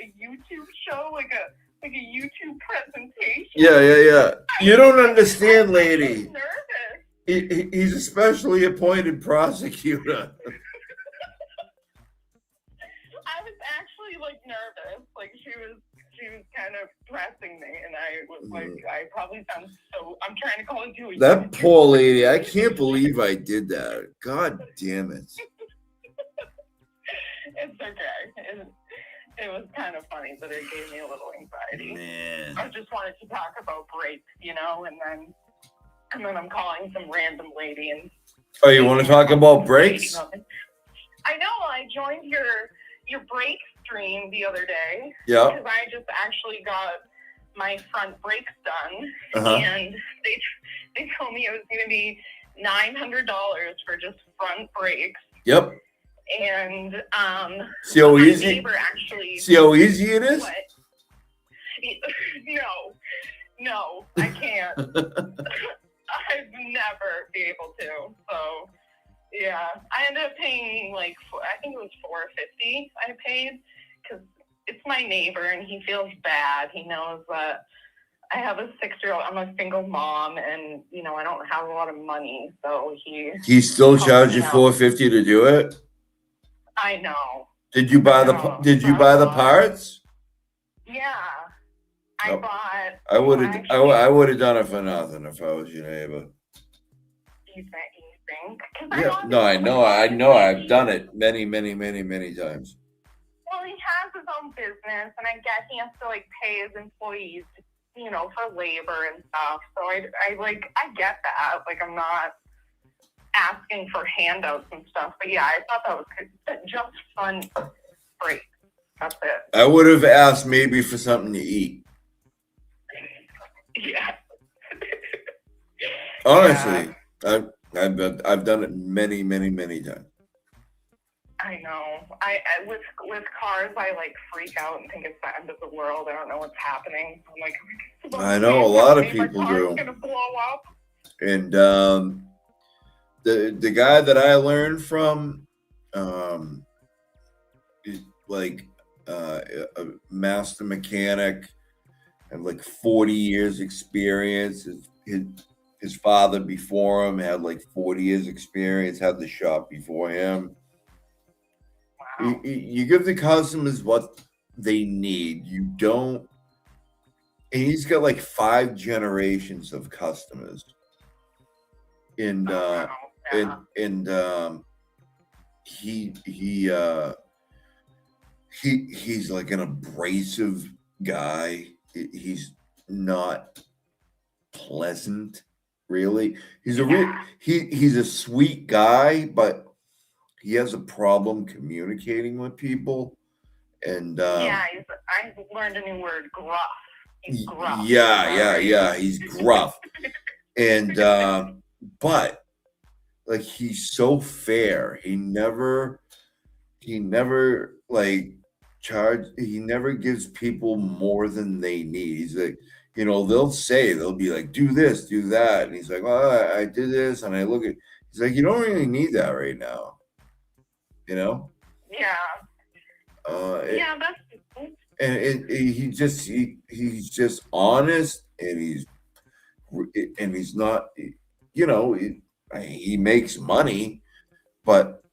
a YouTube show, like a YouTube presentation. Yeah. You don't understand, lady. I was nervous. He's a specially appointed prosecutor. I was actually nervous. She was kind of pressing me, and I was like, I probably sound so. I'm trying to call into a That poor lady. I can't believe I did that. God damn it. It's okay. It was kind of funny, but it gave me a little anxiety. Man. I just wanted to talk about breaks, and then I'm calling some random lady and. Oh, you want to talk about breaks? I know. I joined your break stream the other day. Yeah. Because I just actually got my front brakes done, and they told me it was going to be $900 for just front brakes. Yep. And see how easy. Neighbor actually. See how easy it is. What? No, I can't. I'd never be able to. So, yeah, I ended up paying I think it was $450. I paid because it's my neighbor and he feels bad. He knows that I have a 6-year-old. I'm a single mom, and I don't have a lot of money, so he still charge you $450 to do it. I know. Did you buy the parts? Yeah. I Nope. bought. I would have done it for nothing if I was your neighbor. You think? 'Cause Yeah. No, I know. I've done it many times. Well, he has his own business, and I guess he has to like pay his employees, for labor and stuff. So I get that. Like, I'm not asking for handouts and stuff. But yeah, I thought that was just fun break. That's it. I would have asked maybe for something to eat. Yeah. Honestly, I've done it many times. I know. I with cars, I like freak out and think it's the end of the world. I don't know what's happening. I'm like, I know a lot of my people car's do. gonna blow up. And the guy that I learned from, like a master mechanic, had like 40 years experience. His father before him had like 40 years experience, had the shop before him. Wow. You give the customers what they need. You don't. And he's got like 5 generations of customers. And he's like an abrasive guy. He's not pleasant, really. He's a sweet guy, but he has a problem communicating with people. And I learned a new word, gruff. He's gruff. Yeah. He's gruff. And but like, he's so fair. He never like he never gives people more than they need. He's like, they'll be like, do this, do that. And he's like, well, I did this. And I look at, he's like, you don't really need that right now. Yeah. That's. And he's just honest, and he's not, he makes money, but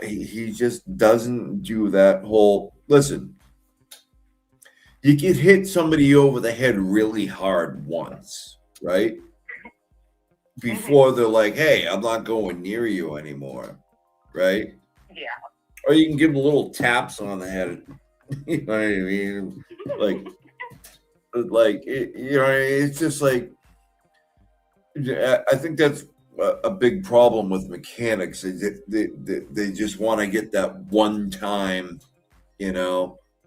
he just doesn't do that whole, listen, you could hit somebody over the head really hard once, right? Before they're like, hey, I'm not going near you anymore, right? Yeah. Or you can give them little taps on the head. You know what I mean? It's just like, I think that's a big problem with mechanics. They just want to get that one time,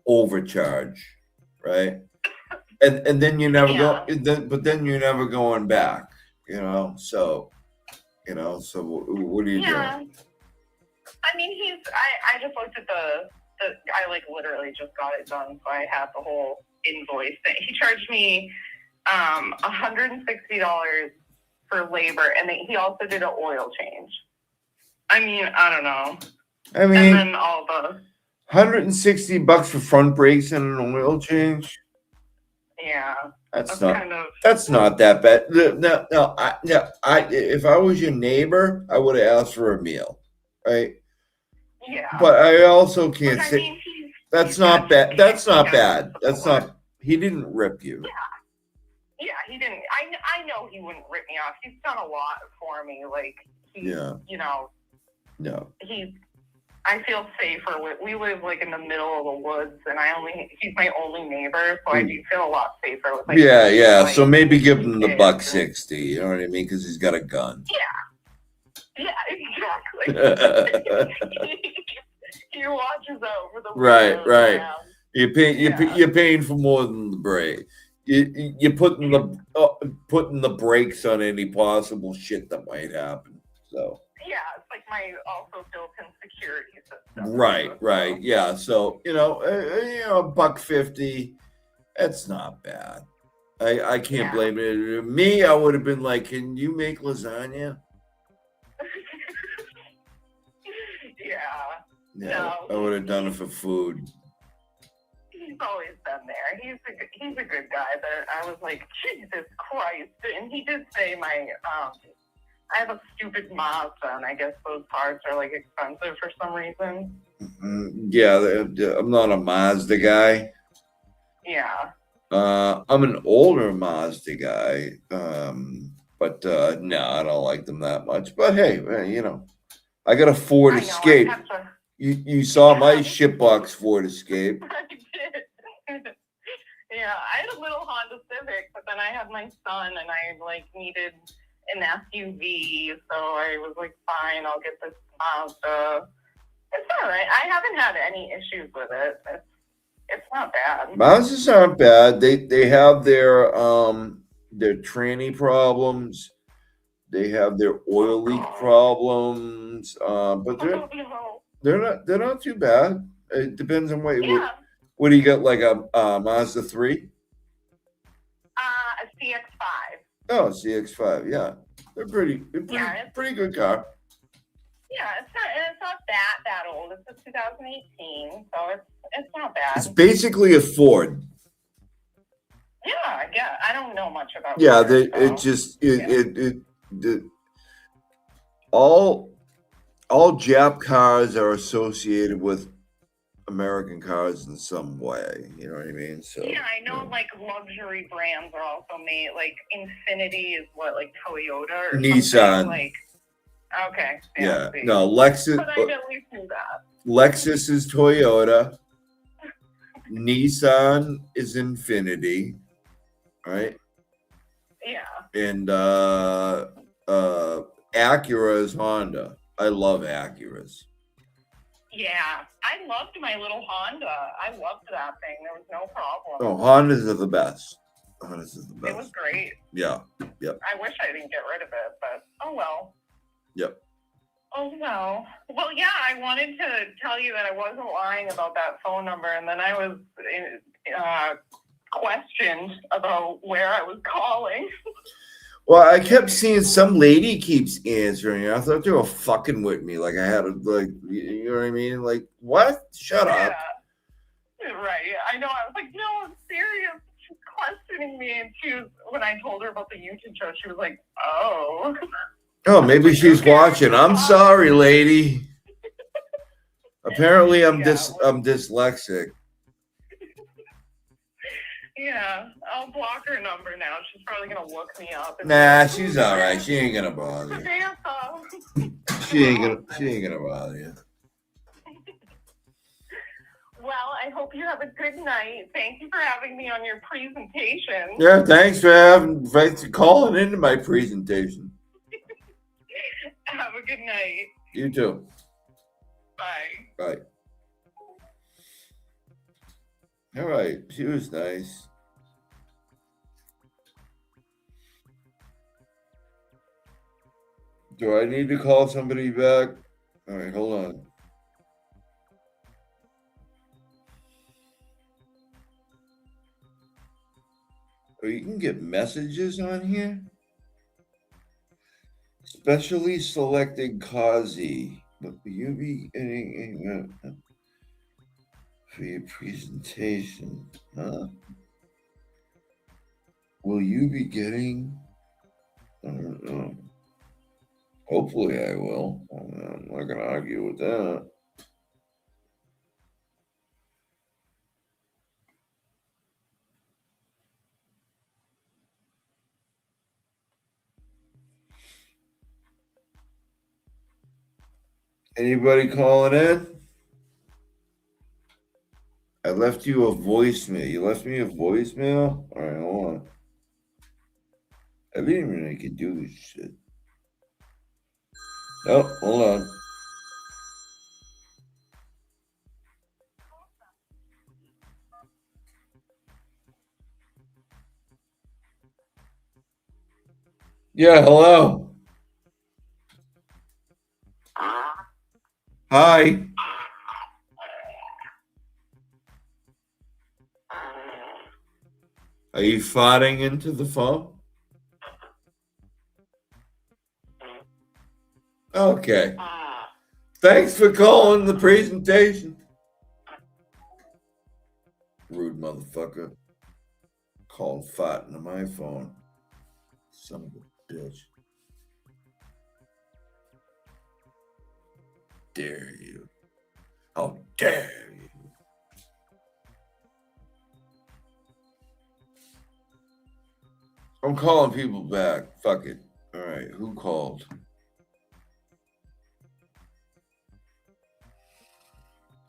overcharge, right? And then you never go. But then you're never going back, So, what are you doing? I mean, I just looked at I like literally just got it done, so I had the whole invoice thing. He charged me $160 for labor, and he also did an oil change. I mean, I don't know. I mean, and then all the $160 for front brakes and an oil change. Yeah, that's not that bad. No. If I was your neighbor, I would have asked for a meal, right? Yeah. But I also can't say that's not bad. That's not bad. That's not. He didn't rip you. Yeah, he didn't. I know he wouldn't rip me off. He's done a lot for me. Like, No. I feel safer with. We live like in the middle of the woods, and he's my only neighbor, so I do feel a lot safer with. Like, yeah. So maybe give him the $160. You know what I mean? Because he's got a gun. Yeah, exactly. He watches out for the right. Yeah. You're paying for more than the brake. You're putting the brakes on any possible shit that might happen. So. Yeah, it's like my also built-in security system. Right. Yeah. So $150. That's not bad. I can't blame it. Me, I would have been like, can you make lasagna? Yeah. No, I would have done it for food. He's always been there. He's a good guy, but I was like, Jesus Christ. And he did say I have a stupid Mazda, and I guess those parts are like expensive for some reason. Yeah, I'm not a Mazda guy. Yeah. I'm an older Mazda guy, but no, I don't like them that much. But hey, you know, I got a Ford Escape. You saw my shitbox Ford Escape. I did. Yeah, I had a little Honda Civic, but then I had my son, and I like needed an SUV, so I was like, fine, I'll get this Mazda. It's all right. I haven't had any issues with it. It's not bad. Mazdas aren't bad. They have their tranny problems. They have their oil leak problems. But they're not too bad. It depends on what do you got, like a Mazda 3? A CX-5. Oh, CX-5, yeah. They're pretty pretty good car. Yeah, it's not that old. It's a 2018, so it's not bad. It's basically a Ford. Yeah, I guess. I don't know much about Yeah, cars, all Jap cars are associated with American cars in some way. You know what I mean? So yeah, I know like luxury brands are also made. Like Infinity is what, like Toyota or Nissan. something? Like, okay. Yeah. See. No, Lexus. But I at least knew that. Lexus is Toyota. Nissan is Infinity. Right? Yeah. And Acura is Honda. I love Acuras. Yeah, I loved my little Honda. I loved that thing. There was no problem. Oh, Hondas are the best. Hondas is the best. It was great. Yeah. Yep. I wish I didn't get rid of it, but oh well. Yep. Oh no. Well, yeah, I wanted to tell you that I wasn't lying about that phone number, and then I was questioned about where I was calling. Well, I kept seeing some lady keeps answering. I thought they were fucking with me. Like I had to, like, you know what I mean? Like, what? Shut up. Right. I know. I was like, no, I'm serious. She's questioning me, and she was, when I told her about the YouTube show, she was like, oh. Oh, maybe she's watching. I'm sorry, lady. Apparently, I'm dyslexic. Yeah, I'll block her number now. She's probably gonna look me up. Nah, she's all right. She ain't gonna bother you. Samantha. She ain't gonna bother you. Well, I hope you have a good night. Thank you for having me on your presentation. Yeah, thanks for calling into my presentation. Have a good night. You too. Bye. Bye. All right, she was nice. Do I need to call somebody back? All right, hold on. Oh, you can get messages on here? Specially selected Cossy. But will you be getting for your presentation? Huh? Will you be getting? I don't know. Hopefully I will. I'm not going to argue with that. Anybody calling in? I left you a voicemail. You left me a voicemail? All right, hold on. I didn't even know you could do this shit. Oh, hold on. Yeah, hello. Hi. Are you farting into the phone? Okay. Thanks for calling the presentation. Rude motherfucker. Called farting to my phone. Son of a bitch. Dare you? How dare you? I'm calling people back. Fuck it. All right, who called?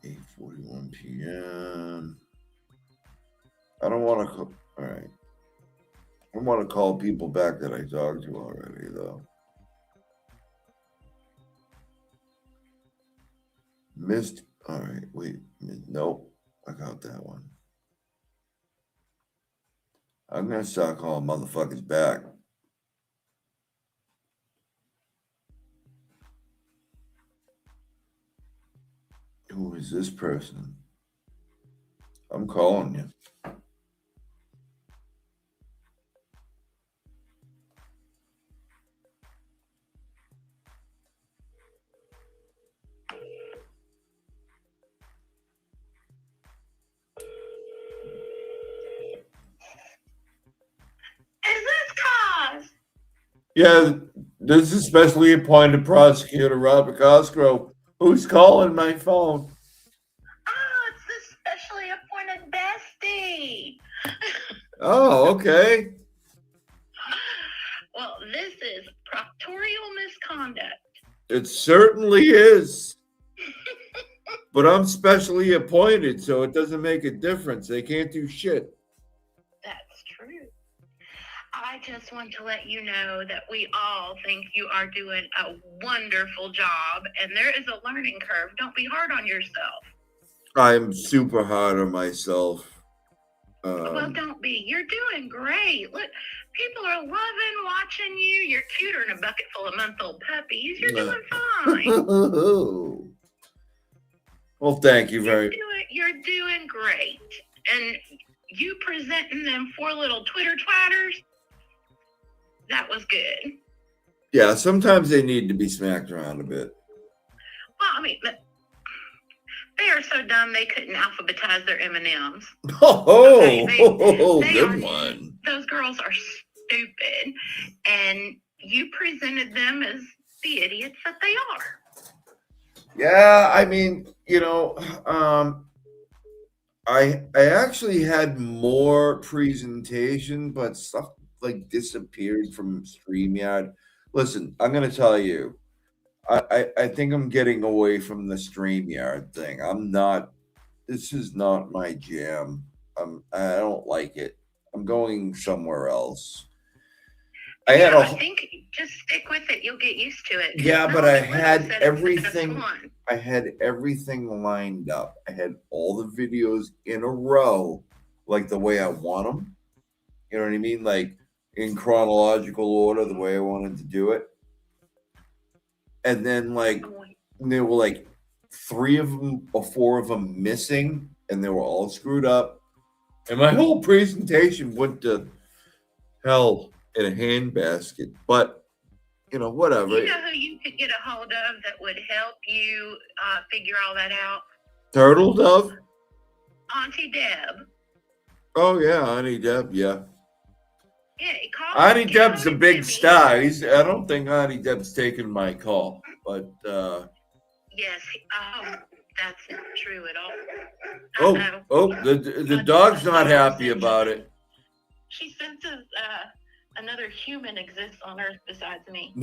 8:41 p.m. I don't want to call. All right. I want to call people back that I talked to already, though. Missed. All right, wait. Nope. I got that one. I'm going to start calling motherfuckers back. Who is this person? I'm calling you. Yeah, this is specially appointed prosecutor Robert Cosgrove. Who's calling my phone? Oh, it's the specially appointed bestie. Oh, okay. Well, this is proctorial misconduct. It certainly is. But I'm specially appointed, so it doesn't make a difference. They can't do shit. That's true. I just want to let you know that we all think you are doing a wonderful job, and there is a learning curve. Don't be hard on yourself. I'm super hard on myself. Well, don't be. You're doing great. Look, people are loving watching you. You're cuter than a bucket full of month-old puppies. You're doing fine. Well, thank you very much. You're doing great. And you presenting them 4 little Twitter twatters, that was good. Yeah, sometimes they need to be smacked around a bit. Well, I mean, they are so dumb they couldn't alphabetize their M&Ms. Good one. Those girls are stupid, and you presented them as the idiots that they are. Yeah, I mean, I actually had more presentation, but stuff like disappeared from StreamYard. Listen, I'm gonna tell you, I think I'm getting away from the StreamYard thing. This is not my jam. I don't like it. I'm going somewhere else. I think just stick with it. You'll get used to it. Yeah, but I had everything. I had everything lined up. I had all the videos in a row, like the way I want them. You know what I mean? Like in chronological order, the way I wanted to do it. And then there were 3 of them or 4 of them missing, and they were all screwed up. And my whole presentation went to hell in a handbasket. But whatever. You know who you could get a hold of that would help you figure all that out? Turtle Dove? Auntie Deb. Oh, yeah, Auntie Deb, yeah. Yeah, call Auntie Deb's a big star. I don't think Auntie Deb's taking my call, but yes, that's not true at all. The dog's not happy about it. She senses another human exists on Earth besides me.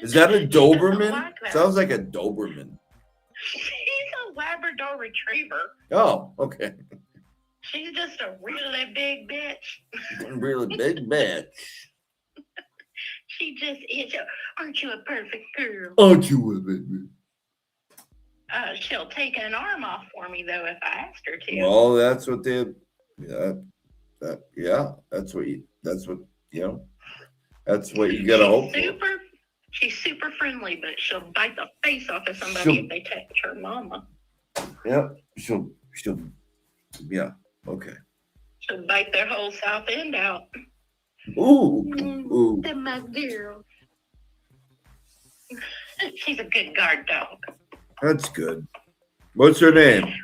Is that a Doberman? Sounds like a Doberman. She's a Labrador Retriever. Oh, okay. She's just a really big bitch. Really big bitch. She just is. Aren't you a perfect girl? Aren't you a baby? She'll take an arm off for me though if I asked her to. Well, that's what they. That's what you gotta hope for. She's super friendly, but she'll bite the face off of somebody if they touch her mama. Yep, she'll. Yeah. Okay. She'll bite their whole south end out. Ooh. They're my girl. She's a good guard dog. That's good. What's her name?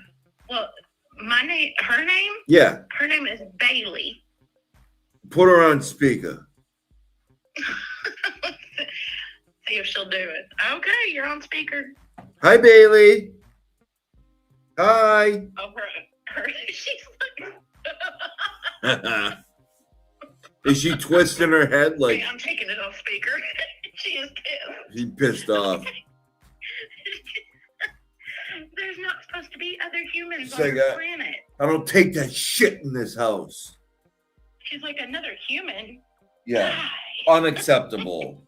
Well, her name? Yeah. Her name is Bailey. Put her on speaker. See if she'll do it. Okay, you're on speaker. Hi, Bailey. Hi. Oh, her she's like. Is she twisting her head like? Hey, I'm taking it off speaker. She is pissed. She's pissed off. There's not supposed to be other humans She's on like, the planet. I don't take that shit in this house. She's like, another human? Yeah, unacceptable.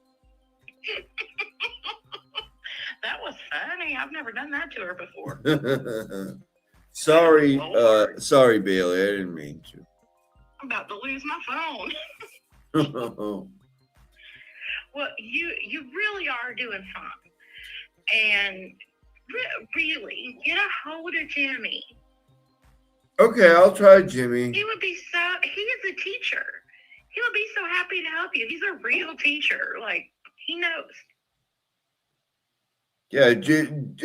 That was funny. I've never done that to her before. Sorry, Bailey. I didn't mean to. I'm about to lose my phone. Well, you really are doing fine. And really, get a hold of Jimmy. Okay, I'll try Jimmy. He is a teacher. He would be so happy to help you. He's a real teacher. Like, he knows. Yeah, Jimmy's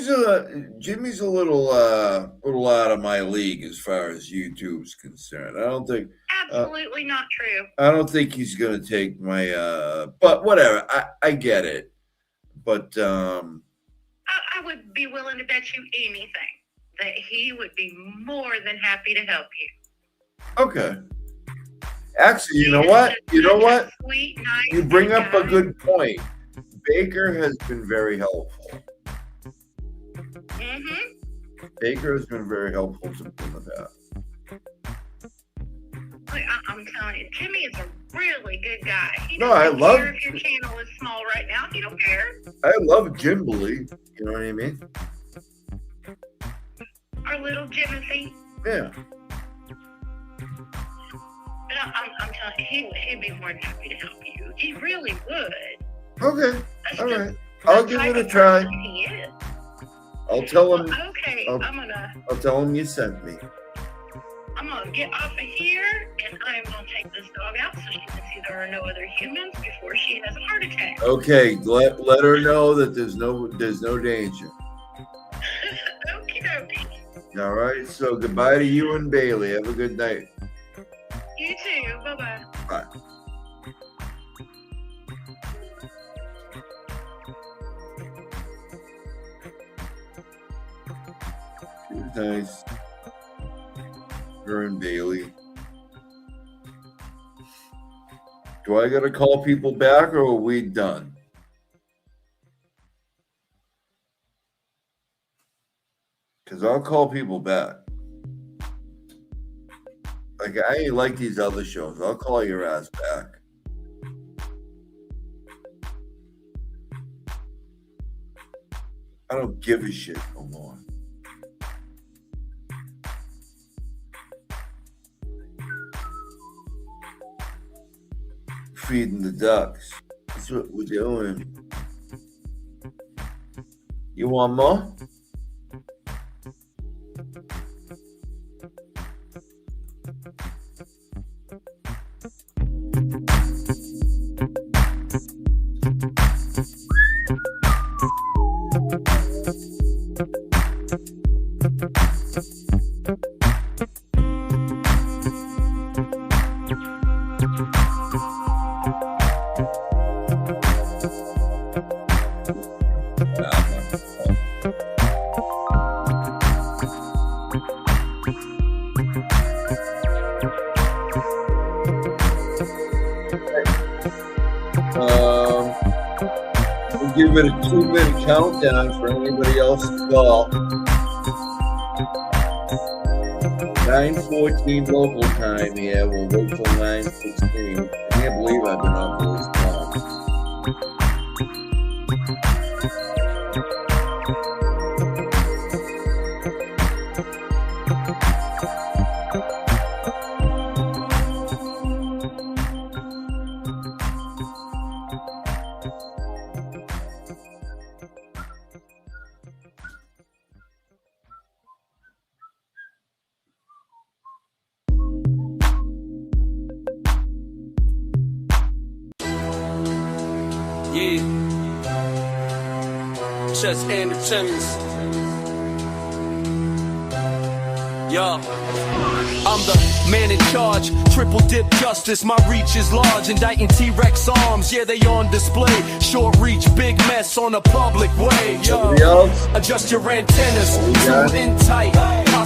a little out of my league as far as YouTube's concerned. I don't think Absolutely not true. I don't think he's gonna take my but whatever. I get it. But I would would be willing to bet you anything that he would be more than happy to help you. Okay. Actually, you know what? You know what? You bring up a good point. Baker has been very helpful. Mm-hmm. Baker has been very helpful to me with that. Like, I'm telling you, Jimmy is a really good guy. He No, I doesn't love- care if your channel is small right now. He don't care. I love Jimbly. You know what I mean? Our little Jimothy. Yeah. But I'm telling you, he'd be more than happy to help you. He really would. Okay. That's All just right. I'll give it a try. He is. I'll tell him. Okay, I'll tell him you sent me. I'm gonna get off of here, and I'm gonna take this dog out so she can see there are no other humans before she has a heart attack. Okay. Let her know that there's no danger. Okie dokie. All right. So goodbye to you and Bailey. Have a good night. You too. Bye-bye. Bye. She was nice. Her and Bailey. Do I gotta call people back or are we done? Because I'll call people back. Like, I ain't like these other shows. I'll call your ass back. I don't give a shit no more. Feeding the ducks. That's what we're doing. You want more? We'll give it a 2-minute countdown for anybody else to call. 9:14 local time here. We'll wait till 9:16. I can't believe I've been on for this long. Yeah. Just Andrew Timmons. Yo. I'm the man in charge, triple dip justice, my reach is large, indicting T-Rex arms, yeah they on display, short reach, big mess on a public way, yo, adjust your antennas, zoom in tight,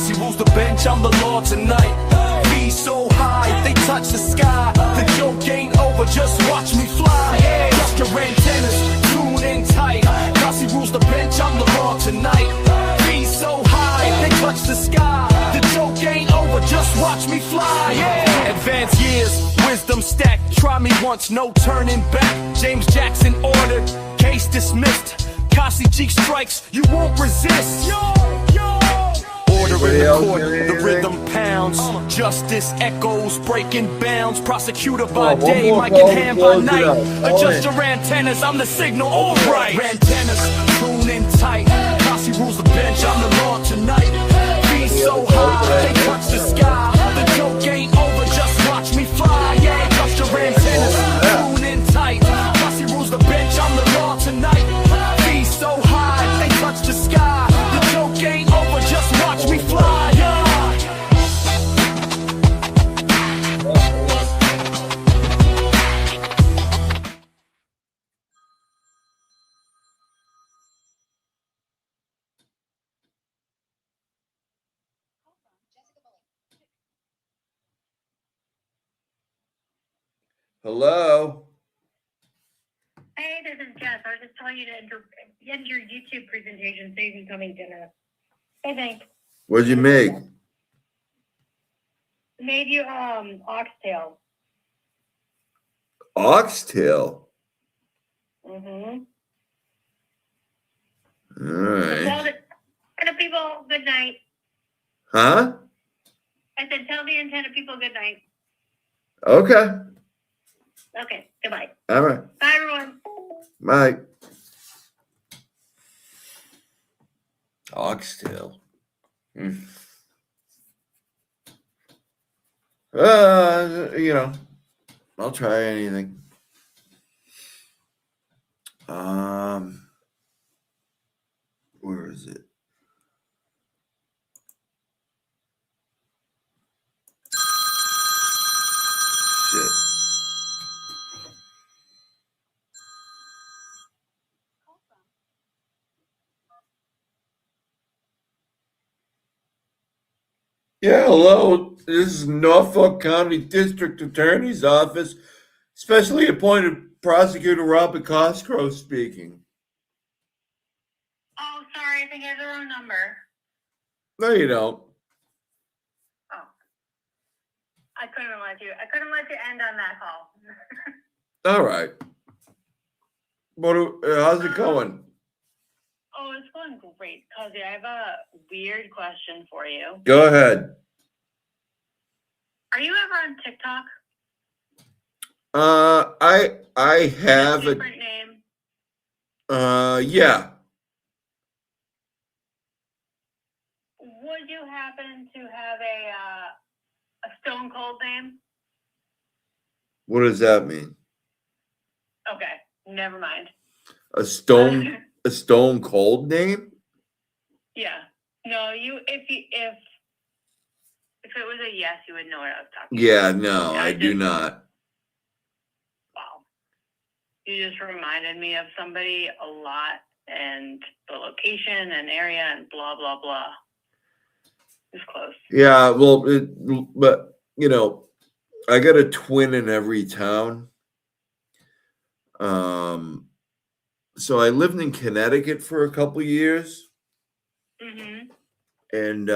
Cossy rules the bench, I'm the law tonight. Be so high, they touch the sky. The joke ain't over, just watch me fly. Yeah, just your antennas, tune in tight. Cossy rules the bench, I'm the law tonight. Be so high, they touch the sky. The joke ain't over, just watch me fly. Yeah, advanced years, wisdom stacked. Try me once, no turning back. James Jackson ordered, case dismissed. Cossy cheek strikes, you won't resist. Order in the court, the rhythm pounds. Justice echoes, breaking bounds. Prosecutor by day, Mike and Ham by night. Adjust your antennas, I'm the signal, alright. Antennas, tune in tight. Cossy rules the bench, I'm the law tonight. Be so high, they touch the sky. The joke ain't over, just watch me fly. Yeah, adjust your antennas, tune in tight. Cossy rules the bench, I'm the law tonight. Be so high, they touch the sky. The joke ain't over, just watch me fly. Yeah. Hello. Hey, this is Jess. I was just telling you to end your YouTube presentation so you can come eat dinner. Hey, thanks. What'd you make? Made you oxtail. Oxtail. Mm-hmm. All right. Tell the people good night. Huh? I said tell the antenna people good night. Okay. Okay, goodbye. All right. Bye, everyone. Bye. Oxtail. You know, I'll try anything. Where is it? Shit. Yeah, hello. This is Norfolk County District Attorney's Office, Specially Appointed Prosecutor Robert Cosgrove speaking. Oh, sorry. I think I have the wrong number. No, you don't. Oh. I couldn't let you end on that call. All right. How's it going? Oh, it's going great, Cossy. I have a weird question for you. Go ahead. Are you ever on TikTok? I have a different name. Yeah. Would you happen to have a stone cold name? What does that mean? Okay, never mind. A stone cold name? Yeah. No, if it was a yes, you would know what I was talking Yeah, about. no, I do not. Wow. You just reminded me of somebody a lot, and the location and area and blah, blah, blah. It's close. Yeah, well, but you know, I got a twin in every town. So I lived in Connecticut for a couple years. Mm-hmm. And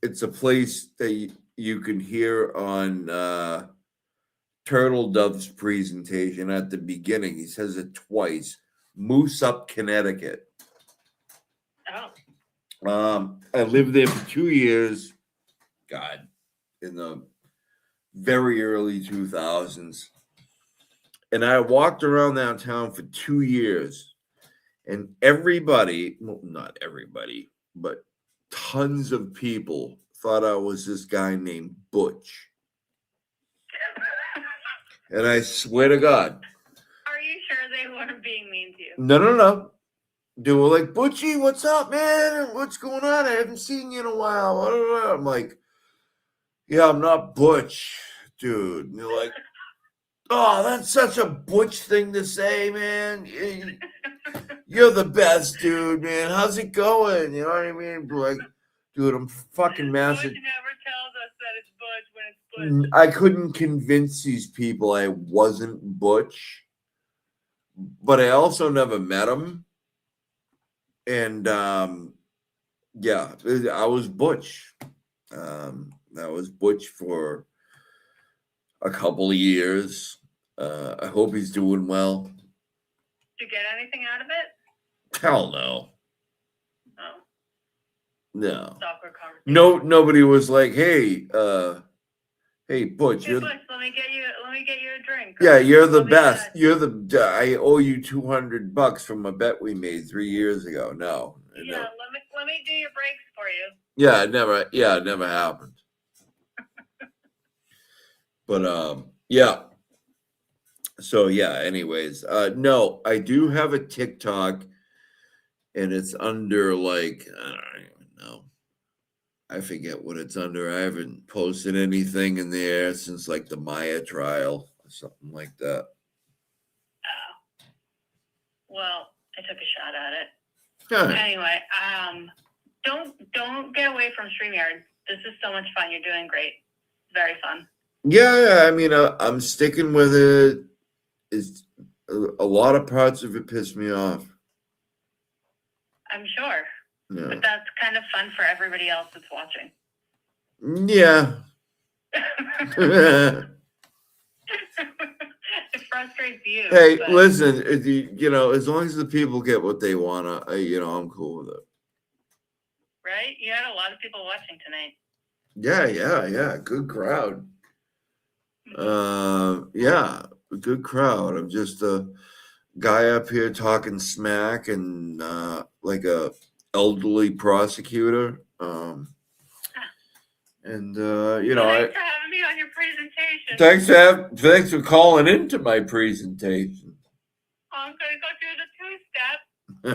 it's a place that you can hear on Turtle Dove's presentation at the beginning. He says it twice. Moose Up, Connecticut. Oh. I lived there for 2 years. God, in the very early 2000s. And I walked around downtown for 2 years. And everybody, well, not everybody, but tons of people thought I was this guy named Butch. And I swear to God. Are you sure they weren't being mean to you? No. They were like, Butchie, what's up, man? What's going on? I haven't seen you in a while. I'm like, yeah, I'm not Butch, dude. And they're like, oh, that's such a Butch thing to say, man. You're the best, dude, man. How's it going? You know what I mean? Like, dude, I'm fucking massive. Butch never tells us that it's Butch when it's Butch. I couldn't convince these people I wasn't Butch, but I also never met him. And yeah, I was Butch. I was Butch for a couple of years. I hope he's doing well. Did you get anything out of it? Hell no. Oh. No. Awkward conversation. No, nobody was like, hey, hey, Butch, Hey, you're Butch, let me get you a drink. yeah, Or you're the let me best. get- You're the I owe you $200 from a bet we made 3 years ago. No. Yeah, let me do your breaks for you. Yeah, it never happened. But yeah. So yeah, anyways, no, I do have a TikTok and it's under like I don't even know. I forget what it's under. I haven't posted anything in there since like the Maya trial or something like that. Well, I took a shot at it. Huh. Anyway, don't get away from StreamYard. This is so much fun. You're doing great. Very fun. Yeah, I mean, I'm sticking with it. It's a lot of parts of it piss me off. I'm sure. Yeah. But that's kind of fun for everybody else that's watching. Yeah. It frustrates you. Hey, but, listen, you know, as long as the people get what they want, I'm cool with it. right? You had a lot of people watching tonight. Yeah. Good crowd. Yeah, a good crowd. I'm just a guy up here talking smack and like a elderly prosecutor. And you know, Thanks for having me on your presentation. thanks for calling into my presentation. I'm gonna go through the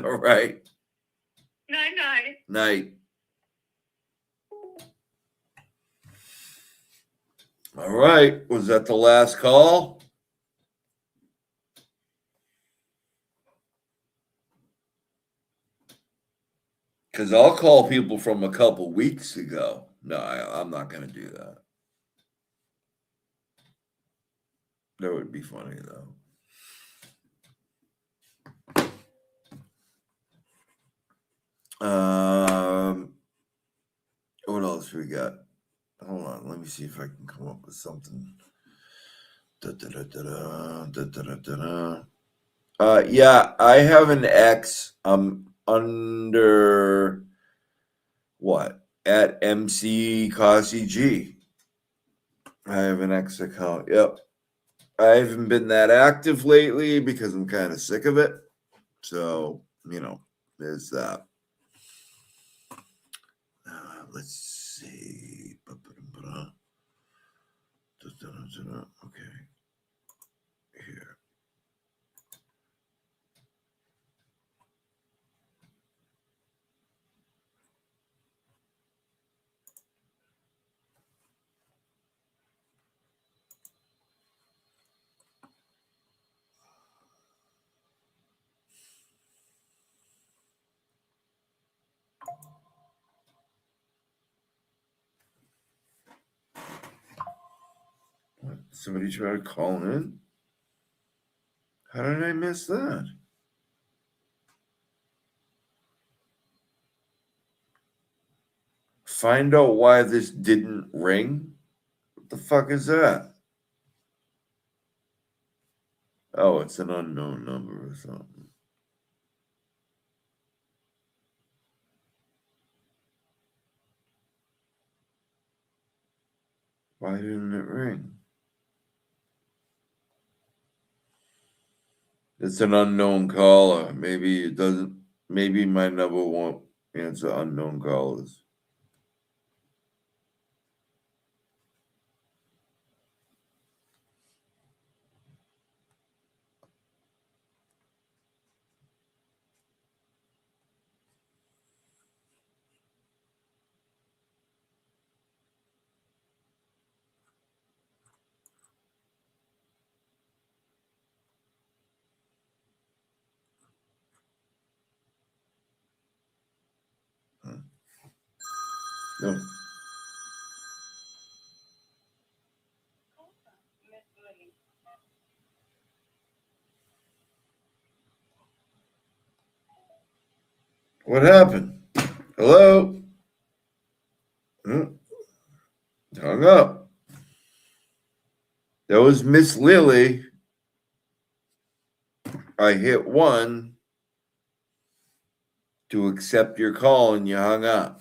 2-step. All right. Night. Night. All right. Was that the last call? Because I'll call people from a couple weeks ago. No, I'm not going to do that. That would be funny, though. What else we got? Hold on, let me see if I can come up with something. Yeah, I have an ex. I'm under what? At MC Cossy G. I have an ex account. Yep. I haven't been that active lately because I'm kind of sick of it. So, you know, there's that. Let's see. Okay. Here. What? Somebody tried calling in? How did I miss that? Find out why this didn't ring? What the fuck is that? Oh, it's an unknown number or something. Why didn't it ring? It's an unknown caller. Maybe it doesn't. Maybe my number won't answer unknown callers. No. What happened? Hello? Hung up. That was Miss Lily. I hit 1 to accept your call and you hung up.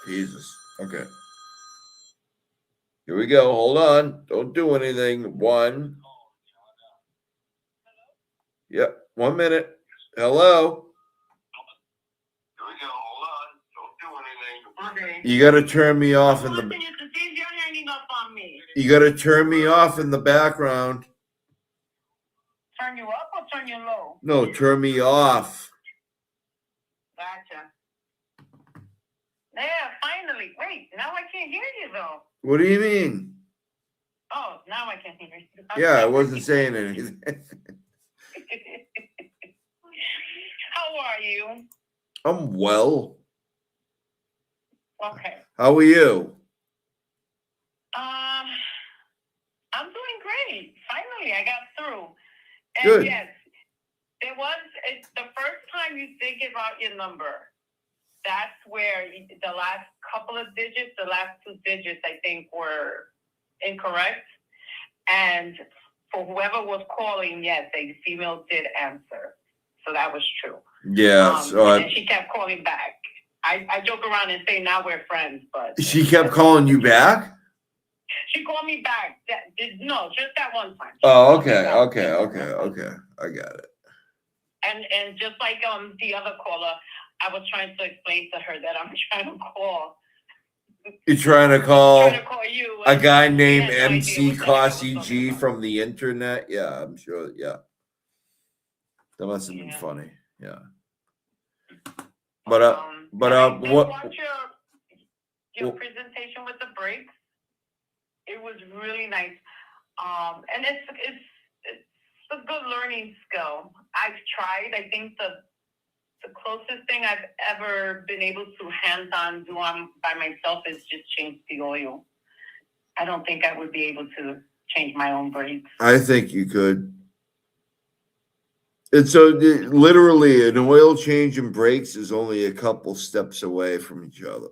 Jesus. Okay. Here we go. Hold on. Don't do anything. 1. Yep. 1 minute. Hello? You got to turn me off in the. You got to turn me off in the background. Turn you up or turn you low? No, turn me off. Gotcha. Yeah, finally. Wait, now I can't hear you though. What do you mean? Oh, now I can hear you. Yeah, I wasn't saying anything. How are you? I'm well. Okay. How are you? I'm doing great. Finally, I got through. And Good. yes, it's the first time you think about your number. That's where the last couple of digits, the last 2 digits, I think, were incorrect. And for whoever was calling, yes, the female did answer. So that was true. Yeah. And she kept calling back. I joke around and say now we're friends, but She kept calling you back? she called me back. No, just that one time. Oh, okay. I got it. And just like the other caller, I was trying to explain to her that I'm trying to call. You're trying to call you, a guy named had no MC idea what the heck I was Cossy talking G about. from the internet? Yeah, I'm sure. Yeah. That must have been funny. Yeah. But what? Watch your presentation with the breaks. It was really nice. And it's a good learning skill. I've tried. I think the closest thing I've ever been able to hands-on do by myself is just change the oil. I don't think I would be able to change my own brakes. I think you could. And so literally an oil change and brakes is only a couple steps away from each other.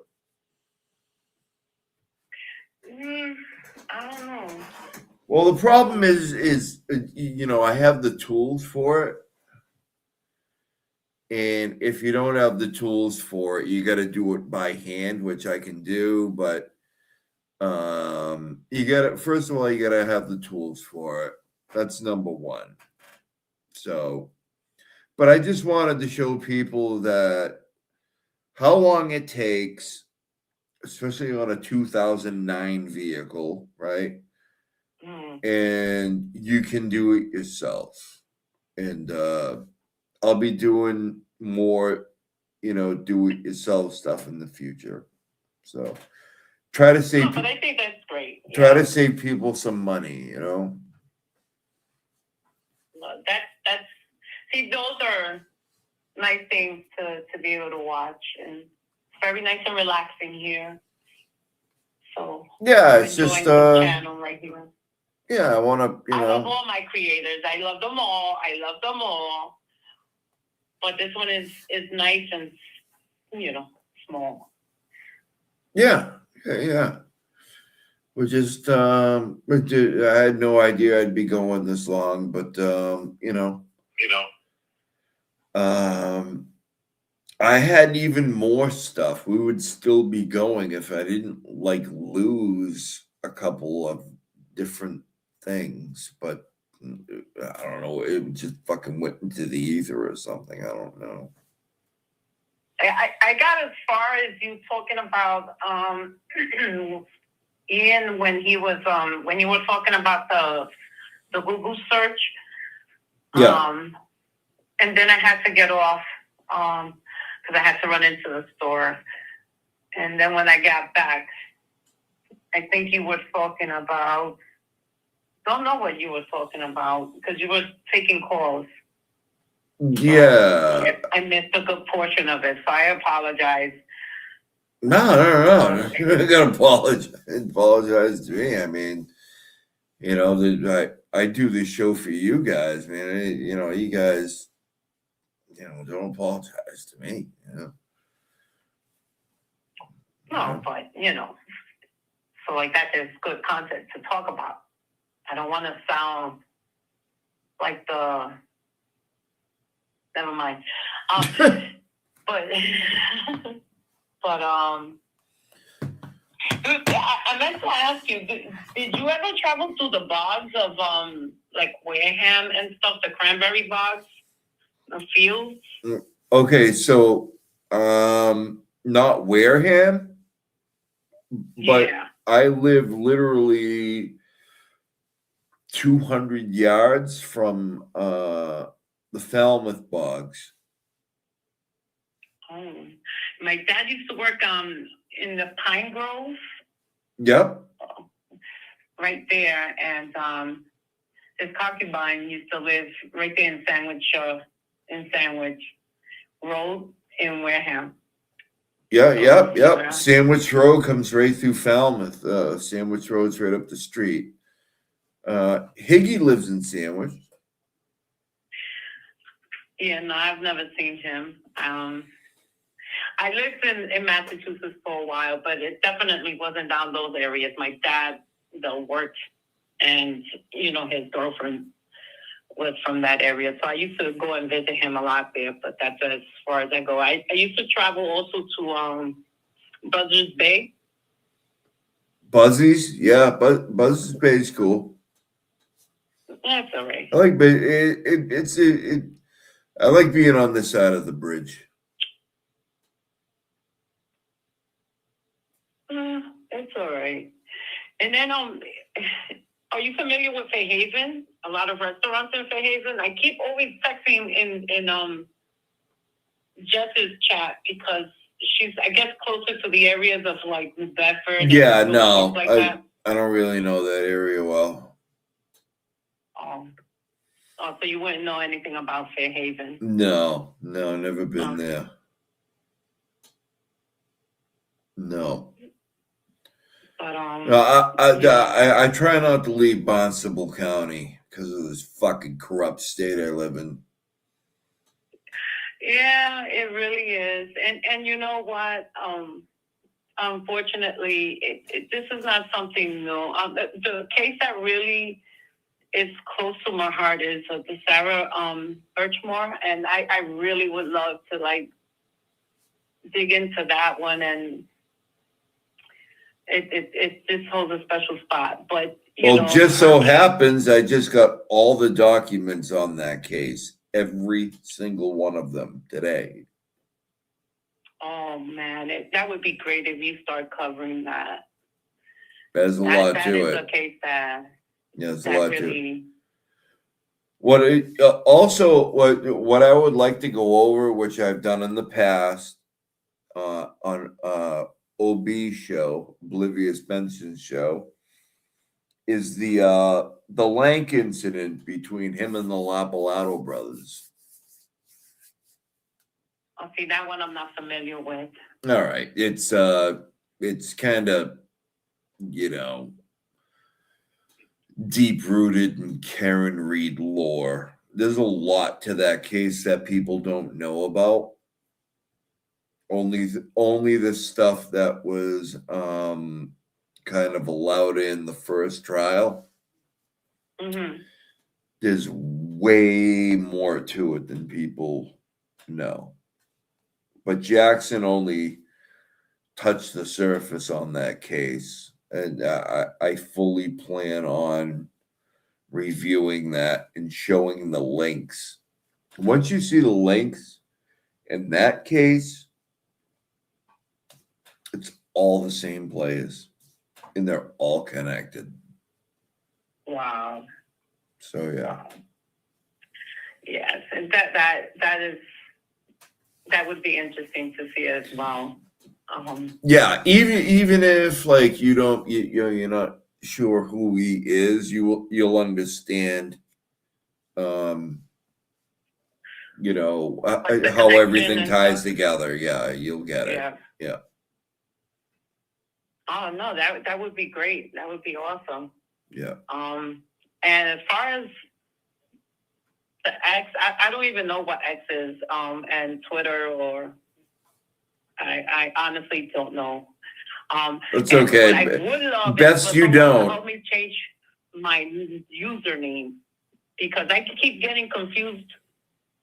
I don't know. Well, the problem is I have the tools for it. And if you don't have the tools for it, you got to do it by hand, which I can do. But first of all, you got to have the tools for it. That's number 1. So, but I just wanted to show people that how long it takes, especially on a 2009 vehicle, right? And you can do it yourself. And I'll be doing more, do it yourself stuff in the future. So try to save. But I think that's great. Try to save people some money, That's see, those are nice things to be able to watch, and very nice and relaxing here. So yeah, I'm it's just enjoying this channel right here. Yeah, I want to, I love all my creators. I love them all. But this one is nice and small. Yeah. We just I had no idea I'd be going this long, but I had even more stuff. We would still be going if I didn't lose a couple of different things, but I don't know. It just fucking went into the ether or something. I don't know. I got as far as you talking about Ian when you were talking about the Google search. Yeah. And then I had to get off because I had to run into the store. And then when I got back, I think you were talking about, don't know what you were talking about because you were taking calls. Yeah. I missed a good portion of it, so I apologize. No. You're gonna apologize to me. I mean, you know, I do this show for you guys, man. You know, you guys, you know, don't apologize to me. You know. No, but you know, so like that, there's good content to talk about. I don't want to sound like the. Never mind. But but I meant to ask you, did you ever travel through the bogs of like Wareham and stuff, the cranberry bogs, the fields? Okay, so not Wareham, but Yeah. I live literally 200 yards from the Falmouth bogs. Oh, my dad used to work in the Pine Grove Yep. right there, and his concubine used to live right there in Sandwich Road in Wareham. Yep. Sandwich Road comes right through Falmouth. Sandwich Road's right up the street. Higgy lives in Sandwich. Yeah, no, I've never seen him. I lived in Massachusetts for a while, but it definitely wasn't down those areas. My dad, though, worked, and, you know, his girlfriend was from that area. So I used to go and visit him a lot there, but that's as far as I go. I used to travel also to Buzzards Bay. Buzzies? Yeah, Buzzards Bay is cool. That's all right. I like, but I like being on this side of the bridge. It's all right. And then, are you familiar with Fairhaven? A lot of restaurants in Fairhaven. I keep always texting in Jess's chat because she's, I guess, closer to the areas of like New Bedford. Yeah, and no, like that. I don't really know that area well. Oh, so you wouldn't know anything about Fairhaven? No, never been there. No. But I try not to leave Barnstable County because of this fucking corrupt state I live in. Yeah, it really is. And you know what? Unfortunately, this is not something new. The case that really is close to my heart is the Sarah Birchmore, and I really would love to like dig into that one, and it just holds a special spot. But you know, just so happens I just got all the documents on that case, every single one of them today. Oh man, that would be great if you start covering that. There's a lot to it. That is a case that. Yeah, there's a lot to it. What I would like to go over, which I've done in the past, on OB show, Oblivious Benson's show, is the Lank incident between him and the Lapalato brothers. Oh, see, that one I'm not familiar with. All right, it's kind of, you know, deep-rooted in Karen Reed lore. There's a lot to that case that people don't know about. Only the stuff that was kind of allowed in the first trial. Mm-hmm. There's way more to it than people know. But Jackson only touched the surface on that case. And I fully plan on reviewing that and showing the links. Once you see the links in that case, it's all the same players, and they're all connected. Wow. So yeah. Yes, and that would be interesting to see as well. Yeah, even if like you're not sure who he is, you'll understand, how everything ties together. Yeah, you'll get it. Yeah. Oh no, that would be great. That would be awesome. Yeah. And as far as the X, I don't even know what X is. And Twitter, or I honestly don't know. It's and okay. what I would love Best is for you someone to don't. help me change my username, because I keep getting confused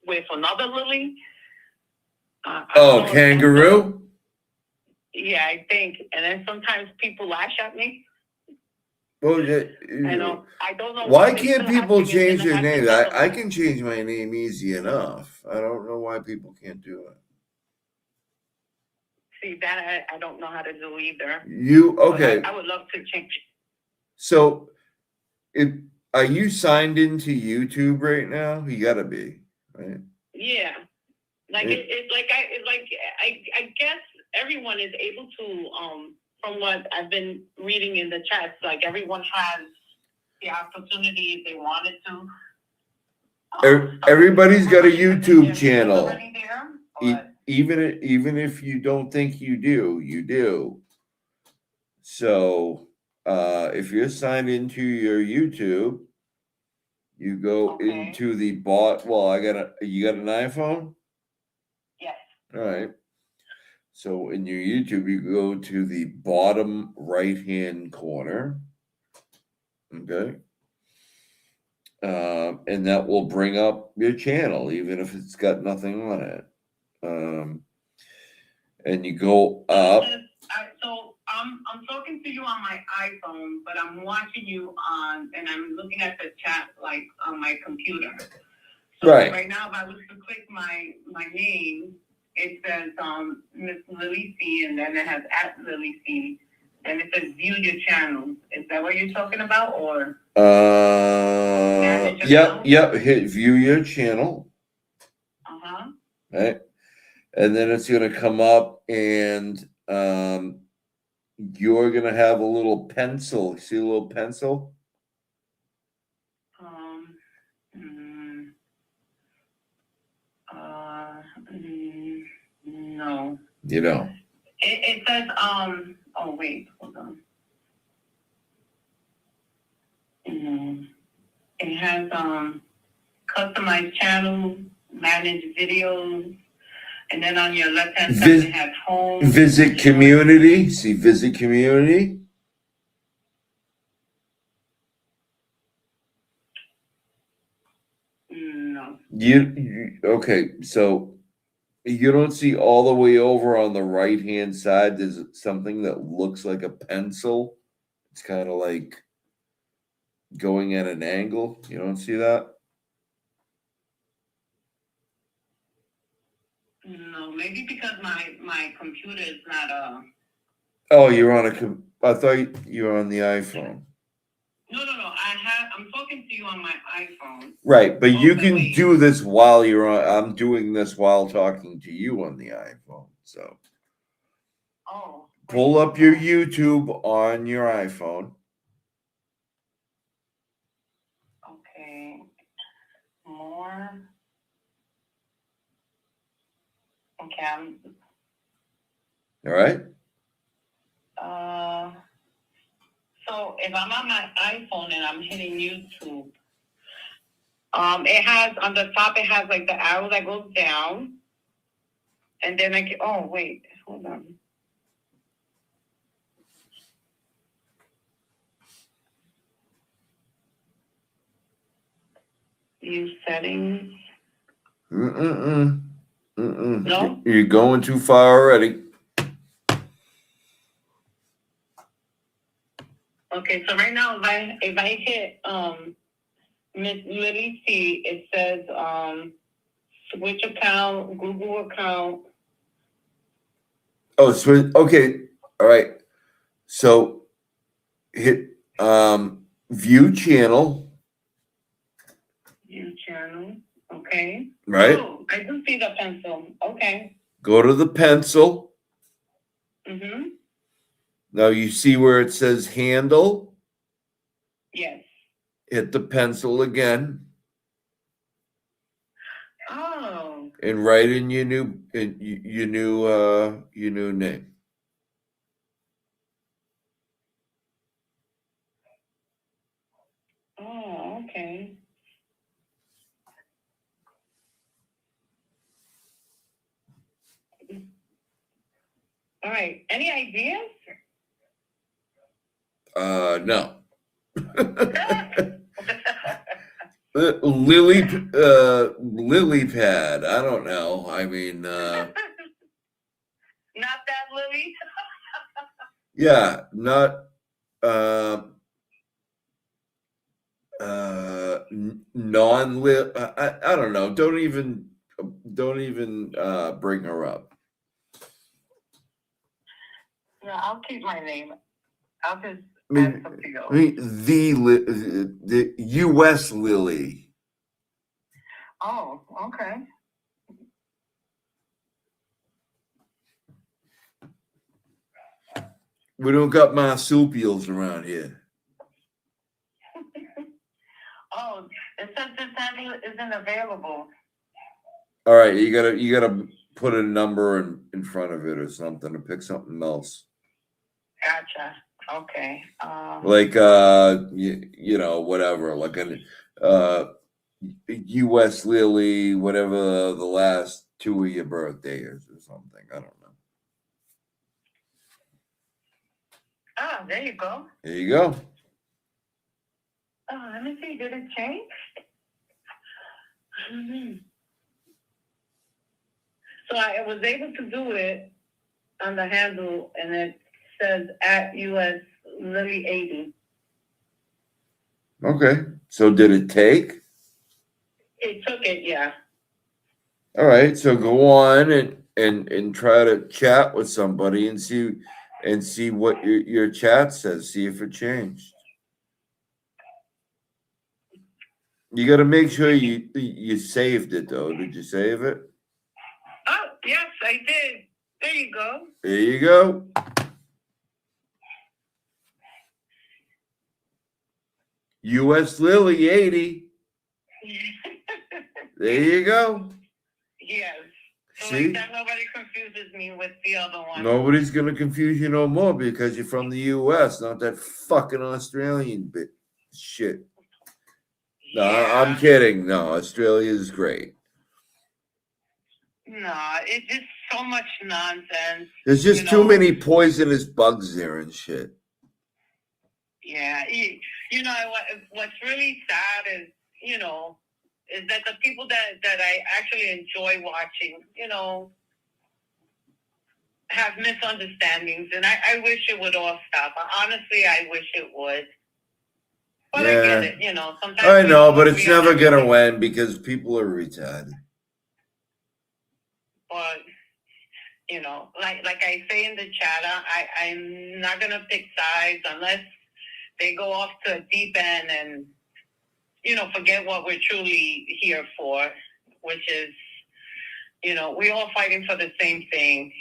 with another Lily. I don't know if that's Kangaroo? yeah, I think. And then sometimes people lash at me. Well, I don't know why they can't still have people to get- change then their have to names? get the I can change my name easy enough. I don't know why people can't do it. See, that I don't know how to do either. Okay. But I would love to change. So, are you signed into YouTube right now? You gotta be, right? Yeah, like I guess everyone is able to from what I've been reading in the chats, like everyone has the opportunity if they wanted to. Everybody's got a YouTube channel. Even if you don't think you do, you do. So, if you're signed into your YouTube, you go into the bot. Well, you got an iPhone? Yes. All right. So in your YouTube, you go to the bottom right-hand corner. Okay. And that will bring up your channel, even if it's got nothing on it. And you go up. So I'm talking to you on my iPhone, but I'm watching you and I'm looking at the chat like on my computer. So right now, if I was to click my name, it says Miss Lily C, and then it has at Lily C, and it says view your channels. Is that what you're talking about, or? Yep. Hit view your channel. Right. And then it's going to come up, and you're going to have a little pencil. See a little pencil? No. You don't. It says oh wait, hold on. It has customized channels, manage videos, and then on your left hand side it has home. Visit community. See visit community. No. You okay? So you don't see all the way over on the right hand side. There's something that looks like a pencil. It's kind of like going at an angle. You don't see that? No, maybe because my computer is not Oh, you're on I thought you were on the iPhone. No. I'm talking to you on my iPhone. Right, but you can do this while you're on. I'm doing this while talking to you on the iPhone. So, pull up your YouTube on your iPhone. Okay. More. Okay. All right. So if I'm on my iPhone and I'm hitting YouTube, it has on the top. It has like the arrow that goes down, and then oh wait, hold on. View settings. No, No? You're going too far already. Okay, so right now if I hit Miss Lily C, it says switch account, Google account. Oh, so okay, all right. So hit view channel. View channel. Okay. Right. Oh, I do see the pencil. Okay. Go to the pencil. Mm-hmm. Now you see where it says handle. Yes. Hit the pencil again. Oh. And write in your new name. All right. Any ideas? No. Lily pad. I don't know. I mean, Not that Lily. yeah, not non-lit. I don't know. Don't even bring her up. No, I'll keep my name. I'll just I add something else. mean the U.S. Lily. Oh, okay. We don't got marsupials around here. Oh, it says this handle isn't available. All right, you gotta put a number in front of it or something to pick something else. Gotcha. Okay. Like you know, whatever, like an U.S. Lily, whatever the last two of your birthday is or something. I don't know. Ah, there you go. There you go. Oh, let me see. Did it change? So I was able to do it on the handle, and it says at US Lily 80. Okay. So did it take? It took it, yeah. All right. So go on and try to chat with somebody and see what your chat says. See if it changed. You got to make sure you saved it though. Did you save it? Oh, yes, I did. There you go. There you go. U.S. Lily 80. There you go. Yes. So See? like that nobody confuses me with the other one. Nobody's gonna confuse you no more because you're from the U.S., not that fucking Australian bit shit. No, I'm kidding. No, Australia is great. No, it's just so much nonsense. There's just too many poisonous bugs there and shit. Yeah, you know what's really sad is is that the people that I actually enjoy watching, have misunderstandings, and I wish it would all stop. Honestly, I wish it would. But Yeah. I get it, sometimes I we know, don't but it's agree on never gonna everything. win because people are retarded. But like I say in the chat, I'm not gonna pick sides unless they go off to a deep end and forget what we're truly here for, which is we're all fighting for the same thing.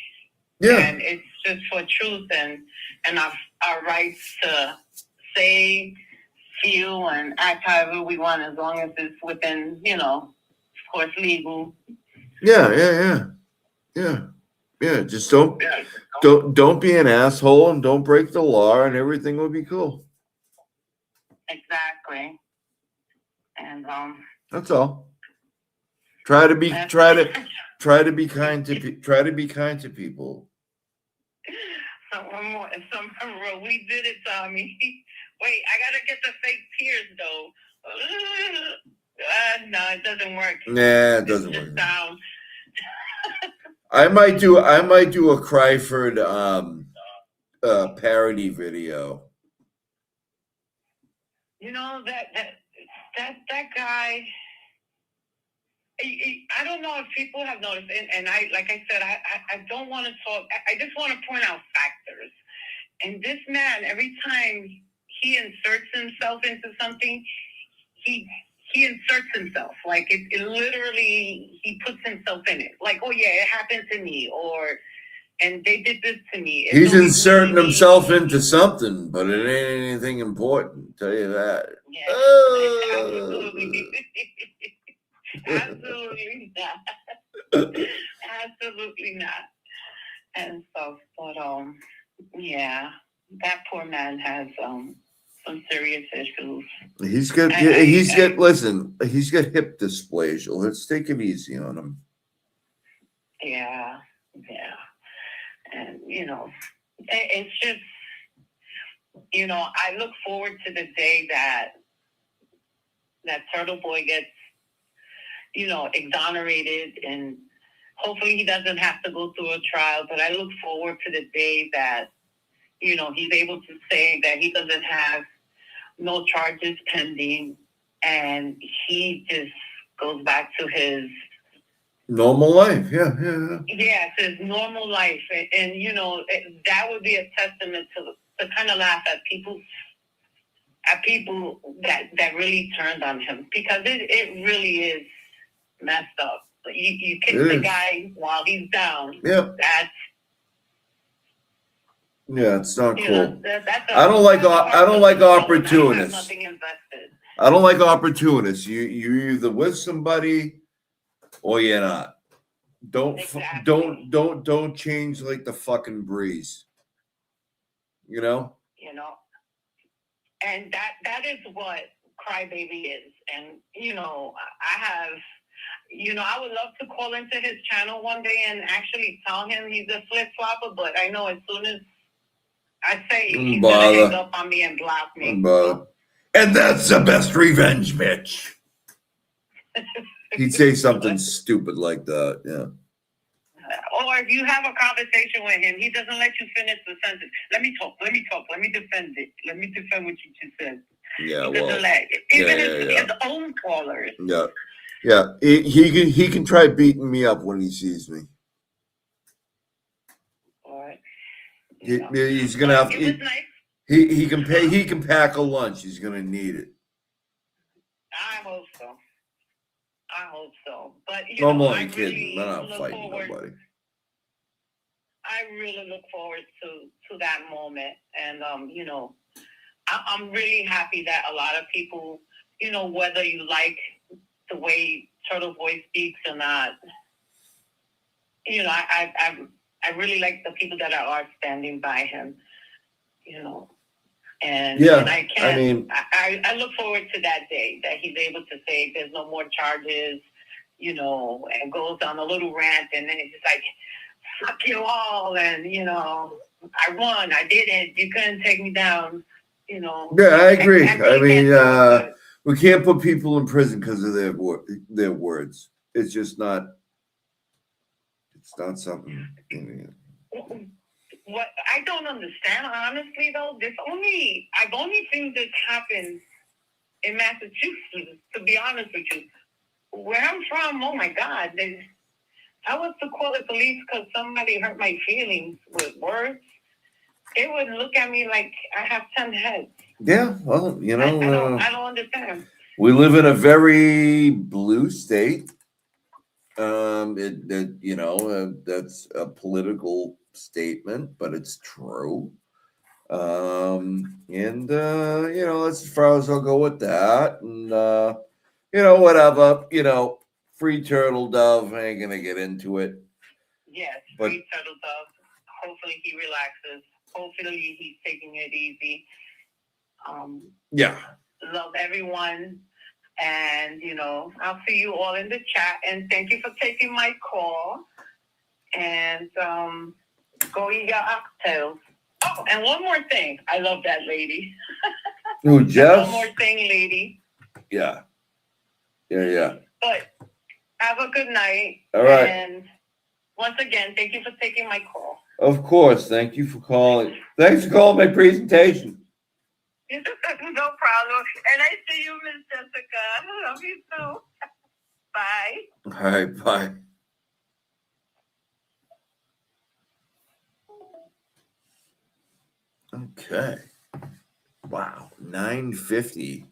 Yeah. And it's just for truth and our rights to say, feel, and act however we want, as long as it's within, of course, legal. Yeah. Just don't be an asshole and don't break the law, and everything will be cool. Exactly. And That's all. Try to be kind to people. Someone wrote, "We did it, Tommy." Wait, I gotta get the fake tears though. No, it doesn't work. Nah, it doesn't It's work. down. I might do a Cryford parody video. That guy. I don't know if people have noticed, and I, like I said, I don't want to talk. I just want to point out factors. And this man, every time he inserts himself into something, he inserts himself. Like it literally, he puts himself in it. Like, oh yeah, it happened to me, and they did this to me. He's inserting himself into something, but it ain't anything important. Tell you that. Yeah, absolutely. Absolutely not. Absolutely not. And so, but yeah, that poor man has some serious issues. He's got listen, he's got hip dysplasia. Let's take it easy on him. Yeah. And, you know, it's just, you know, I look forward to the day that Turtle Boy gets, you know, exonerated, and hopefully he doesn't have to go through a trial. But I look forward to the day that, you know, he's able to say that he doesn't have no charges pending, and he just goes back to his normal life. Yeah. yes, his normal life. And you know, that would be a testament to kind of laugh at people that really turned on him, because it really is messed up. You kick the guy while he's down. Yeah. That's It's not you cool. know, I don't like opportunists. nothing invested. I don't like opportunists. You're either with somebody or you're not. Don't change like the fucking breeze. You know? You know, and that is what Crybaby is. And you know, I would love to call into his channel one day and actually tell him he's a flip flopper, but I know as soon as I say he's gonna hang up on me and block me. And that's the best revenge, bitch. He'd say something stupid like that. Yeah. Or if you have a conversation with him, he doesn't let you finish the sentence. Let me talk. Let me defend it. Let me defend what you just said. Yeah, He doesn't let his own callers. Yeah. He can try beating me up when he sees me. All right. He's gonna have. He can pack a lunch. He's gonna need it. I hope so. But I'm only kidding. I'm not fighting nobody. I really look forward to that moment, and you know, I'm really happy that a lot of people, you know, whether you like the way Turtle Boy speaks or not, you know, I really like the people that are standing by him, you know. And, and I look forward to that day that he's able to say there's no more charges, you know, and goes on a little rant, and then it's just like, fuck you all, and you know, I won, I did it, you couldn't take me down, you know. Yeah, I agree. I mean, we can't put people in prison because of their words. It's just not. It's not something. What I don't understand, honestly, though, I've only seen this happen in Massachusetts, to be honest with you. Where I'm from, oh my God, I was to call the police because somebody hurt my feelings with words. They would look at me like I have 10 heads. Yeah, well, you know, I don't understand. We live in a very blue state. You know, that's a political statement, but it's true. You know, that's as far as I'll go with that. And you know, whatever, you know, free turtle dove. I ain't gonna get into it. Yes, free turtle dove. Hopefully he relaxes. Hopefully he's taking it easy. Yeah. Love everyone. And, you know, I'll see you all in the chat. And thank you for taking my call. And go eat your oxtails. Oh, and one more thing. I love that lady. Who, Jeff? One more thing, lady. Yeah. But have a good night. All right. And once again, thank you for taking my call. Of course. Thank you for calling. Thanks for calling my presentation. No problem. And I see you, Miss Jessica. I love you too. Bye. All right. Bye. Okay. Wow. 950.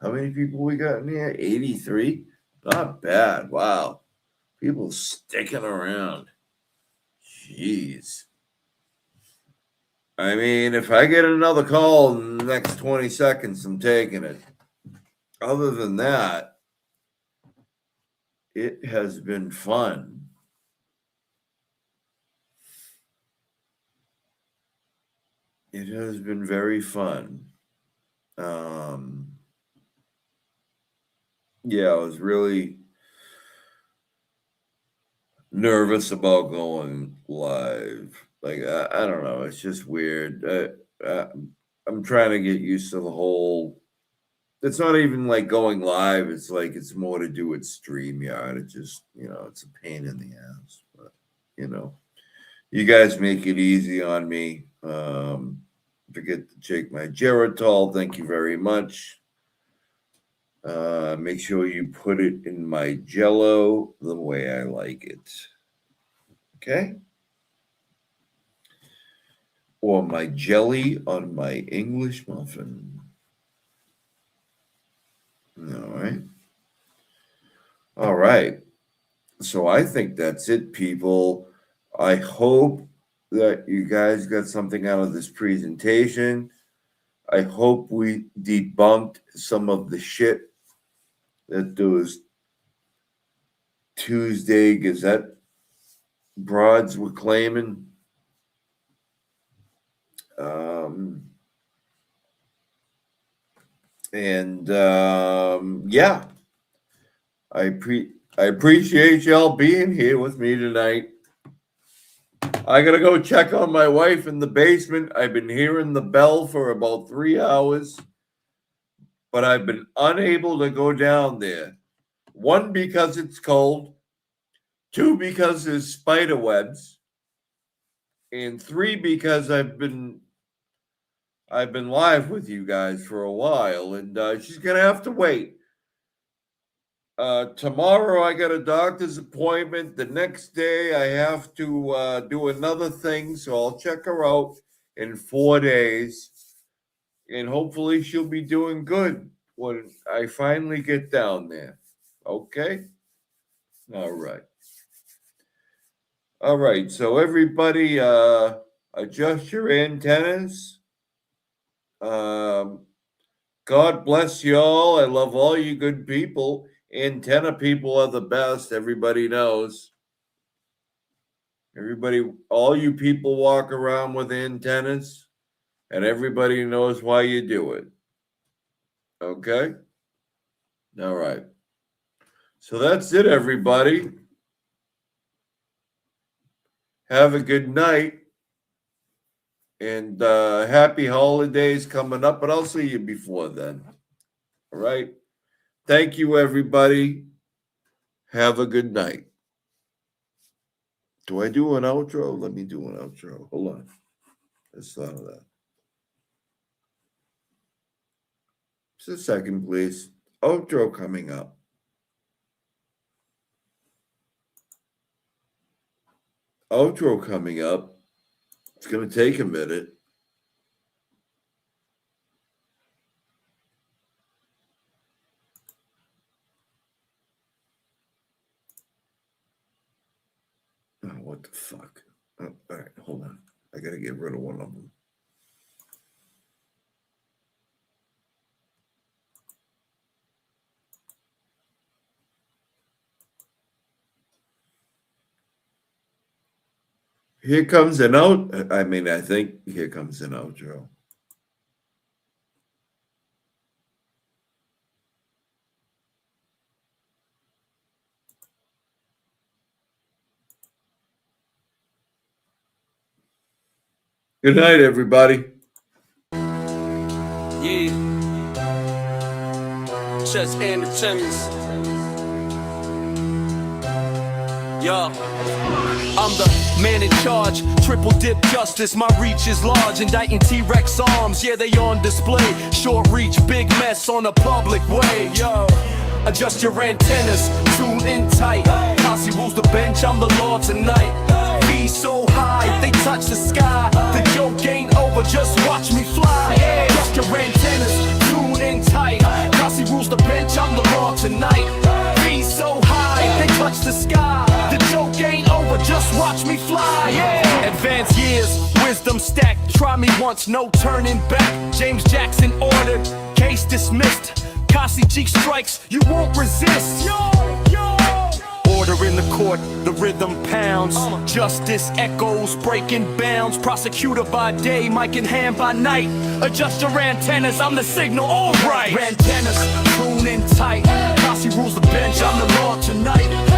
How many people we got in here? 83? Not bad. Wow. People sticking around. Jeez. I mean, if I get another call in the next 20 seconds, I'm taking it. Other than that, it has been fun. It has been very fun. Yeah, I was really nervous about going live. Like, I don't know. It's just weird. I'm trying to get used to the whole. It's not even like going live. It's like it's more to do with StreamYard. It just, it's a pain in the ass. But, you guys make it easy on me. Forget to take my Geritol. Thank you very much. Make sure you put it in my Jello the way I like it. Okay? Or my jelly on my English muffin. All right. So I think that's it, people. I hope that you guys got something out of this presentation. I hope we debunked some of the shit that those Tuesday Gazette broads were claiming. Yeah, I appreciate y'all being here with me tonight. I gotta go check on my wife in the basement. I've been hearing the bell for about 3 hours, but I've been unable to go down there. 1, because it's cold. 2, because there's spider webs. And 3, because I've been live with you guys for a while, and she's gonna have to wait. Tomorrow I got a doctor's appointment. The next day I have to do another thing, so I'll check her out in 4 days, and hopefully she'll be doing good when I finally get down there. Okay? All right. So everybody, adjust your antennas. God bless you all. I love all you good people. Antenna people are the best. Everybody knows. All you people walk around with antennas, and everybody knows why you do it. Okay? All right. So that's it, everybody. Have a good night. And happy holidays coming up, but I'll see you before then. All right? Thank you, everybody. Have a good night. Do I do an outro? Let me do an outro. Hold on. Let's start of that. Just a second, please. Outro coming up. Outro coming up. It's going to take a minute. Oh, what the fuck? Oh, all right, hold on. I got to get rid of one of them. Here comes an out. I think here comes an outro. Good night, everybody. Yeah. Chess and the Timmons. Yo. I'm the man in charge, triple dip justice, my reach is large, indicting T-Rex arms, yeah they on display, short reach, big mess on a public way, yo. Adjust your antennas, tune in tight, Cossy rules the bench, I'm the law tonight, be so high, they touch the sky, the joke ain't over, just watch me fly, adjust your antennas, tune in tight, Cossy rules the bench, I'm the law tonight, be so high, they touch the sky, the joke ain't over, just watch me fly, yeah. Advanced years, wisdom stacked, try me once, no turning back. James Jackson ordered, case dismissed. Cossy cheek strikes, you won't resist. Order in the court, the rhythm pounds. Justice echoes, breaking bounds. Prosecutor by day, mic in hand by night. Adjust your antennas, I'm the signal, alright. Antennas, tune in tight. Cossy rules the bench, I'm the law tonight.